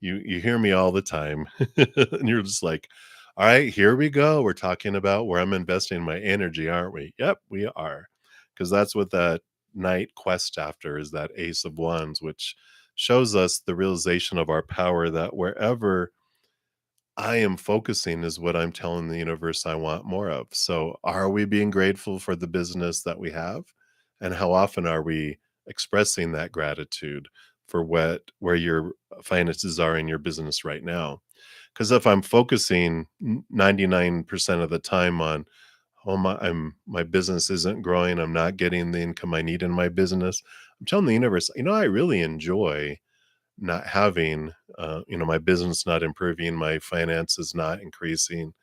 You hear me all the time, and you're just like, all right, here we go. We're talking about where I'm investing my energy, aren't we? Yep, we are. Because that's what that night quest after is, that Ace of Wands, which shows us the realization of our power, that wherever I am focusing is what I'm telling the universe I want more of. So, are we being grateful for the business that we have? And how often are we expressing that gratitude for where your finances are in your business right now? Because if I'm focusing 99% of the time on, oh my business isn't growing, I'm not getting the income I need in my business, I'm telling the universe, I really enjoy not having, my business not improving, my finances not increasing.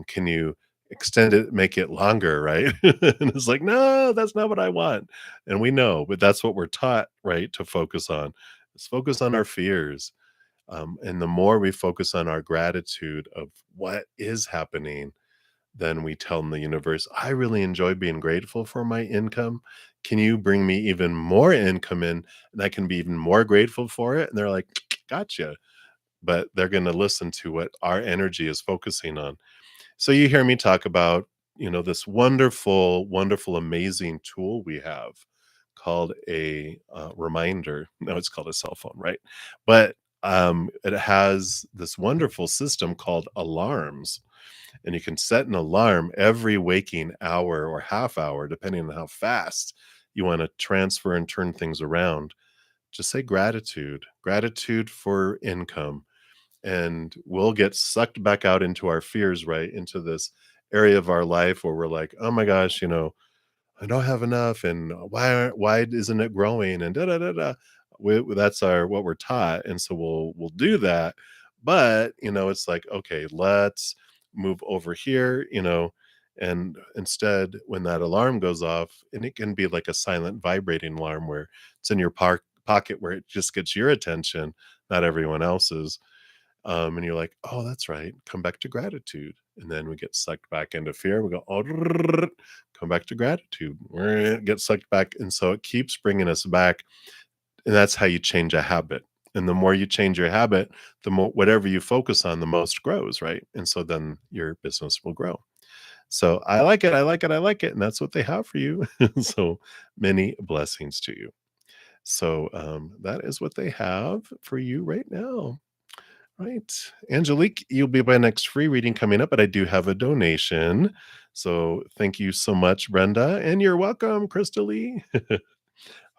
Can you extend it, make it longer, right? And it's like, no, that's not what I want. And we know, but that's what we're taught, right? To focus on. Let's focus on our fears. And the more we focus on our gratitude of what is happening, then we tell the universe, I really enjoy being grateful for my income. Can you bring me even more income in, and I can be even more grateful for it? And they're like, gotcha. But they're going to listen to what our energy is focusing on. So you hear me talk about, this wonderful, wonderful, amazing tool we have called a reminder. No, it's called a cell phone, right? But it has this wonderful system called alarms, and you can set an alarm every waking hour or half hour, depending on how fast you want to transfer and turn things around. Just say gratitude for income, and we'll get sucked back out into our fears, right? Into this area of our life where we're like, oh my gosh, I don't have enough, and why isn't it growing, and da da da da. That's our what we're taught, and so we'll do that. But it's like, okay, let's move over here, and instead, when that alarm goes off, and it can be like a silent vibrating alarm where it's in your pocket where it just gets your attention, not everyone else's. And you're like, oh, that's right. Come back to gratitude. And then we get sucked back into fear. We go, oh, come back to gratitude. Get sucked back. And so it keeps bringing us back. And that's how you change a habit. And the more you change your habit, the more whatever you focus on, the most grows, right? And so then your business will grow. So I like it, I like it, I like it, and that's what they have for you. So many blessings to you. So that is what they have for you right now. Right. Angelique, you'll be my next free reading coming up, but I do have a donation. So thank you so much, Brenda. And you're welcome, Crystal.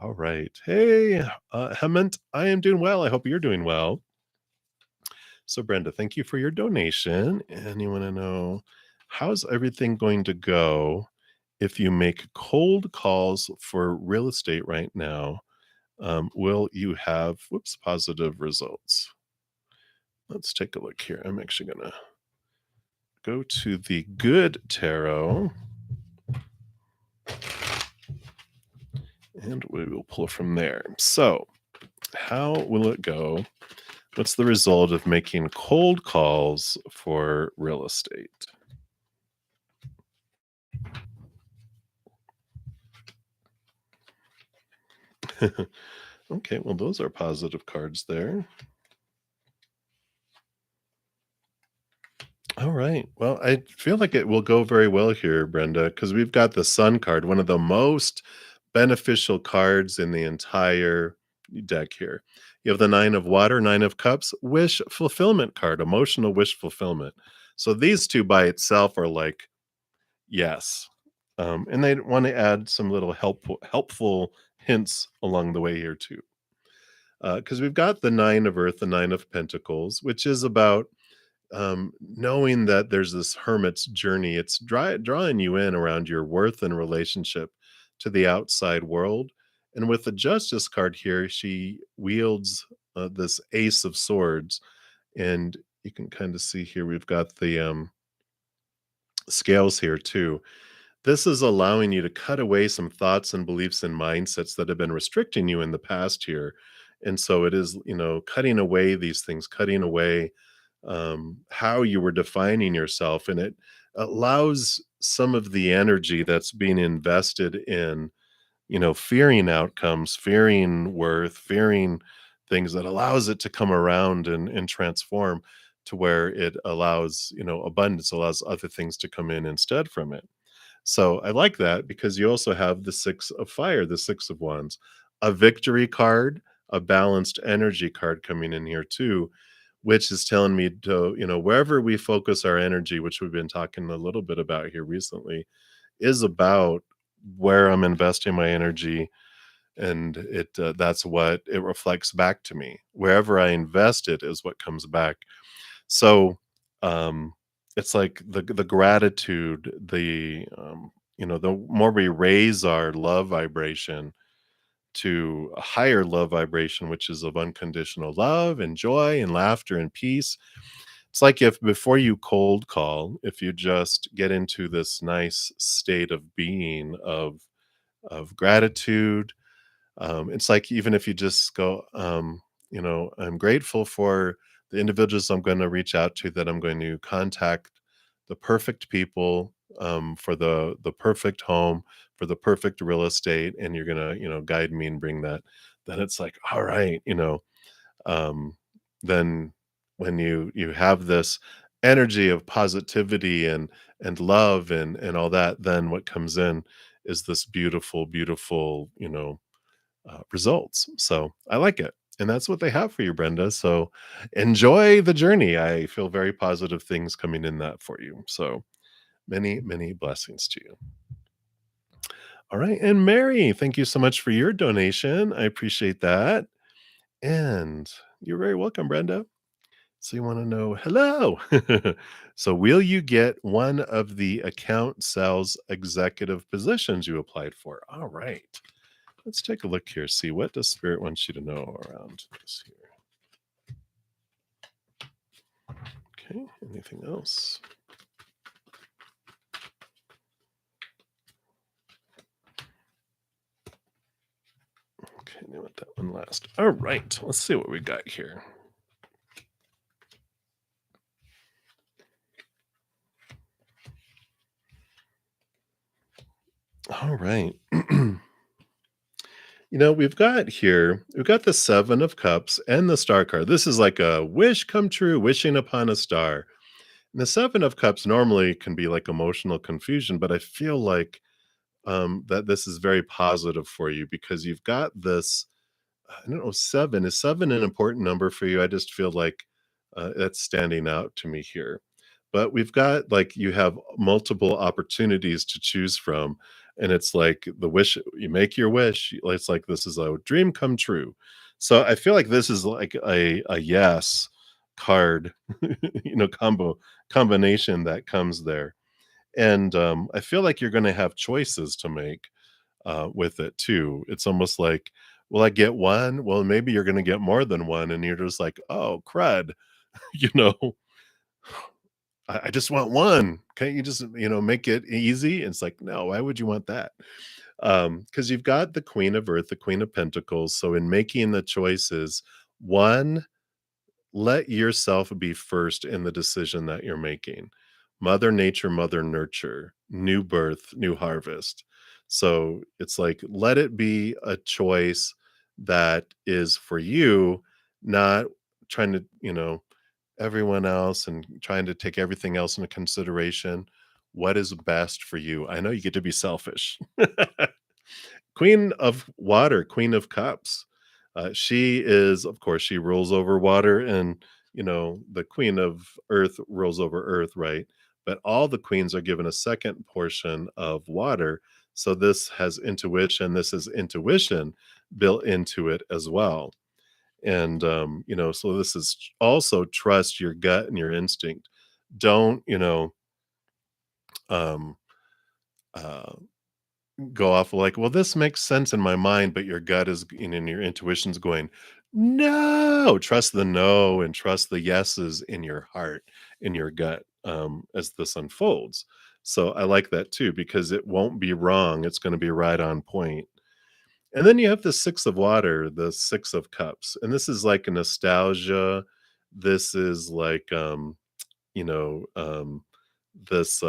All right. Hey, Hemant, I am doing well. I hope you're doing well. So, Brenda, thank you for your donation. And you want to know how's everything going to go if you make cold calls for real estate right now? Will you have, whoops, positive results? Let's take a look here. I'm actually going to go to the good tarot and we will pull from there. So, how will it go? What's the result of making cold calls for real estate? Okay, well, those are positive cards there. All right. Well, I feel like it will go very well here, Brenda, because we've got the Sun card, one of the most beneficial cards in the entire deck here. You have the Nine of Water, Nine of Cups, wish fulfillment card, emotional wish fulfillment. So these two by itself are like, yes. And they want to add some little helpful hints along the way here too. Because we've got the Nine of Earth, the Nine of Pentacles, which is about knowing that there's this hermit's journey. It's drawing you in around your worth and relationship to the outside world. And with the Justice card here, she wields this Ace of Swords. And you can kind of see here, we've got the scales here too. This is allowing you to cut away some thoughts and beliefs and mindsets that have been restricting you in the past here. And so it is, cutting away these things, cutting away how you were defining yourself. And it allows some of the energy that's being invested in, fearing outcomes, fearing worth, fearing things that allows it to come around and transform to where it allows, abundance, allows other things to come in instead from it. So I like that because you also have the Six of Fire, the Six of Wands, a victory card, a balanced energy card coming in here too, which is telling me to, wherever we focus our energy, which we've been talking a little bit about here recently, is about where I'm investing my energy. And that's what it reflects back to me. Wherever I invest it is what comes back. So, it's like the gratitude, the more we raise our love vibration to a higher love vibration, which is of unconditional love and joy and laughter and peace. It's like if before you cold call, if you just get into this nice state of being of gratitude, it's like even if you just go, I'm grateful for the individuals I'm going to reach out to, that I'm going to contact the perfect people, for the perfect home, for the perfect real estate, and you're gonna, guide me and bring that. Then it's like, all right, um, then when you have this energy of positivity and love and all that, then what comes in is this beautiful, beautiful, results. So I like it. And that's what they have for you, Brenda. So enjoy the journey. I feel very positive things coming in that for you. So many, many blessings to you. All right. And Mary, thank you so much for your donation. I appreciate that. And you're very welcome, Brenda. So you want to know, hello. So will you get one of the account sales executive positions you applied for? All right. Let's take a look here. See, what does Spirit want you to know around this here? Okay, anything else? Okay, I want that one last. All right, let's see what we got here. All right. We've got the Seven of Cups and the Star card. This is like a wish come true, wishing upon a star. The 7 of Cups normally can be like emotional confusion, but I feel like, that this is very positive for you because you've got this I don't know, 7 is 7 an important number for you? I just feel like, that's standing out to me here. But we've got like, you have multiple opportunities to choose from, and it's like the wish you make your wish, it's like this is a dream come true. So I feel like this is like a yes card, combination that comes there. And, I feel like you're gonna have choices to make with it too. It's almost like, will I get one? Well, maybe you're gonna get more than one, and you're just like, "Oh, crud," you know? I just want one. Can't you just, make it easy?" It's like, "No, why would you want that?" Because you've got the Queen of Earth, the Queen of Pentacles, so in making the choices, 1, let yourself be first in the decision that you're making. Mother nature, mother nurture, new birth, new harvest. So it's like, let it be a choice that is for you, not trying to, everyone else and trying to take everything else into consideration. What is best for you? I know you get to be selfish. Queen of Water, Queen of Cups. She is, of course, she rules over water, and the Queen of Earth rules over Earth, right? But all the queens are given a second portion of water. So this has intuition. This is intuition built into it as well. And so this is also trust your gut and your instinct. Don't, um uh go off like, "Well, this makes sense in my mind," but your gut is and your intuition's going, "No!" Trust the no and trust the yeses in your heart, in your gut, as this unfolds. So I like that too because it won't be wrong, it's gonna be right on point. And then you have the 6 of water, the 6 of cups, and this is like a nostalgia. This is like, you know, um, this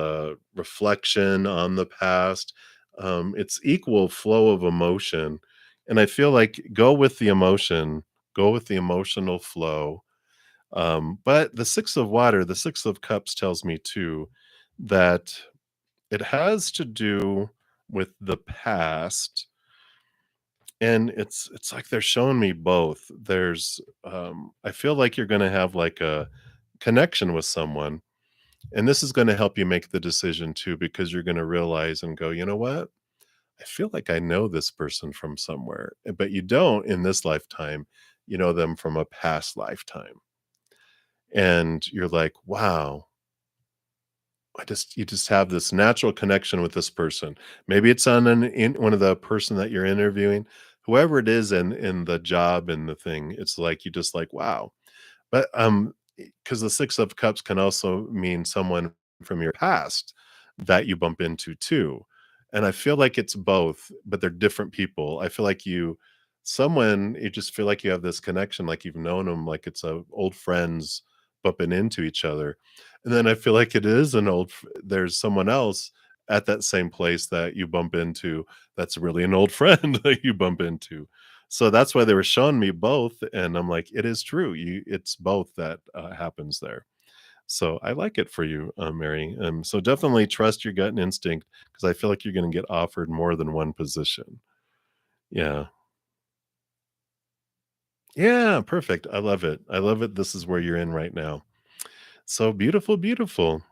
reflection on the past. It's equal flow of emotion. And I feel like go with the emotion, go with the emotional flow. But the 6 of water, the 6 of cups tells me too that it has to do with the past. And it's like they're showing me both. I feel like you're gonna have like a connection with someone, and this is gonna help you make the decision too, because you're gonna realize and go, "You know what? I feel like I know this person from somewhere," but you don't in this lifetime, you know them from a past lifetime. And you're like, "Wow, you just have this natural connection with this person." Maybe it's on an in one of the person that you're interviewing, whoever it is in the job and the thing, it's like you just like, "Wow." But, because the 6 of cups can also mean someone from your past that you bump into too, and I feel like it's both, but they're different people. I feel like you just feel like you have this connection, like you've known them, like it's a old friends bumping into each other, and then I feel like it is there's someone else at that same place that you bump into that's really an old friend that you bump into. So that's why they were showing me both, and I'm like, "It is true, it's both that, happens there." So I like it for you, Mary, so definitely trust your gut and instinct because I feel like you're gonna get offered more than one position. Yeah. Yeah, perfect, I love it, I love it, this is where you're in right now. So beautiful, beautiful.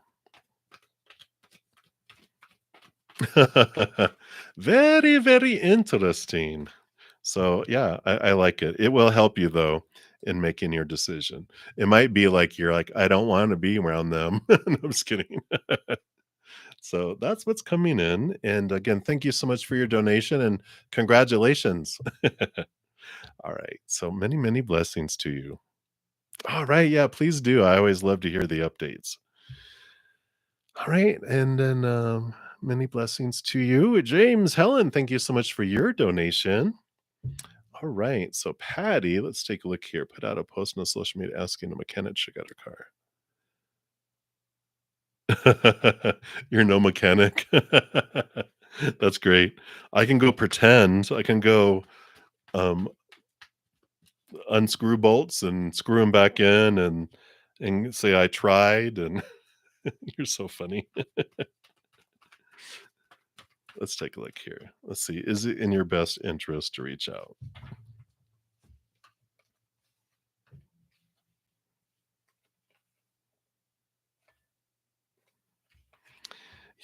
Very, very interesting. So, yeah, I like it. It will help you, though, in making your decision. It might be like you're like, "I don't wanna be around them." No, I'm just kidding. So, that's what's coming in, and again, thank you so much for your donation, and congratulations. Alright, so many, many blessings to you. Alright, yeah, please do. I always love to hear the updates. Alright, and then, many blessings to you. James, Helen, thank you so much for your donation. All right. So Patty, let's take a look here. Put out a post on social media asking a mechanic to check out her car. You're no mechanic. That's great. I can go pretend. I can go um, unscrew bolts and screw them back in and say I tried and You're so funny. Let's take a look here. Let's see. Is it in your best interest to reach out?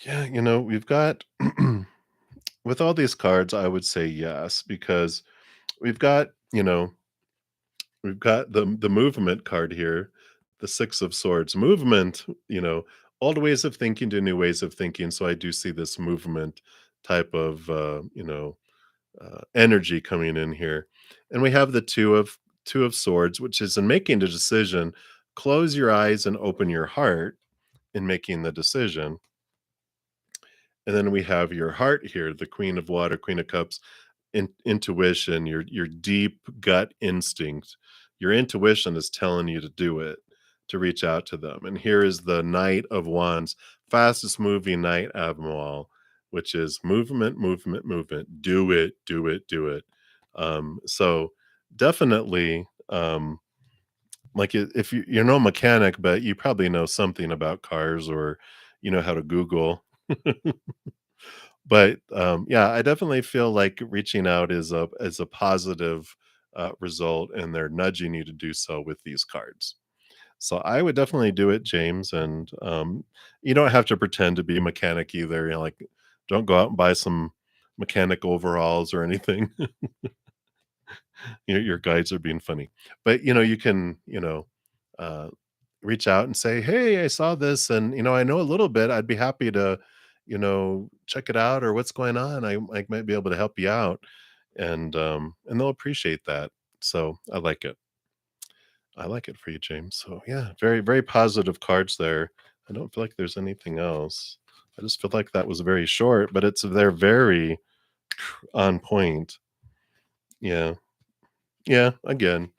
Yeah, we've got with all these cards, I would say yes, because we've got, we've got the movement card here, the 6 of swords. Movement, old ways of thinking to new ways of thinking. So I do see this movement type of energy coming in here. And we have the 2 of swords, which is in making the decision, close your eyes and open your heart in making the decision. And then we have your heart here, the Queen of Water, Queen of Cups, intuition, your deep gut instinct. Your intuition is telling you to do it, to reach out to them. And here is the Knight of Wands, fastest moving knight of them all, which is movement, movement, movement. Do it, do it, do it. So definitely, like if you're no mechanic, but you probably know something about cars or you know how to Google. But, yeah, I definitely feel like reaching out is a positive, result, and they're nudging you to do so with these cards. So I would definitely do it, James, and, you don't have to pretend to be a mechanic either, like, don't go out and buy some mechanic overalls or anything. Your guides are being funny. But, you can, uh, reach out and say, "Hey, I saw this and, I know a little bit. I'd be happy to, check it out or what's going on. I might be able to help you out." And they'll appreciate that. So I like it. I like it for you, James. So yeah, very, very positive cards there. I don't feel like there's anything else. I just feel like that was very short, but they're very on point. Yeah. Yeah. Again.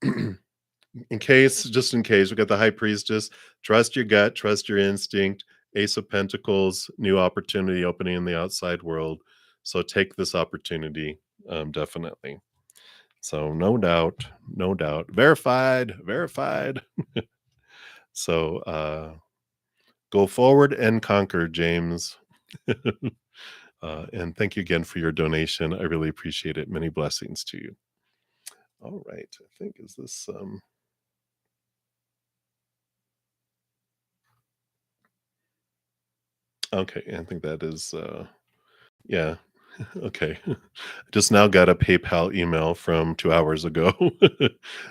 Just in case, we got the High Priestess. Trust your gut, trust your instinct. Ace of Pentacles, new opportunity opening in the outside world. So take this opportunity, definitely. So no doubt, no doubt. Verified, verified. So go forward and conquer, James. And thank you again for your donation. I really appreciate it. Many blessings to you. All right. I think is this okay, I think that is yeah. Okay. I just now got a PayPal email from 2 hours ago.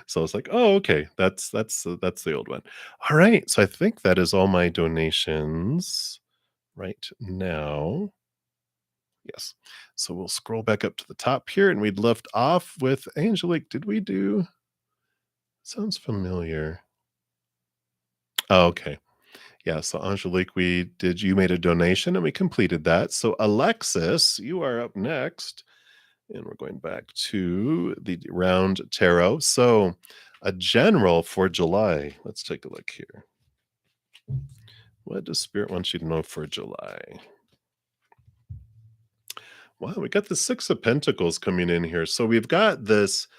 So I was like, "Oh, okay. That's the old one." All right. So I think that is all my donations right now. Yes. So we'll scroll back up to the top here and we'd left off with Angelique. Did we do sounds familiar. Oh, okay. Yeah, so Angelique, you made a donation and we completed that. So Alexis, you are up next. And we're going back to the round tarot. So a general for July. Let's take a look here. What does Spirit want you to know for July? Wow, we got the 6 of Pentacles coming in here. So we've got this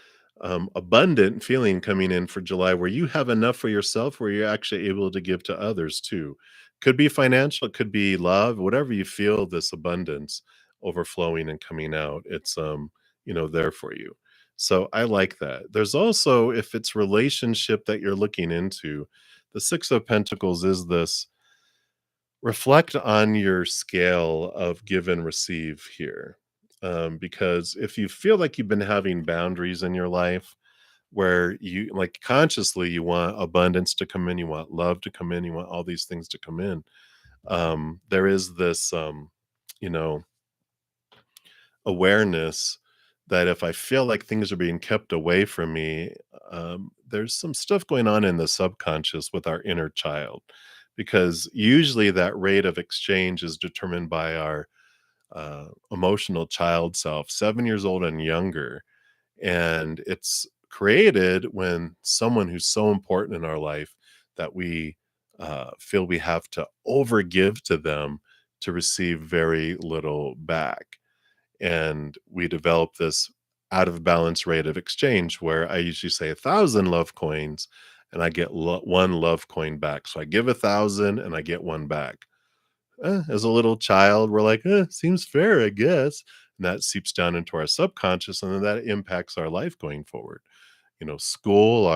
abundant feeling coming in for July where you have enough for yourself, where you're actually able to give to others too. Could be financial, it could be love, whatever you feel, this abundance overflowing and coming out. It's there for you. So I like that. There's also, if it's relationship that you're looking into, the 6 of Pentacles is this. Reflect on your scale of give and receive here. Because if you feel like you've been having boundaries in your life where you like consciously you want abundance to come in, you want love to come in, you want all these things to come in. There is this you know, awareness that if I feel like things are being kept away from me, there's some stuff going on in the subconscious with our inner child. Because usually that rate of exchange is determined by our emotional child self, 7 years old and younger. And it's created when someone who's so important in our life that we feel we have to overgive to them to receive very little back. And we develop this out of balance rate of exchange where I usually say 1,000 love coins and I get 1 love coin back. So I give 1,000 and I get 1 back. As a little child, we're like, seems fair, I guess. And that seeps down into our subconscious, and then that impacts our life going forward. School,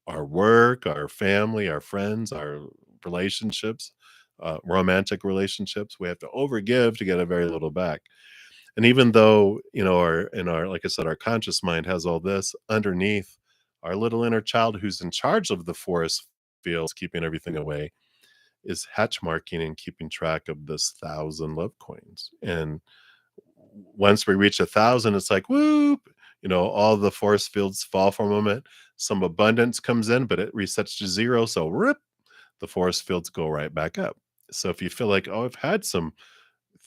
our work, our family, our friends, our relationships, romantic relationships. We have to overgive to get a very little back. And even though, like I said, our conscious mind has all this underneath, our little inner child who's in charge of the forest fields, keeping everything away, is hatch marking and keeping track of this 1,000 love coins. And once we reach 1,000, it's like, whoop, all the forest fields fall for a moment. Some abundance comes in, but it resets to 0. So rip, the forest fields go right back up. So if you feel like, oh, I've had some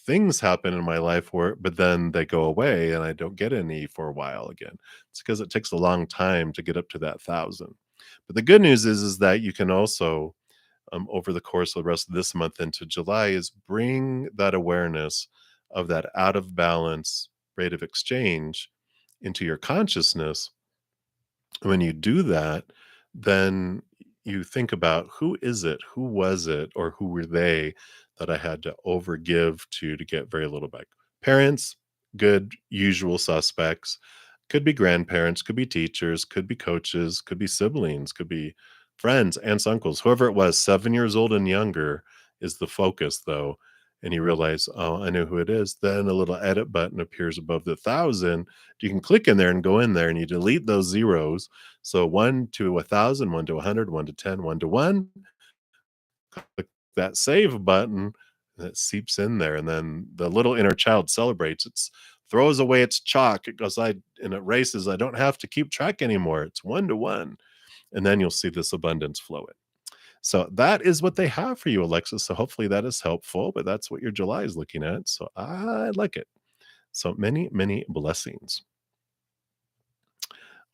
things happen in my life but then they go away and I don't get any for a while again. It's because it takes a long time to get up to that 1,000. But the good news is that you can also, over the course of the rest of this month into July, is bring that awareness of that out of balance rate of exchange into your consciousness. When you do that, then you think about, who is it, who was it, or who were they that I had to overgive to get very little back. Parents, good, usual suspects. Could be grandparents, could be teachers, could be coaches, could be siblings, could be friends, aunts, uncles, whoever it was. 7 years old and younger is the focus, though. And you realize, oh, I know who it is. Then a little edit button appears above the 1,000. You can click in there and go in there and you delete those zeros. So 1 to 1,000, 1 to 100, 1 to 10, 1 to 1. Click that save button, and it seeps in there. And then the little inner child celebrates. It throws away its chalk. It goes, and it races. I don't have to keep track anymore. It's 1 to 1. And then you'll see this abundance flow in. So that is what they have for you, Alexis. So hopefully that is helpful, but that's what your July is looking at. So I like it. So many, many blessings.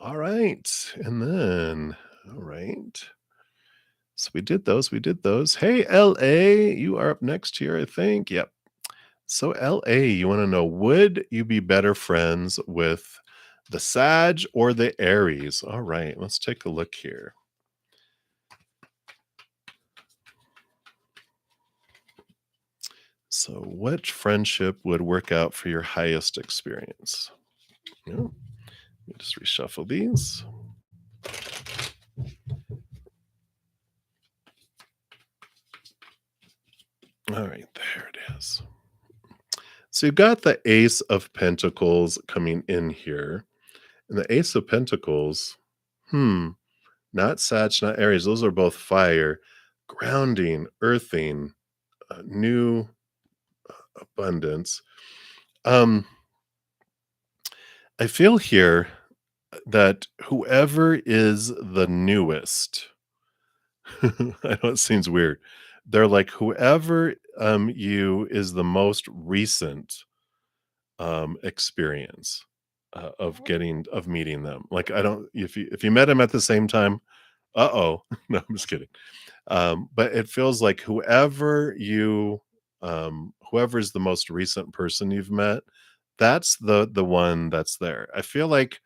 All right. And then, all right. So we did those. We did those. Hey, LA, you are up next here, I think. Yep. So LA, you want to know, would you be better friends with the Sag or the Aries? All right. Let's take a look here. So, which friendship would work out for your highest experience? Yeah. Let me just reshuffle these. All right, there it is. So you've got the Ace of Pentacles coming in here. And the Ace of Pentacles, not Sag, not Aries. Those are both fire, grounding, earthing, new abundance. I feel here that whoever is the newest, I know it seems weird. They're like, whoever you is the most recent experience of meeting them. Like, I don't, if you met him at the same time, no, I'm just kidding. But it feels like whoever's the most recent person you've met, that's the one that's there. I feel like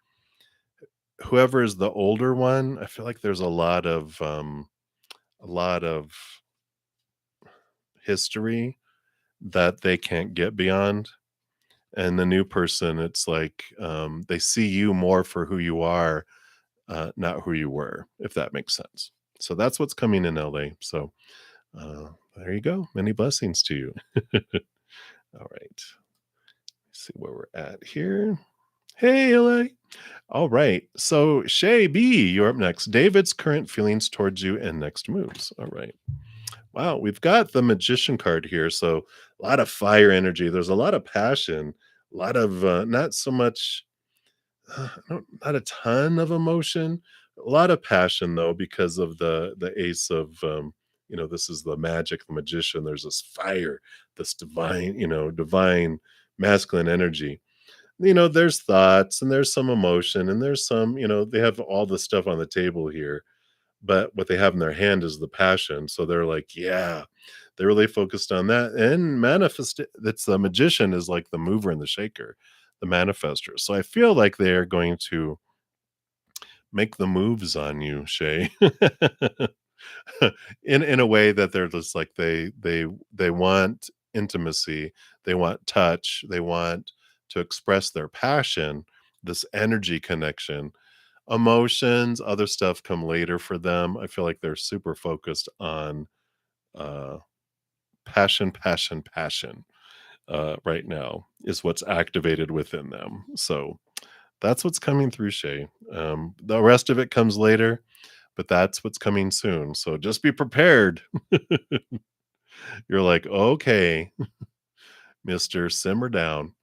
whoever is the older one, I feel like there's a lot of history that they can't get beyond. And the new person, it's like, they see you more for who you are, not who you were, if that makes sense. So that's what's coming in LA. So there you go. Many blessings to you. All right. Let's see where we're at here. Hey, LA. All right. So Shay B, you're up next. David's current feelings towards you and next moves. All right. Wow, we've got the Magician card here. So a lot of fire energy. There's a lot of passion, a lot of not so much, not a ton of emotion, a lot of passion though, because of the Ace of, this is the magic, the magician. There's this fire, this divine masculine energy. There's thoughts and there's some emotion and there's some, they have all the stuff on the table here, but what they have in their hand is the passion. So they're like, yeah, they're really focused on that. And that's the magician is like the mover and the shaker, the manifester. So I feel like they're going to make the moves on you, Shay. In a way that they're just like they want intimacy, they want touch, they want to express their passion, this energy connection. Emotions, other stuff come later for them. I feel like they're super focused on uh passion, passion, passion right now is what's activated within them. So that's what's coming through, Shay. The rest of it comes later, but that's what's coming soon. So just be prepared. You're like, okay, Mister, simmer down.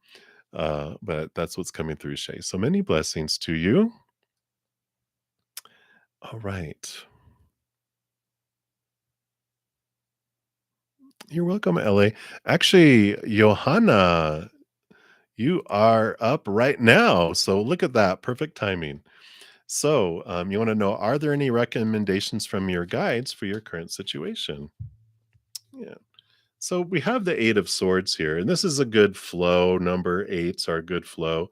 But that's what's coming through, Shay. So many blessings to you. All right. You're welcome, LA. Actually, Johanna, you are up right now. So look at that. Perfect timing. So, you want to know, are there any recommendations from your guides for your current situation? Yeah. So we have the Eight of Swords here, and this is a good flow. Number eights are a good flow.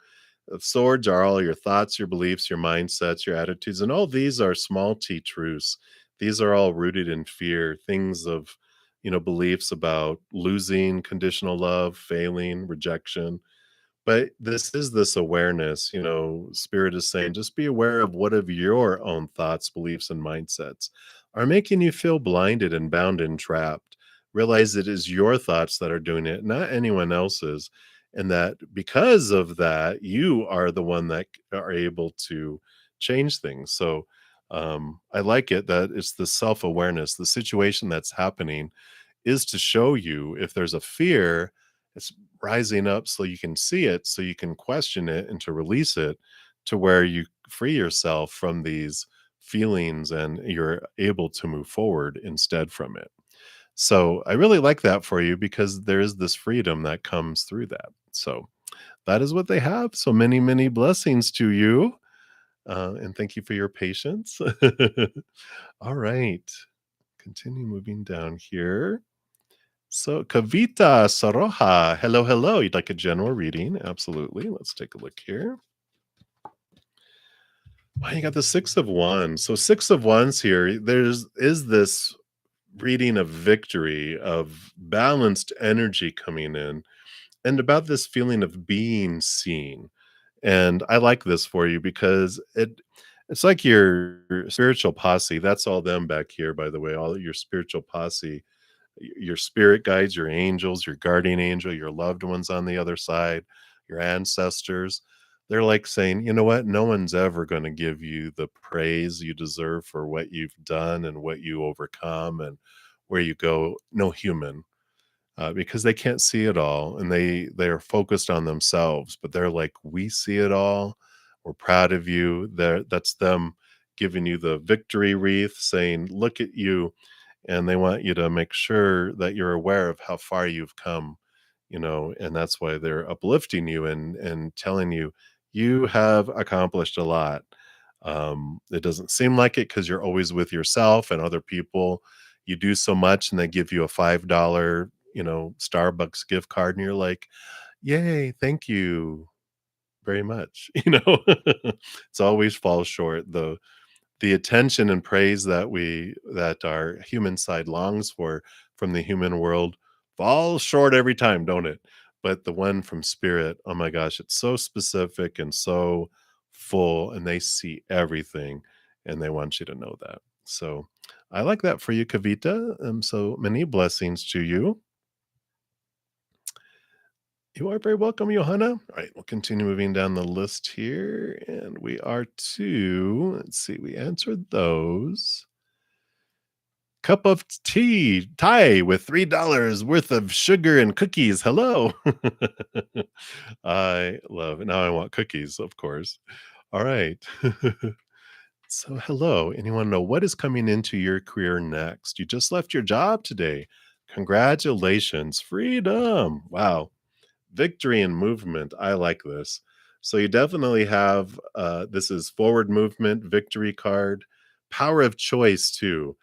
Swords are all your thoughts, your beliefs, your mindsets, your attitudes, and all these are small t truths. These are all rooted in fear, things of, beliefs about losing conditional love, failing, rejection. But this is this awareness, Spirit is saying, just be aware of what of your own thoughts, beliefs, and mindsets are making you feel blinded and bound and trapped. Realize it is your thoughts that are doing it, not anyone else's. And that because of that, you are the one that are able to change things. So I like it that it's the self awareness, the situation that's happening is to show you if there's a fear, it's rising up so you can see it, so you can question it and to release it to where you free yourself from these feelings and you're able to move forward instead from it. So I really like that for you because there is this freedom that comes through that. So that is what they have. So many, many blessings to you. And thank you for your patience. All right. Continue moving down here. So, Kavita Saroha, hello, hello. You'd like a general reading? Absolutely. Let's take a look here. Wow, you got the Six of Wands. So, Six of Wands here, there's is this reading of victory, of balanced energy coming in, and about this feeling of being seen. And I like this for you because it's like your spiritual posse. That's all them back here, by the way, all your spiritual posse, your spirit guides, your angels, your guardian angel, your loved ones on the other side, your ancestors. They're like saying, you know what? No one's ever going to give you the praise you deserve for what you've done and what you overcome and where you go. No human, because they can't see it all and they are focused on themselves. But they're like, we see it all. We're proud of you. That's them giving you the victory wreath, saying, look at you, and they want you to make sure that you're aware of how far you've come, and that's why they're uplifting you and telling you you have accomplished a lot. It doesn't seem like it because you're always with yourself and other people. You do so much and they give you a $5, Starbucks gift card, and you're like, yay, thank you very much. It's always falls short. The attention and praise that our human side longs for from the human world falls short every time, don't it? But the one from spirit, oh my gosh, it's so specific and so full, and they see everything, and they want you to know that. So I like that for you, Kavita. So many blessings to you. You are very welcome, Johanna. All right, we'll continue moving down the list here. And we are to, let's see, we answered those. Cup of tea, Thai with $3 worth of sugar and cookies. Hello. I love it. Now I want cookies, of course. All right. So, hello. And you want to know what is coming into your career next? You just left your job today. Congratulations. Freedom. Wow. Victory and movement. I like this. So you definitely have this is forward movement, victory card, power of choice too.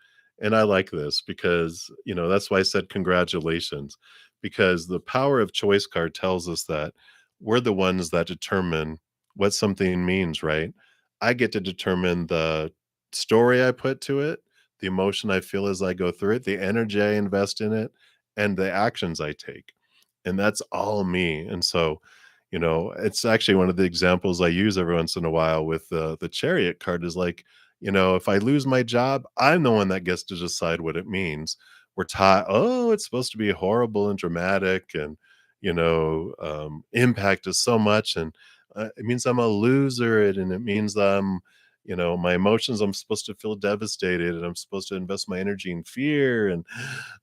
And I like this because, that's why I said congratulations, because the power of choice card tells us that we're the ones that determine what something means, right? I get to determine the story I put to it, the emotion I feel as I go through it, the energy I invest in it, and the actions I take. And that's all me. And so, it's actually one of the examples I use every once in a while with the chariot card is like, if I lose my job, I'm the one that gets to decide what it means. We're taught, oh, it's supposed to be horrible and dramatic and, impact is so much. And it means I'm a loser, and it means my emotions, I'm supposed to feel devastated, and I'm supposed to invest my energy in fear, and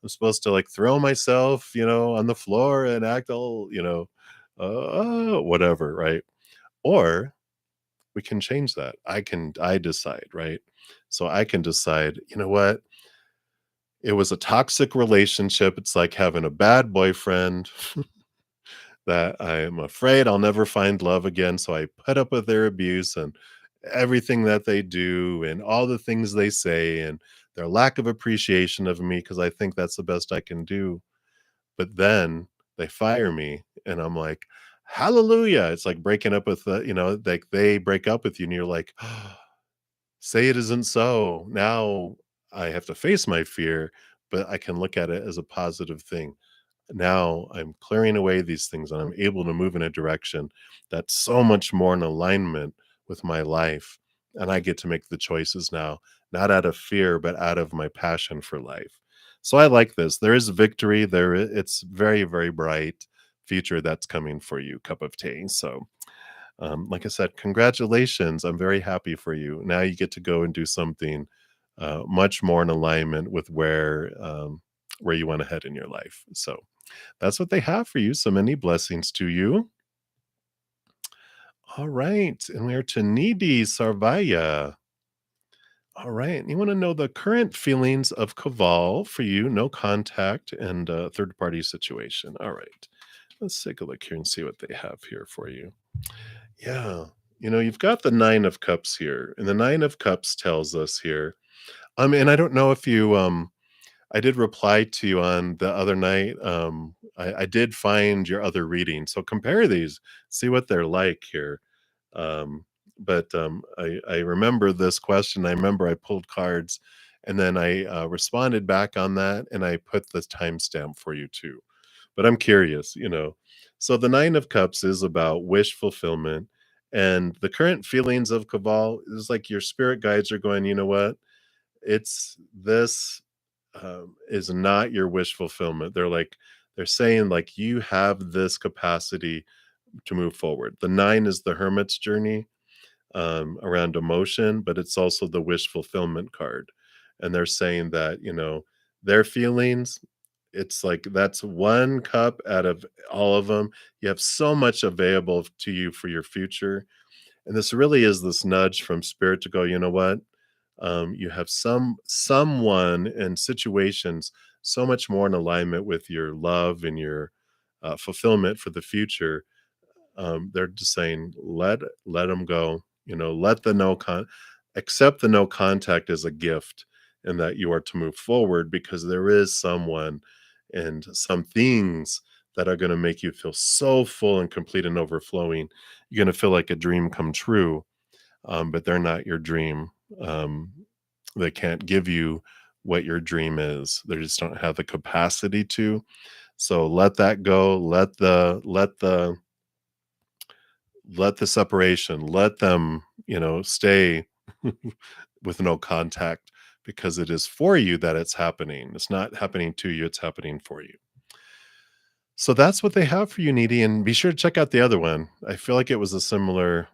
I'm supposed to like throw myself, on the floor and act all, whatever, right? Or we can change that. I decide, right? So I can decide, you know what? It was a toxic relationship. It's like having a bad boyfriend that I'm afraid I'll never find love again. So I put up with their abuse and everything that they do and all the things they say and their lack of appreciation of me because I think that's the best I can do. But then they fire me and I'm like, hallelujah. It's like breaking up with, like they break up with you and you're like, say it isn't so. Now I have to face my fear, but I can look at it as a positive thing. Now I'm clearing away these things and I'm able to move in a direction that's so much more in alignment with my life. And I get to make the choices now, not out of fear, but out of my passion for life. So I like this. There is victory. It's very, very bright future that's coming for you, cup of tea. So like I said, congratulations. I'm very happy for you. Now you get to go and do something much more in alignment with where you want to head in your life. So that's what they have for you. So many blessings to you. All right. And we are to Nidhi Sarvaya. All right. You want to know the current feelings of Kaval for you, no contact and third party situation. All right. Let's take a look here and see what they have here for you. Yeah. You've got the 9 of Cups here, and the 9 of Cups tells us here. And I don't know if I did reply to you on the other night. I did find your other reading, so compare these, see what they're like here. But I remember this question. I remember I pulled cards, and then I responded back on that, and I put the timestamp for you too. But I'm curious. So the 9 of Cups is about wish fulfillment, and the current feelings of Cabal is like your spirit guides are going, you know what? It's this is not your wish fulfillment. They're saying like you have this capacity to move forward. The 9 is the hermit's journey around emotion, but it's also the wish fulfillment card. And they're saying that, their feelings, it's like that's one cup out of all of them. You have so much available to you for your future. And this really is this nudge from spirit to go, you know what? You have someone and situations so much more in alignment with your love and your fulfillment for the future. They're just saying let them go. Let the accept the no contact as a gift, and that you are to move forward because there is someone and some things that are going to make you feel so full and complete and overflowing. You're going to feel like a dream come true, but they're not your dream. Um, they can't give you what your dream is. They just don't have the capacity to. So let that go. Let the separation. Let them, stay with no contact because it is for you that it's happening. It's not happening to you. It's happening for you. So that's what they have for you, Needy. And be sure to check out the other one. I feel like it was a similar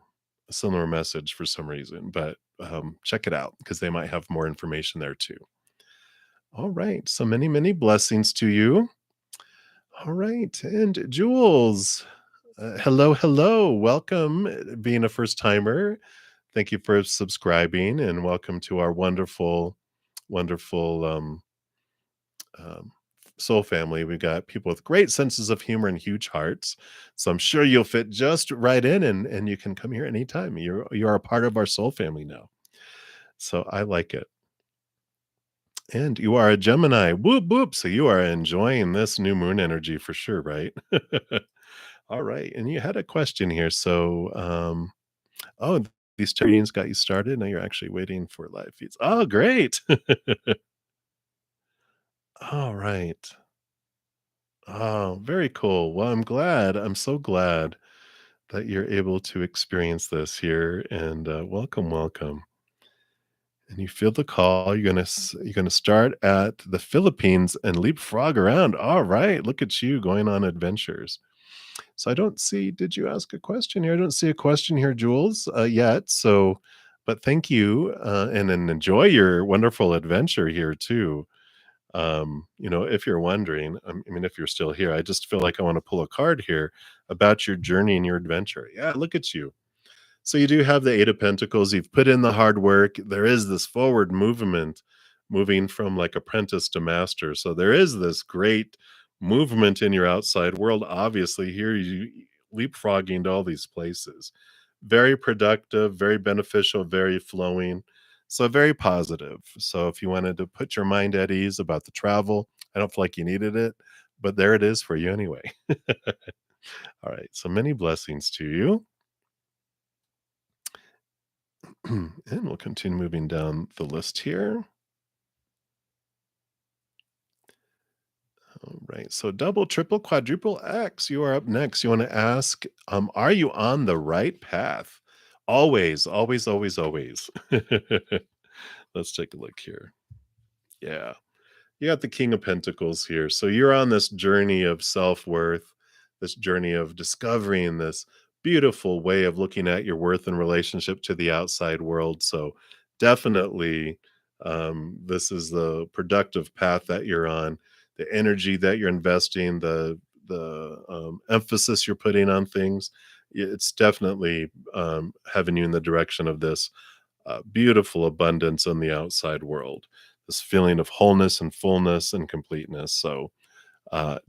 message for some reason, but check it out because they might have more information there too. All right. So many, many blessings to you. All right. And Jules, hello, hello. Welcome, being a first timer. Thank you for subscribing and welcome to our wonderful, wonderful um, soul family. We got people with great senses of humor and huge hearts. So I'm sure you'll fit just right in and you can come here anytime. You are a part of our soul family now. So I like it. And you are a Gemini. Whoop whoop. So you are enjoying this new moon energy for sure, right? All right. And you had a question here. So oh, these readings got you started, now you're actually waiting for live feeds. Oh, great. Alright. Oh, very cool. Well, I'm so glad that you're able to experience this here, and, welcome, welcome. And you feel the call, you're gonna start at the Philippines and leapfrog around. Alright, look at you going on adventures. So I don't see did you ask a question here? I don't see a question here, Jules, yet, so but thank you, and enjoy your wonderful adventure here too. If you're wondering, I mean, if you're still here, I just feel like I wanna pull a card here about your journey and your adventure. Yeah, look at you. So you do have the 8 of Pentacles, you've put in the hard work, there is this forward movement, moving from, like, apprentice to master, so there is this great movement in your outside world, obviously, here you leapfrogging to all these places. Very productive, very beneficial, very flowing, so very positive. So if you wanted to put your mind at ease about the travel, I don't feel like you needed it, but there it is for you anyway. Alright, so many blessings to you. And we'll continue moving down the list here. All right. So double, triple, quadruple X, you are up next. You want to ask, are you on the right path? Always, always, always, always. Let's take a look here. Yeah. You got the King of Pentacles here. So you're on this journey of self worth, this journey of discovering this beautiful way of looking at your worth in relationship to the outside world. So definitely, this is the productive path that you're on, the energy that you're investing, the emphasis you're putting on things. It's definitely having you in the direction of this beautiful abundance in the outside world, this feeling of wholeness and fullness and completeness. So,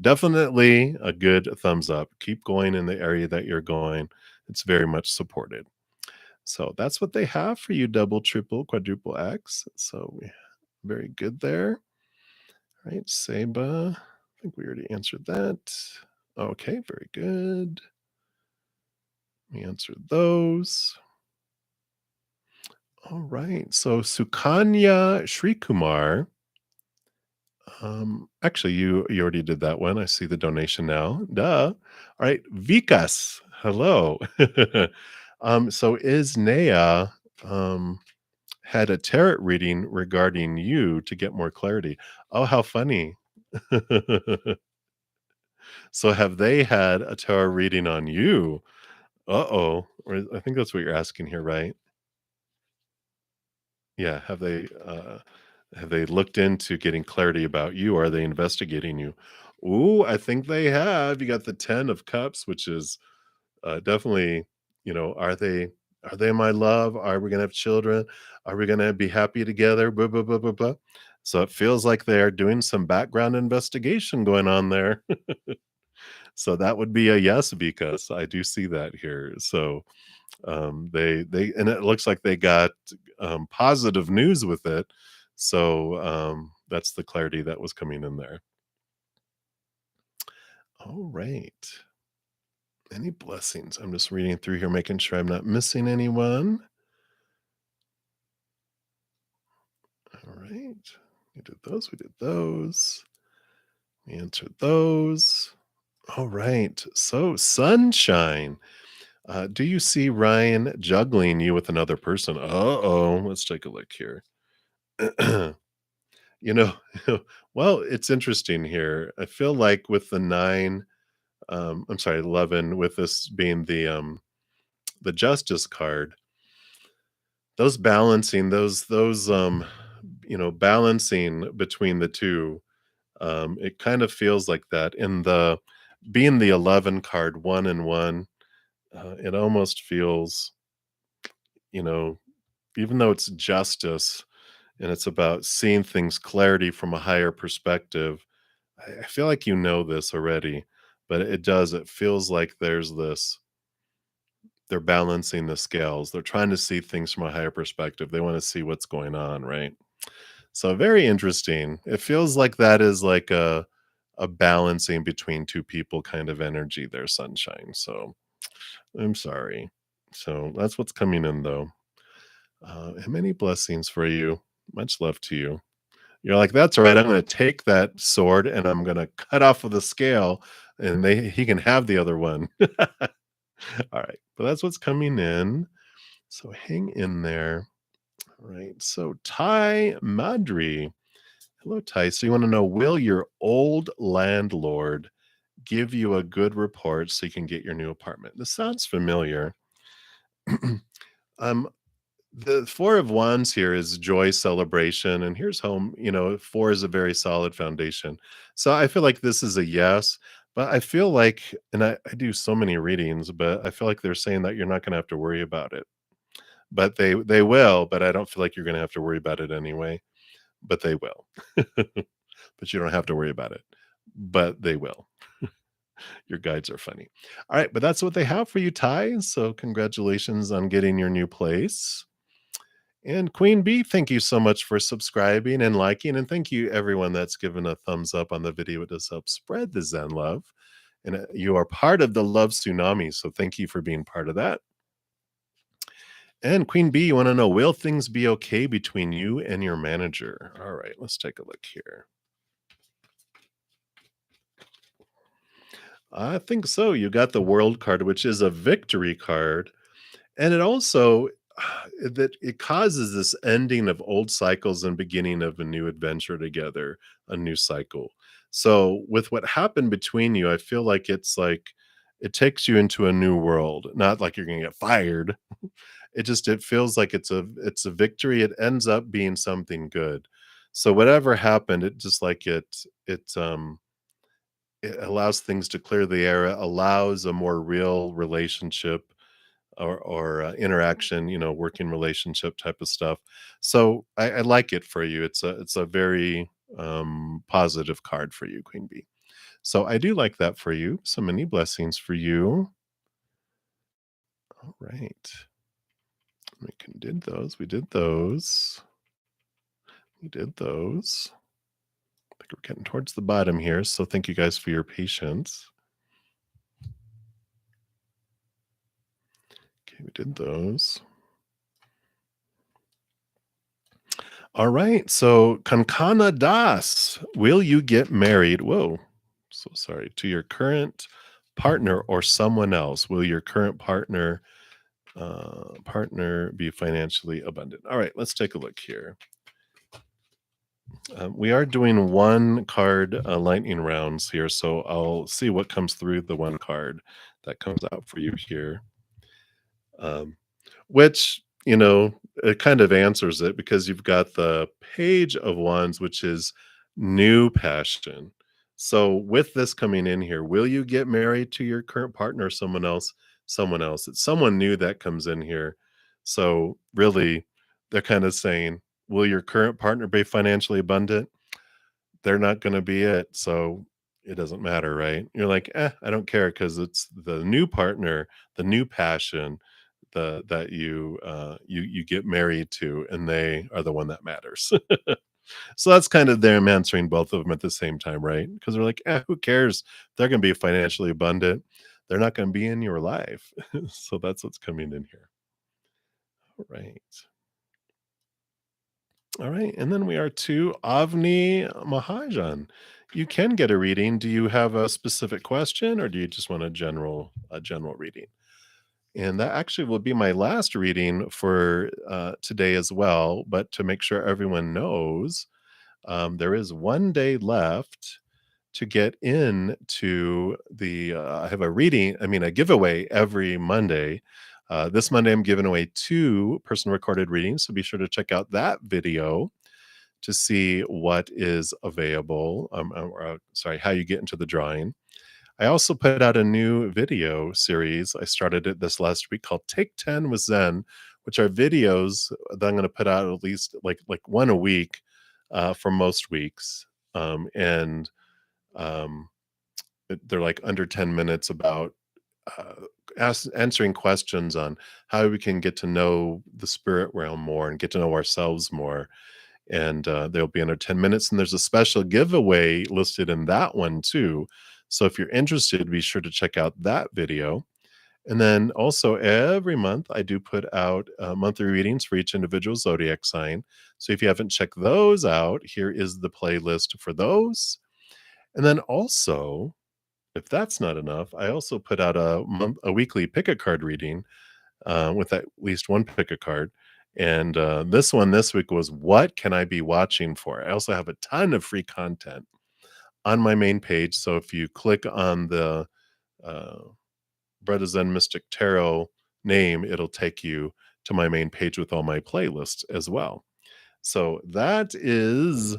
definitely a good thumbs up. Keep going in the area that you're going. It's very much supported. So that's what they have for you, double, triple, quadruple X. So very good there. All right, Seba. I think we already answered that. Okay, very good. We answered those. All right. So Sukanya Srikumar. Actually, you already did that one. I see the donation now. Duh. All right, Vikas. Hello. So is Naya had a tarot reading regarding you to get more clarity. Oh, how funny. So have they had a tarot reading on you? Uh-oh. Or I think that's what you're asking here, right? Yeah, have they looked into getting clarity about you? Are they investigating you? Ooh, I think they have. You got the 10 of cups, which is, definitely, are they my love? Are we gonna have children? Are we gonna be happy together? Blah, blah, blah, blah, blah. So it feels like they are doing some background investigation going on there. So that would be a yes, because I do see that here. So they and it looks like they got positive news with it. So that's the clarity that was coming in there. All right. Any blessings? I'm just reading through here, making sure I'm not missing anyone. All right. We did those. We did those. We answered those. All right. So, sunshine. Do you see Ryan juggling you with another person? Uh-oh. Let's take a look here. You know, well, it's interesting here. I feel like with the 9, I'm sorry, 11, with this being the Justice card, balancing between the 2, it kind of feels like that. In the being the 11 card, 1 and 1, it almost feels, you know, even though it's justice and it's about seeing things clarity from a higher perspective, I feel like you know this already, but it does. It feels like there's this. They're balancing the scales. They're trying to see things from a higher perspective. They want to see what's going on, right? So very interesting. It feels like that is like a balancing between two people kind of energy there, sunshine. So I'm sorry. So that's what's coming in, though. And many blessings for you. Much love to you. You're like, "That's all right. I'm gonna take that sword and I'm gonna cut off of the scale, and he can have the other one." All right, but that's what's coming in. So hang in there. All right. So Ty Madri. Hello, Ty. So you want to know, will your old landlord give you a good report so you can get your new apartment? This sounds familiar. um, the Four of Wands here is joy, celebration, and here's home. Four is a very solid foundation. So I feel like this is a yes, but I feel like, and I do so many readings, but I feel like they're saying that you're not going to have to worry about it. But they will, but I don't feel like you're going to have to worry about it anyway. But they will. But you don't have to worry about it. But they will. Your guides are funny. All right, but that's what they have for you, Ty. So congratulations on getting your new place. And Queen Bee, thank you so much for subscribing and liking. And thank you, everyone that's given a thumbs up on the video. It does help spread the Zen love. And you are part of the love tsunami. So thank you for being part of that. And Queen Bee, you want to know, will things be okay between you and your manager? All right, let's take a look here. I think so. You got the World card, which is a victory card. And it also that it causes this ending of old cycles and beginning of a new adventure together, a new cycle. So with what happened between you, I feel like it's like it takes you into a new world. Not like you're gonna get fired. It feels like it's a victory. It ends up being something good. So whatever happened, it just like it allows things to clear the air, allows a more real relationship or interaction, working relationship type of stuff. So I like it for you. It's a very positive card for you, Queen Bee. So I do like that for you. So many blessings for you. All right. We did those. We did those. We did those. I think we're getting towards the bottom here. So thank you guys for your patience. Okay, we did those. All right. So Kankana Das, will you get married? Whoa. So sorry. To your current partner or someone else? Will your current partner be financially abundant? All right, let's take a look here. We are doing one card lightning rounds here, so I'll see what comes through the one card that comes out for you here. Which, it kind of answers it because you've got the Page of Wands, which is new passion. So with this coming in here, will you get married to your current partner or someone else? Someone else. It's someone new that comes in here. So really, they're kind of saying, will your current partner be financially abundant? They're not going to be it. So it doesn't matter, right? You're like, I don't care because it's the new partner, the new passion, that you get married to, and they are the one that matters. So that's kind of them answering both of them at the same time, right? Because they're like, who cares? They're going to be financially abundant. They're not going to be in your life. So that's what's coming in here. All right. All right. And then we are to Avni Mahajan. You can get a reading. Do you have a specific question or do you just want a general reading? And that actually will be my last reading for today as well. But to make sure everyone knows, there is one day left to get into the. I have a giveaway every Monday. This Monday, I'm giving away 2 person recorded readings. So be sure to check out that video to see what is available. Sorry, how you get into the drawing. I also put out a new video series. I started it this last week called Take 10 with Zen, which are videos that I'm going to put out at least like one a week for most weeks. And they're like under 10 minutes about answering questions on how we can get to know the spirit realm more and get to know ourselves more. And they'll be under 10 minutes. And there's a special giveaway listed in that one too. So if you're interested, be sure to check out that video. And then also every month, I do put out monthly readings for each individual zodiac sign. So if you haven't checked those out, here is the playlist for those. And then also, if that's not enough, I also put out a weekly pick a card reading with at least one pick a card. And this one this week was what can I be watching for? I also have a ton of free content on my main page. So if you click on the uh, bruddaZEN Mystic Tarot name, it'll take you to my main page with all my playlists as well. So that is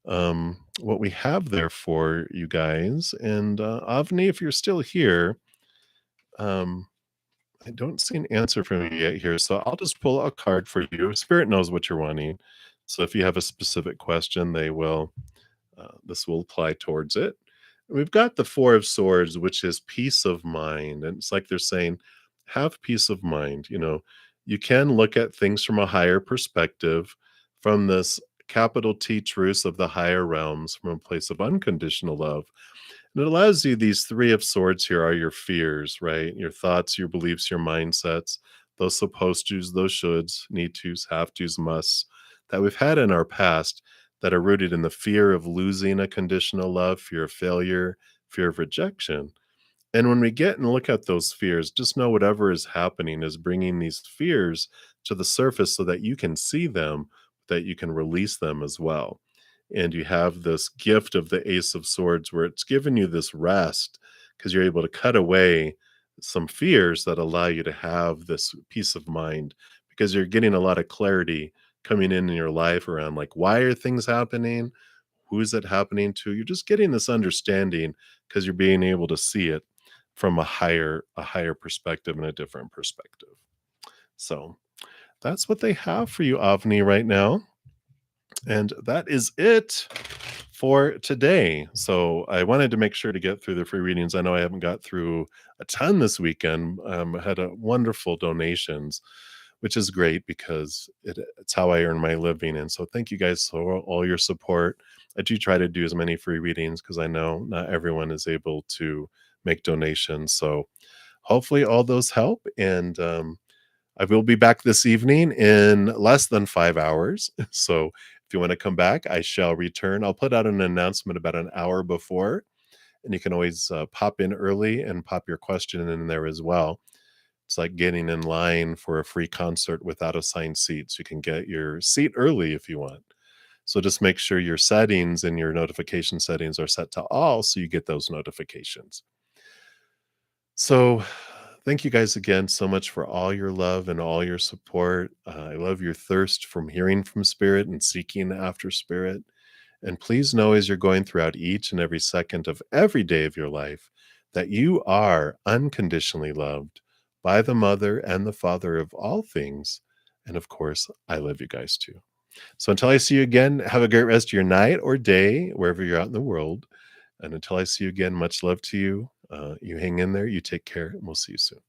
what we have there for you guys. And Avni, if you're still here, um, I don't see an answer from you yet here. So I'll just pull a card for you. Spirit knows what you're wanting. So if you have a specific question, this will apply towards it. We've got the Four of Swords, which is peace of mind. And it's like they're saying, have peace of mind. You can look at things from a higher perspective, from this capital T truths of the higher realms, from a place of unconditional love. And it allows you, these Three of Swords here are your fears, right? Your thoughts, your beliefs, your mindsets, those supposed tos, those shoulds, need tos, have tos, musts that we've had in our past that are rooted in the fear of losing a conditional love, fear of failure, fear of rejection. And when we get and look at those fears, just know whatever is happening is bringing these fears to the surface so that you can see them, that you can release them as well. And you have this gift of the Ace of Swords where it's given you this rest because you're able to cut away some fears that allow you to have this peace of mind because you're getting a lot of clarity coming in your life around like why are things happening, who is it happening to. You're just getting this understanding because you're being able to see it from a higher perspective and a different perspective. So that's what they have for you, Avni, right now. And that is it for today. So I wanted to make sure to get through the free readings. I know I haven't got through a ton this weekend. I had a wonderful donations, which is great because it's how I earn my living. And so thank you guys for all your support. I do try to do as many free readings because I know not everyone is able to make donations. So hopefully all those help. And I will be back this evening in less than 5 hours. So if you want to come back, I shall return. I'll put out an announcement about an hour before, and you can always pop in early and pop your question in there as well. It's like getting in line for a free concert without assigned seats. You can get your seat early if you want. So just make sure your settings and your notification settings are set to all so you get those notifications. So thank you guys again so much for all your love and all your support. I love your thirst from hearing from Spirit and seeking after Spirit. And please know as you're going throughout each and every second of every day of your life that you are unconditionally loved by the Mother and the Father of all things. And of course, I love you guys too. So until I see you again, have a great rest of your night or day, wherever you're out in the world. And until I see you again, much love to you. You hang in there, you take care, and we'll see you soon.